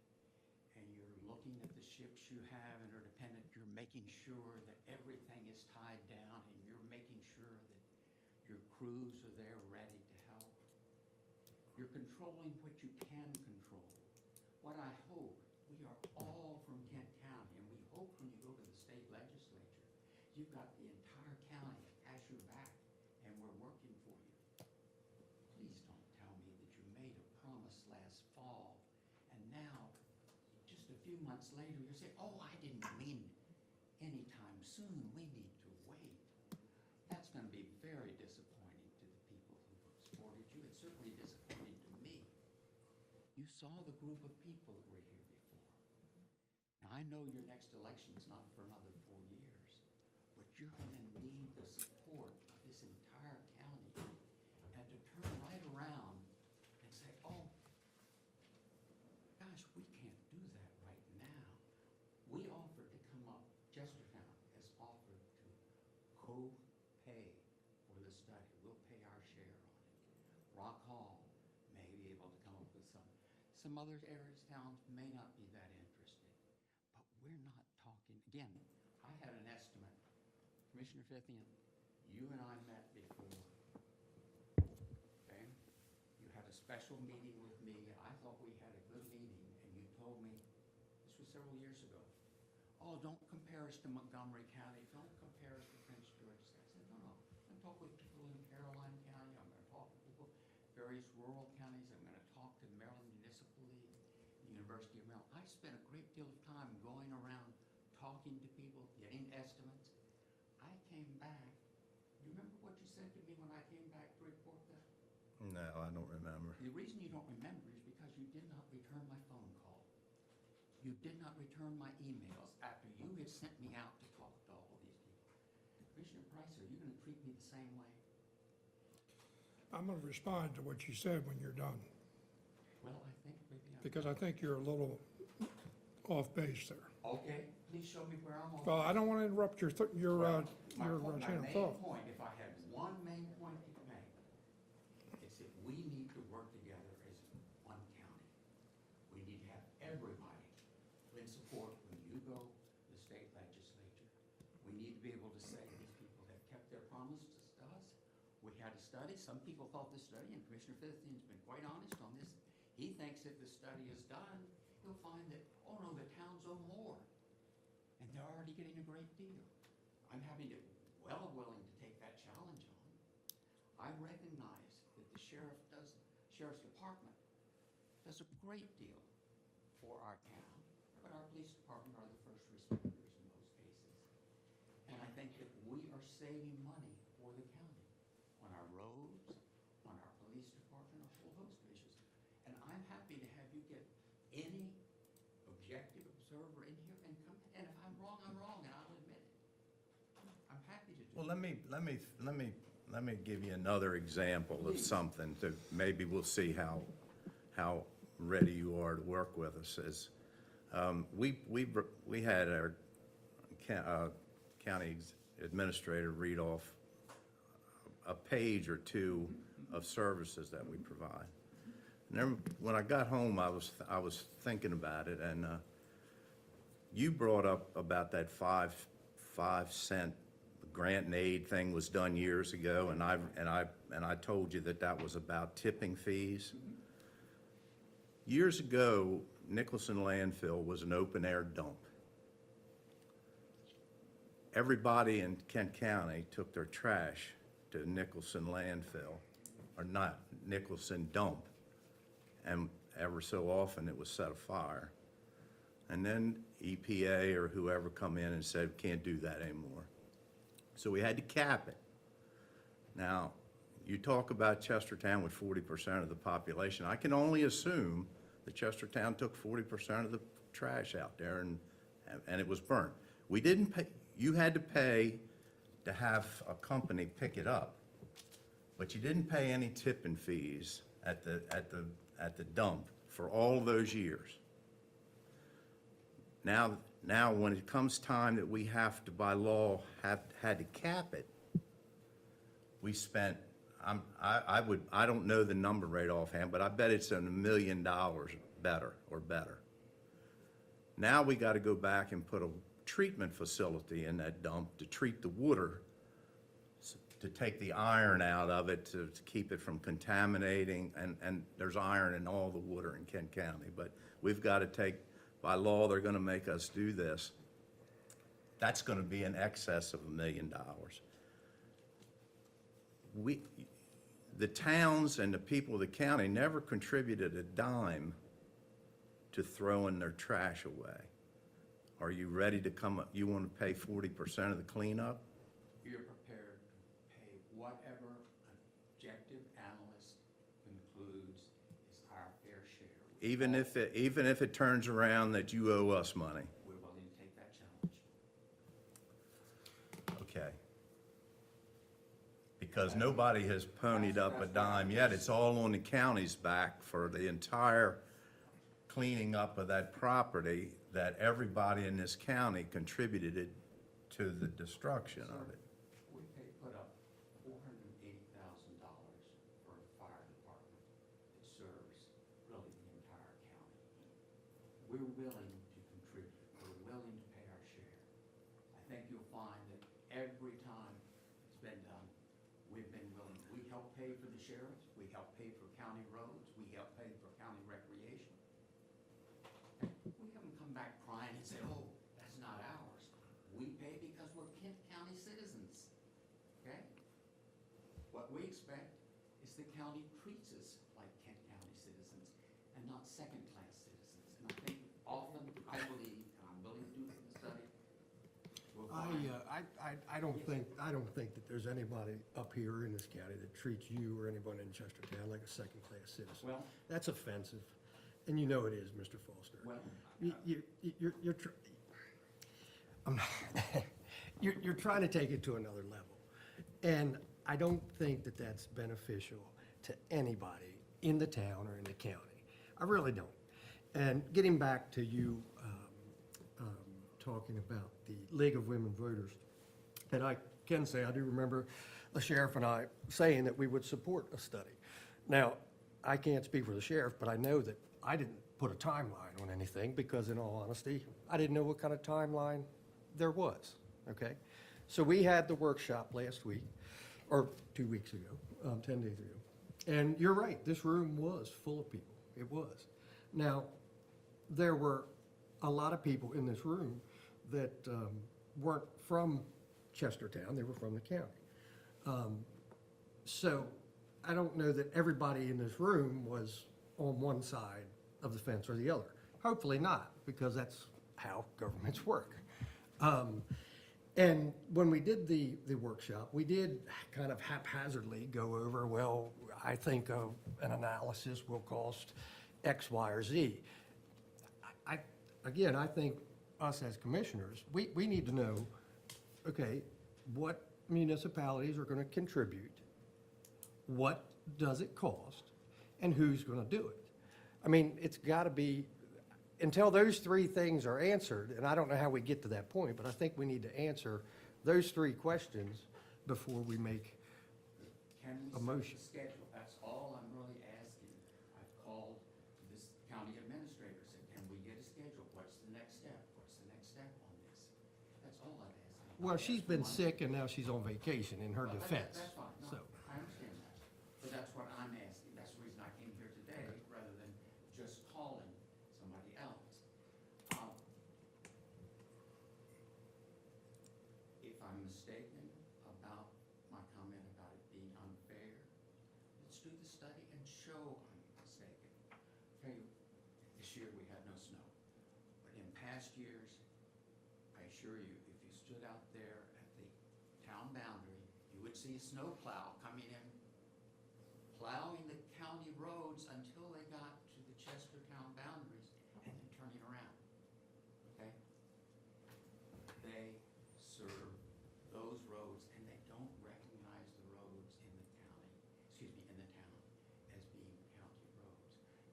and you're looking looking at the ships you have and are dependent, you're making sure that everything is tied down and you're making sure that your crews are there ready to help. You're controlling what you can control. What I hope, we are all from Kent County, and we hope when you go to the state legislature, you've got the entire county has your back, and we're working for you. Please don't tell me that you made a promise last fall, and now, just a few months later, you're saying, oh, I didn't mean anytime soon, we need to wait. That's gonna be very disappointing to the people who have supported you. It's certainly disappointing to me. You saw the group of people that were here before. Now, I know your next election is not for another 4 years, but you're gonna need the support of this entire county, and to turn right around and say, oh, gosh, we can't do that right now. We offered to come up, Chestertown has offered to co-pay for the study. We'll pay our share on it. Rock Hall may be able to come up with some. Some other areas, towns may not be that interested. But we're not talking, again, I had an estimate. Commissioner Fithian, you and I met before. Okay? You had a special meeting with me. I thought we had a good meeting, and you told me, this was several years ago, oh, don't compare us to Montgomery County. Don't compare us to Prince George's. I said, no, no. I'm going to talk with people in Caroline County. I'm going to talk with people, various rural counties. I'm going to talk to the Maryland Municipal League, the University of Maryland. I spent a great deal of time going around, talking to people, getting estimates. I came back. You remember what you said to me when I came back to report that? No, I don't remember. The reason you don't remember is because you did not return my phone call. You did not return my emails after you had sent me out to talk to all of these people. Commissioner Price, are you going to treat me the same way? I'm going to respond to what you said when you're done, Well, I think maybe I'm... because I think you're a little off base there. Okay, please show me where I'm off. Well, I don't want to interrupt your My chain of main thought. point, if I had one main point to make, is that we need to work together as one county. We need to have everybody in support when you go to the state legislature. We need to be able to say these people have kept their promises to us. We had a study. Some people thought the study, and Commissioner Fithian's been quite honest on this, he thinks if the study is done, he'll find that, oh no, the towns owe more. And they're already getting a great deal. I'm willing to take that challenge on. I recognize that the sheriff's department does a great deal for our town, but our police department are the first responders in most cases. And I think that we are saving money for the county on our roads, on our police department, a whole host of issues. And I'm happy to have you get any objective observer in here and come, and if I'm wrong, I'm wrong, and I'll admit it. I'm happy to do Well, that. let me give you another example of something to, maybe we'll see how ready you are to work with us. We had our county administrator read off a page or two of services that we provide. And then when I got home, I was thinking about it, and you brought up about that 5 cent grant and aid thing was done years ago, and I told you that was about tipping fees. Years ago, Nicholson Landfill was an open-air dump. Everybody in Kent County took their trash to Nicholson Landfill, or not, Nicholson Dump, and ever so often it was set afire. And then EPA or whoever come in and said, can't do that anymore. So we had to cap it. Now, you talk about Chestertown with 40% of the population. I can only assume that Chestertown took 40% of the trash out there and it was burnt. We didn't pay, you had to pay to have a company pick it up, but you didn't pay any tipping fees at the dump for all those years. Now when it comes time that we have to, by law, had to cap it, we spent, I don't know the number right offhand, but I bet it's $1 million better or better. Now we got to go back and put a treatment facility in that dump to treat the water, to take the iron out of it, to keep it from contaminating, and there's iron in all the water in Kent County. But we've got to take, by law, they're going to make us do this. That's going to be in excess of $1 million. The towns and the people of the county never contributed a dime to throwing their trash away. Are you ready to come up, you want to pay 40% of the cleanup? We are prepared to pay whatever an objective analyst concludes is our fair share. Even if it turns around that you owe us money? We're willing to take that challenge. Okay. Because nobody has ponied up a dime yet. It's all on the county's back for the entire cleaning up of that property, that everybody in this county contributed it to the destruction of it. We put up $480,000 for a fire department that serves really the entire county. We're willing to contribute. We're willing to pay our share. I think you'll find that every time it's been done, we've been willing. We help pay for the sheriffs. We help pay for county roads. We help pay for county recreation. We haven't come back crying and said, oh, that's not ours. We pay because we're Kent County citizens, okay? What we expect is the county treats us like Kent County citizens and not second-class citizens. And I think often, I believe, and I'm willing to do the study, we'll find I don't think that there's anybody up here in this county that treats you or anyone in Chestertown like a second-class citizen. Well- That's offensive, and you know it is, Mr. Foster. Well, You're trying to take it to another level, and I don't think that that's beneficial to anybody in the town or in the county. I really don't. And getting back to you talking about the League of Women Voters, and I can say I do remember the sheriff and I saying that we would support a study. Now, I can't speak for the sheriff, but I know that I didn't put a timeline on anything because, in all honesty, I didn't know what kind of timeline there was, okay? So we had the workshop last week, or 2 weeks ago, 10 days ago. And you're right, this room was full of people. It was. Now, there were a lot of people in this room that weren't from Chestertown, they were from the county. So I don't know that everybody in this room was on one side of the fence or the other. Hopefully not, because that's how governments work. And when we did the workshop, we did kind of haphazardly go over, well, I think an analysis will cost X, Y, or Z. Again, I think us as commissioners, we need to know, okay, what municipalities are going to contribute, what does it cost, and who's going to do it? I mean, it's got to be, until those three things are answered, and I don't know how we get to that point, but I think we need to answer those three questions before we make can a we motion. set the schedule? That's all I'm really asking. I've called this county administrator, said, can we get a schedule? What's the next step? What's the next step on this? That's all I've asked. Well, she's been sick and now she's on vacation in her Well, defense. That's fine, no, So, I understand that. But that's what I'm asking. That's the reason I came here today, rather than just calling somebody else. If I'm mistaken about my comment about it being unfair, let's do the study and show I'm mistaken. Tell you, this year we had no snow, but in past years, I assure you, if you stood out there at the town boundary, you would see a snow plow coming in, plowing the county roads until they got to the Chestertown boundaries and then turning around, okay? They serve those roads and they don't recognize the roads in the county, excuse me, in the town as being county roads.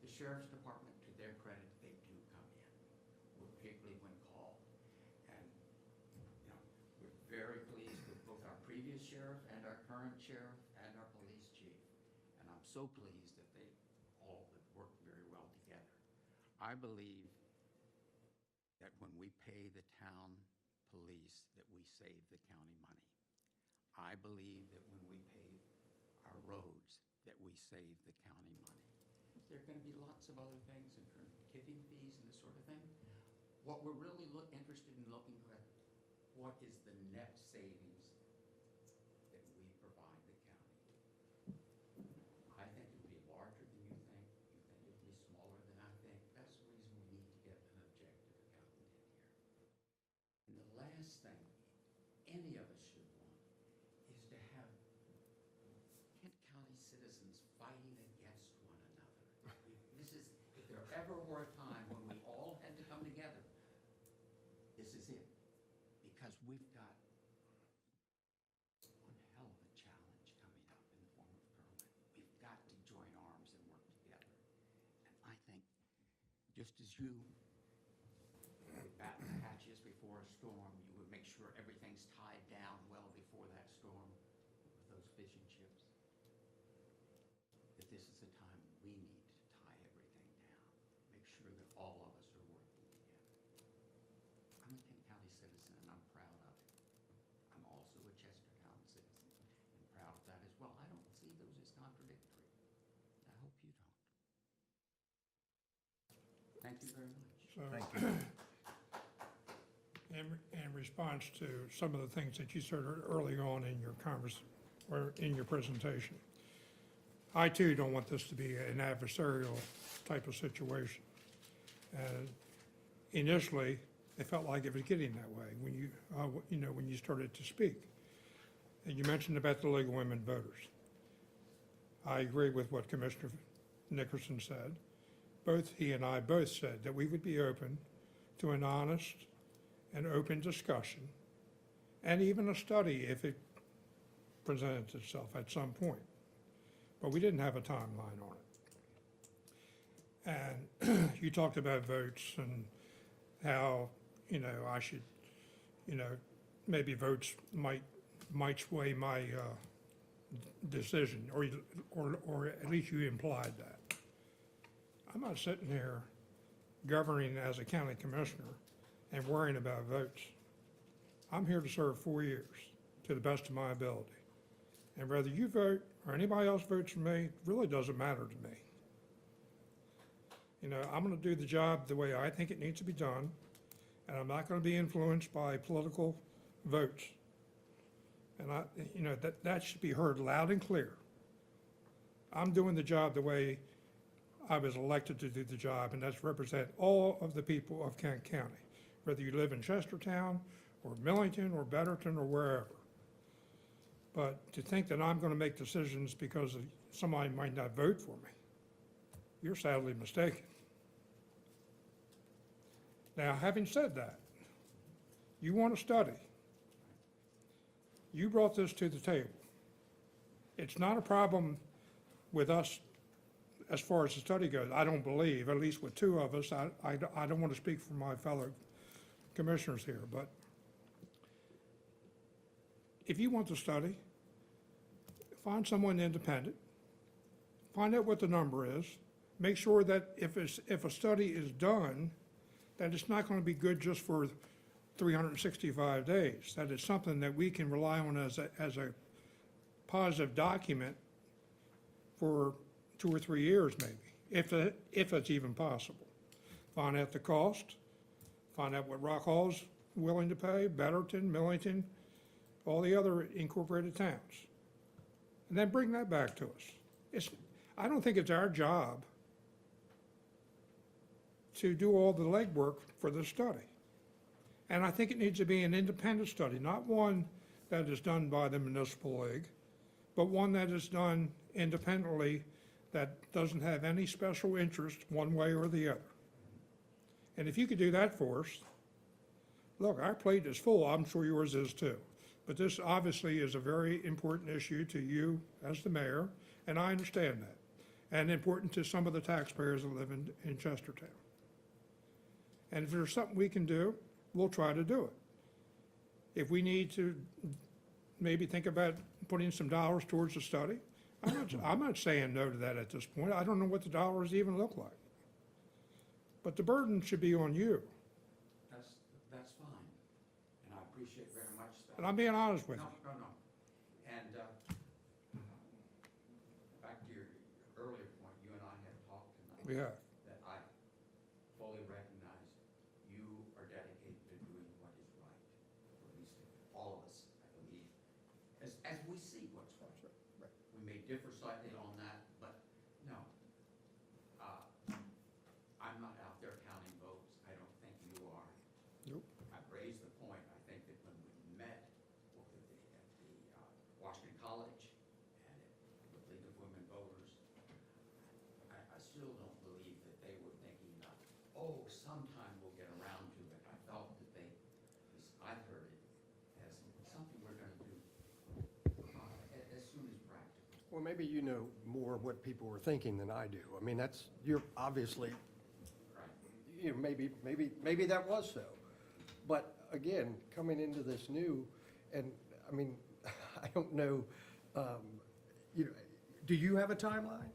The sheriff's department, to their credit, they do come in, particularly when called. And, you know, we're very pleased with both our previous sheriff and our current sheriff and our police chief. And I'm so pleased that they all have worked very well together. I believe that when we pay the town police, that we save the county money. I believe that when we pay our roads, that we save the county money. There are going to be lots of other things in terms of tipping fees and this sort of thing. What we're really interested in looking at, what is the net savings that we provide the county? I think it would be larger than you think. You think it would be smaller than I think. That's the reason we need to get an objective accountant in here. And the last thing any of us should want is to have Kent County citizens fighting against one another. If there ever were a time when we all had to come together, this is it. Because we've got one hell of a challenge coming up in the form of Kerwin. We've got to join arms and work together. And I think, just as you batten the hatches before a storm, you would make sure everything's tied down well before that storm with those fishing ships, that this is the time we need to tie everything down, make sure that all of us are working together. I'm a Kent County citizen, and I'm proud of it. I'm also a Chestertown citizen, and proud of that as well. I don't see those as contradictory. I hope you don't. Thank you very much. So, Thank you. in response to some of the things that you said early on in your or in your presentation, I too don't want this to be an adversarial type of situation. And initially, it felt like it was getting that way when when you started to speak. And you mentioned about the League of Women Voters. I agree with what Commissioner Nickerson said. Both he and I both said that we would be open to an honest and open discussion, and even a study if it presented itself at some point. But we didn't have a timeline on it. And you talked about votes and how, I should, maybe votes might sway my decision, or at least you implied that. I'm not sitting here governing as a county commissioner and worrying about votes. I'm here to serve 4 years to the best of my ability. And whether you vote or anybody else votes for me, really doesn't matter to me. I'm going to do the job the way I think it needs to be done, and I'm not going to be influenced by political votes. And that should be heard loud and clear. I'm doing the job the way I was elected to do the job, and that's represent all of the people of Kent County, whether you live in Chestertown or Millington or Betterton or wherever. But to think that I'm going to make decisions because somebody might not vote for me, you're sadly mistaken. Now, having said that, you want to study. You brought this to the table. It's not a problem with us as far as the study goes. I don't believe, at least with two of us, I don't want to speak for my fellow commissioners here, but if you want to study, find someone independent, find out what the number is, make sure that if a study is done, that it's not going to be good just for 365 days, that it's something that we can rely on as a positive document for 2 or 3 years maybe, if it's even possible. Find out the cost, find out what Rock Hall's willing to pay, Betterton, Millington, all the other incorporated towns. And then bring that back to us. I don't think it's our job to do all the legwork for the study. And I think it needs to be an independent study, not one that is done by the municipal league, but one that is done independently that doesn't have any special interest one way or the other. And if you could do that for us, look, our plate is full, I'm sure yours is too. But this obviously is a very important issue to you as the mayor, and I understand that, and important to some of the taxpayers that live in Chestertown. And if there's something we can do, we'll try to do it. If we need to maybe think about putting some dollars towards the study, I'm not saying no to that at this point. I don't know what the dollars even look like. But the burden should be on you. Now, And I'm being honest with you. No. And back to your earlier point, you and I have talked tonight. We have. That I fully recognize you are dedicated to doing what is right, or at least all of us, I believe, as we see what's right. We may differ slightly on that, but no. I'm not out there counting votes. I don't think you are. Nope. I've raised the point, I think that when we met at the Washington College and at the League of Women Voters, I still don't believe that they were thinking, oh, sometime we'll get around to it. I felt that they, at least I heard it, as something we're going to do as soon as practical. Well, maybe you know more of what people were thinking than I do. I mean, you're obviously, you know, maybe that was so. But again, coming into this new, and I mean, I don't know, you know, do you have a timeline?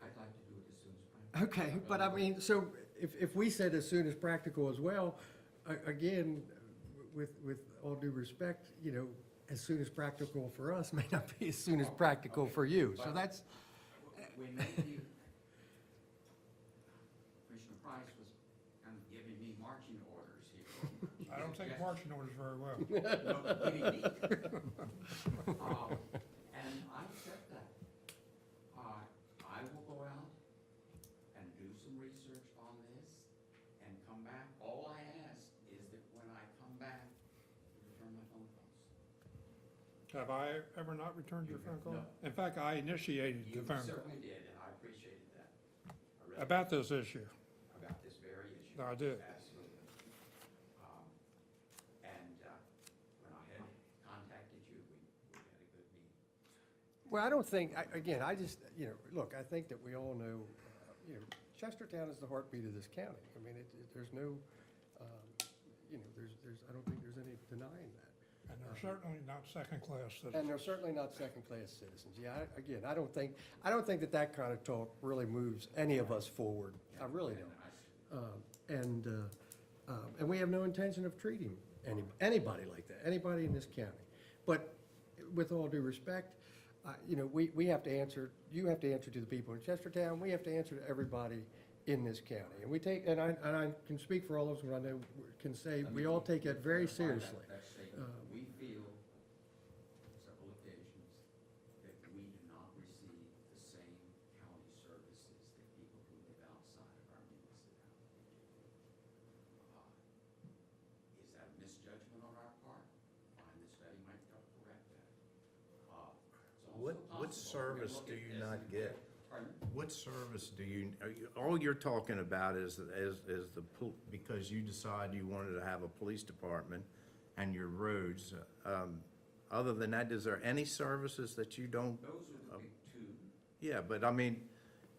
I'd like to do it as soon as practical. Okay, but I mean, so if we said as soon as practical as well, again, with all due respect, you know, as soon as practical for us may not be as soon as practical for you. So that's, We may be, Commissioner Price was kind of giving me marching orders here. I don't take marching orders very well. No, he didn't either. And I accept that. I will go out and do some research on this and come back. All I ask is that when I come back, you return my phone calls. Have I ever not returned your phone call? No. In fact, I initiated the You phone call certainly did, and I appreciated that. I really about this issue. About this very issue. I did. Absolutely. And when I had contacted you, we had a good meeting. well, I don't think, again, I just, you know, look, I think that we all know, you know, Chestertown is the heartbeat of this county. I mean, there's no, you know, I don't think there's any denying that. And they're certainly not second-class And citizens. they're certainly not second-class citizens. Yeah, again, I don't think that kind of talk really moves any of us forward. I really don't. And we have no intention of treating anybody like that, anybody in this county. But with all due respect, you know, we have to answer, you have to answer to the people in Chestertown, we have to answer to everybody in this county. And we take, and I can speak for all of us, when I know, can say, we all take that very seriously. That statement, we feel several occasions that we do not receive the same county services that people who live outside of our municipality do. Is that a misjudgment on our part? Fine, the study might help correct that. It's also What possible service we're do gonna you look not at this get? and- Pardon? What service do you, all you're talking about is because you decide you wanted to have a police department and your roads. Other than that, is there any services that you don't? Those are the big two. Yeah, but I mean,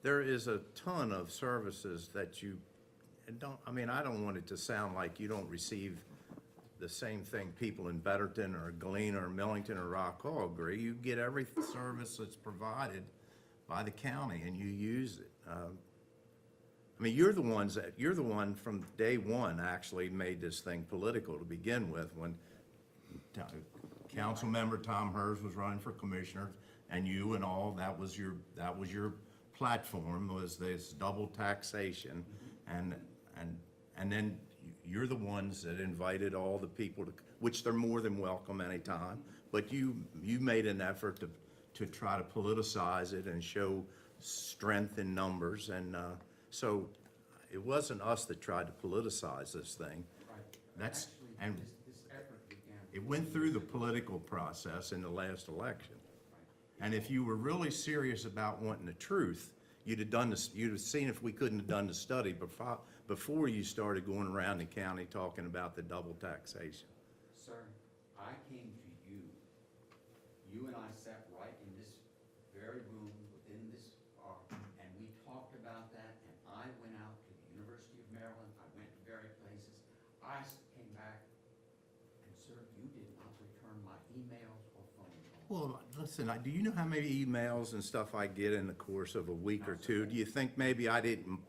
there is a ton of services that you don't, I mean, I don't want it to sound like you don't receive the same thing people in Betterton or Galena or Millington or Rock Hall agree. You get every service that's provided by the county and you use it. I mean, you're the one from day one actually made this thing political to begin with, when Councilmember Tom Hers was running for commissioner, and you and all, that was your platform, was this double taxation. And then you're the ones that invited all the people to, which they're more than welcome anytime, but you made an effort to try to politicize it and show strength in numbers. And so it wasn't us that tried to politicize this thing. Right. Actually, this effort began. It went through the political process in the last election. And if you were really serious about wanting the truth, you'd have seen if we couldn't have done the study before you started going around the county talking about the double taxation. Sir, I came to you. You and I sat right in this very room within this, and we talked about that, and I went out to the University of Maryland. I went to various places. I came back, and sir, you did not return my emails or phone calls. Well, listen, do you know how many emails and stuff I get in the course of a week or two? Do you think maybe I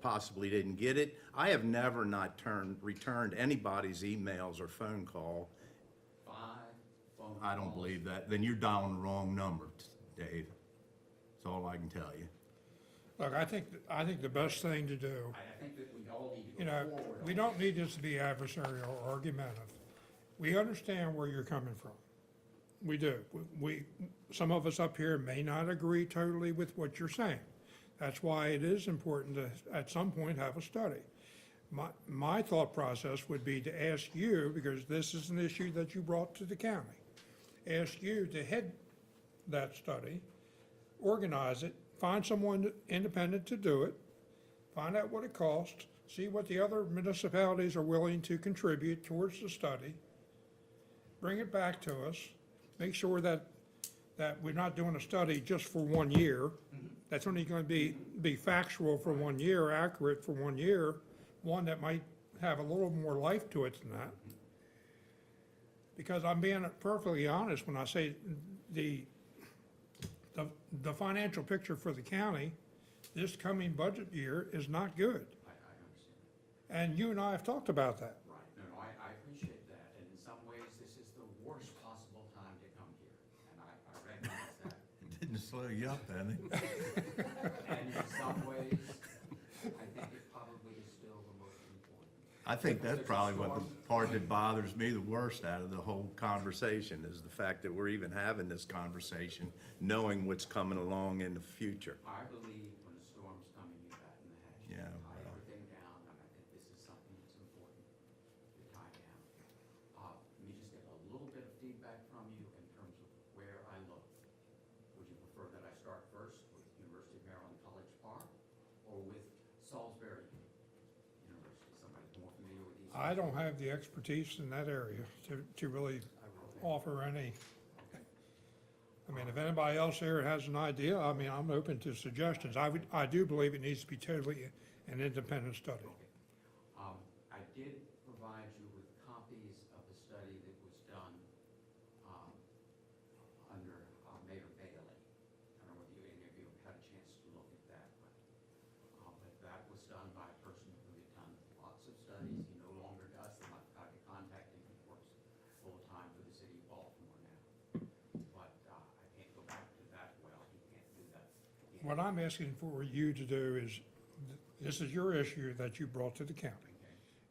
possibly didn't get it? I have never not returned anybody's emails or phone call. 5 I don't believe that. Then you're dialing the wrong number, Dave. That's all I can tell you. Look, I think the best thing to do, I think that we all need to you go know, forward. we don't need this to be adversarial or argumentative. We understand where you're coming from. We do. Some of us up here may not agree totally with what you're saying. That's why it is important to, at some point, have a study. My thought process would be to ask you, because this is an issue that you brought to the county, ask you to head that study, organize it, find someone independent to do it, find out what it costs, see what the other municipalities are willing to contribute towards the study, bring it back to us, make sure that we're not doing a study just for 1 year. That's only going to be factual for 1 year, accurate for 1 year, one that might have a little more life to it than that. Because I'm being perfectly honest when I say the financial picture for the county this coming budget year is not good. I understand. And you and I have talked about that. Right, no, I appreciate that, and in some ways, this is the worst possible time to come here, and I recognize that. Didn't slow you up, did it? And in some ways, I think it probably is still the most important. I think Because that's there's a probably what the storm. part that bothers me the worst out of the whole conversation is the fact that we're even having this conversation, knowing what's coming along in the future. I believe when a storm's coming, you batten the hatches. Yeah, Tie well. everything down, and I think this is something that's important to tie down. Let me just get a little bit of feedback from you in terms of where I look. Would you prefer that I start first with University of Maryland College Park or with Salisbury University? Somebody more familiar with these? I don't have the expertise in that area to really offer any. I mean, if anybody else here has an idea, I mean, I'm open to suggestions. I do believe it needs to be totally an independent study. I did provide you with copies of the study that was done under Mayor Bailey. I don't know whether any of you have had a chance to look at that, but that was done by a person who had done lots of studies. He no longer does them. I've tried to contact him. He works full-time for the city of Baltimore now. But I can't go back to that well. He can't do that. What I'm asking for you to do is, this is your issue that you brought to the county,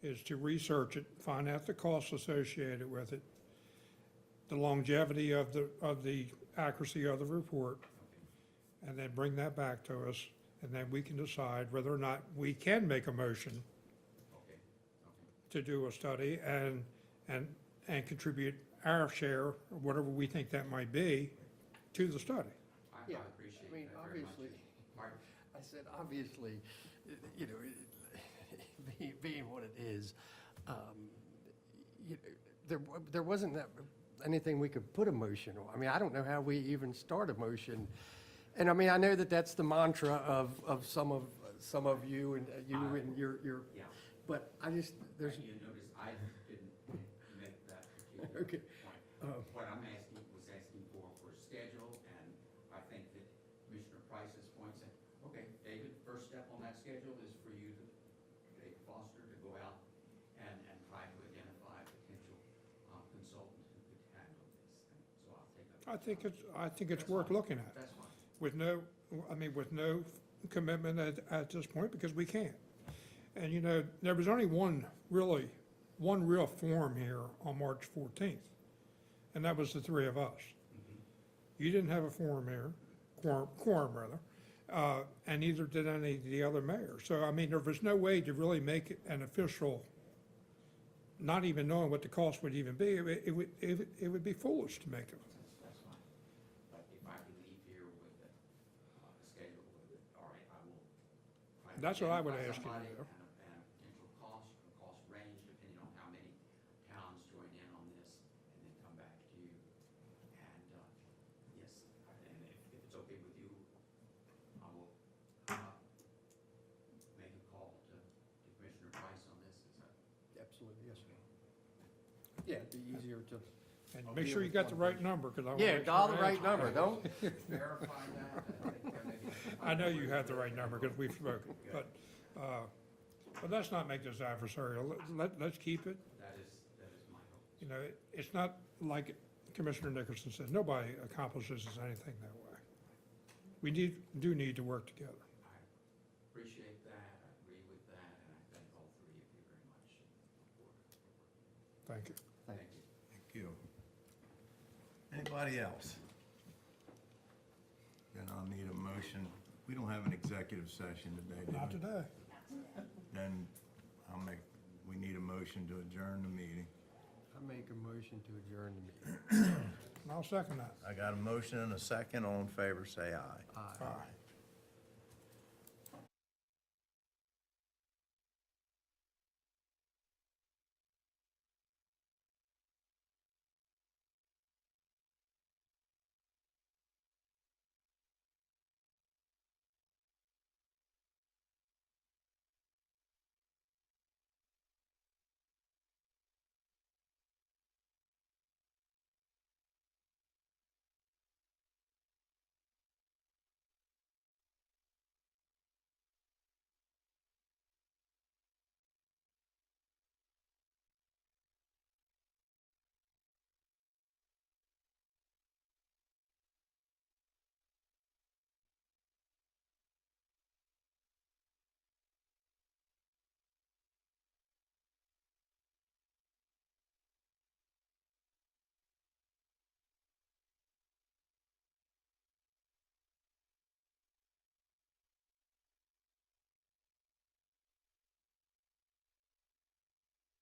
is to research it, find out the costs associated with it, the longevity of the accuracy of the report, and then bring that back to us, and then we can decide whether or not we can make a motion to do a study and contribute our share, whatever we think that might be, to the study. I Yeah, appreciate I mean, that very much. obviously, Pardon? I said, obviously, you know, being what it is, there wasn't anything we could put a motion on. I mean, I don't know how we even start a motion. And I mean, I know that that's the mantra of some of you and your, Yeah. but I just, there's, You notice I didn't make that particular Okay. point. What I'm asking for a schedule, and I think that Commissioner Price's point said, okay, David, first step on that schedule is for you to, David Foster, to go out and try to identify potential consultant who could handle this. And so I'll take up. I think it's worth looking at. That's fine. With no commitment at this point, because we can't. And, you know, there was only one real forum here on March 14th, and that was the three of us. You didn't have a forum here, quorum rather, and neither did any of the other mayors. So, I mean, there was no way to really make it an official, not even knowing what the cost would even be. It would be foolish to make it. That's fine. But if I can leave here with the schedule, all right, I will. try to That's what I would identify ask you to somebody do. And a potential cost range, depending on how many towns join in on this, and then come back to you. And, yes, and if it's okay with you, I will make a call to Commissioner Price on this. Is that? absolutely, yes, sir. Yeah, it'd be easier to. And make sure you got the right number, because I want to Yeah, make sure dial the I right answer. number, don't. Verify that. I think there may be- I know you have the right number, because we've spoken, but let's not make this adversarial. Let's keep it. That is my hope. You know, it's not like Commissioner Nicholson said, nobody accomplishes anything that way. We do need to work together. I appreciate that, I agree with that, and I thank all three of you very much. Thank you. Thank you. Thank you. Anybody else? Then I'll need a motion. We don't have an executive session today, do we? Not today. Then we need a motion to adjourn the meeting. I make a motion to adjourn the meeting. And I'll second that. I got a motion and a second. All in favor, say aye. Aye. Aye.